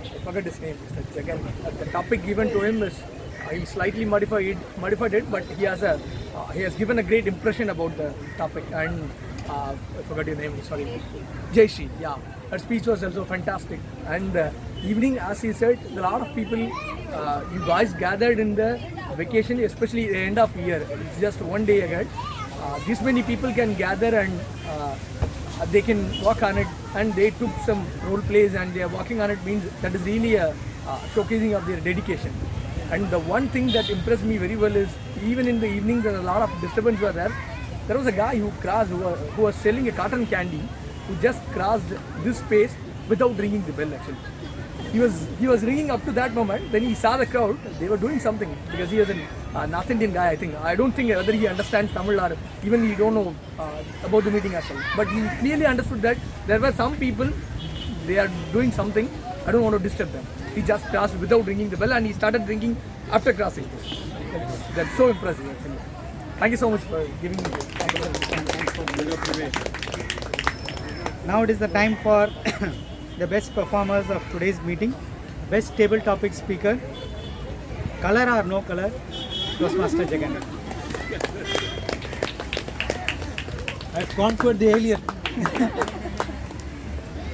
I forgot his name, Mr. Jagan. The topic given to him is he slightly modified it, but he has given a great impression about the topic. And I forgot your name, sorry, Jaishi. Yeah, her speech was also fantastic. And evening, as he said, a lot of people, you guys gathered in the vacation, especially the end of year. It's just one day ahead. This many people can gather and they can walk on it, and they took some role plays and they are walking on it, means that is really a showcasing of their dedication. And the one thing that impressed me very well is, even in the evening, there a lot of disturbance were there. There was a guy who was selling a cotton candy, who just crossed this space without ringing the bell. Actually, he was ringing up to that moment. Then he saw the crowd; they were doing something, because he is a North Indian guy. I don't think whether he understands Tamil or even he don't know about the meeting as well. But he clearly understood that there were some people, they are doing something, I don't want to disturb them. He just crossed without ringing the bell, and he started drinking after crossing. That's so impressive, actually. Thank you so much for giving me this. Now it is the time for the best performers of today's meeting. Best table topic speaker, color or no color, Toastmaster Jagan. I've conquered the alien.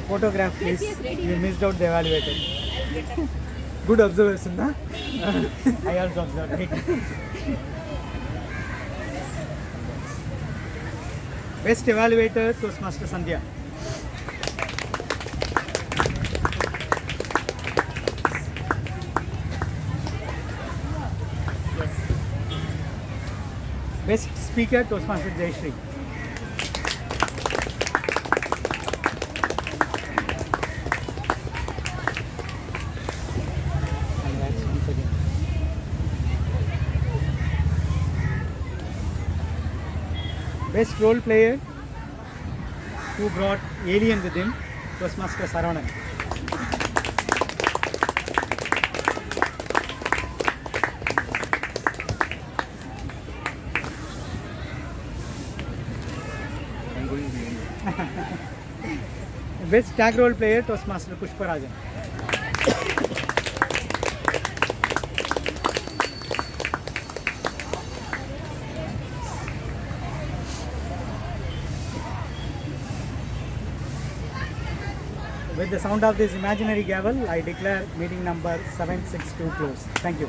Photograph please. You missed out the evaluator. Good observation, huh? I also observed it. Best evaluator, Toastmaster Sandhya. Best speaker, Toastmaster Sree. Best role player who brought alien with him, Toastmaster Saravanan. Best tag role player, Toastmaster Pushparajan. With the sound of this imaginary gavel, I declare meeting number 762 closed. Thank you.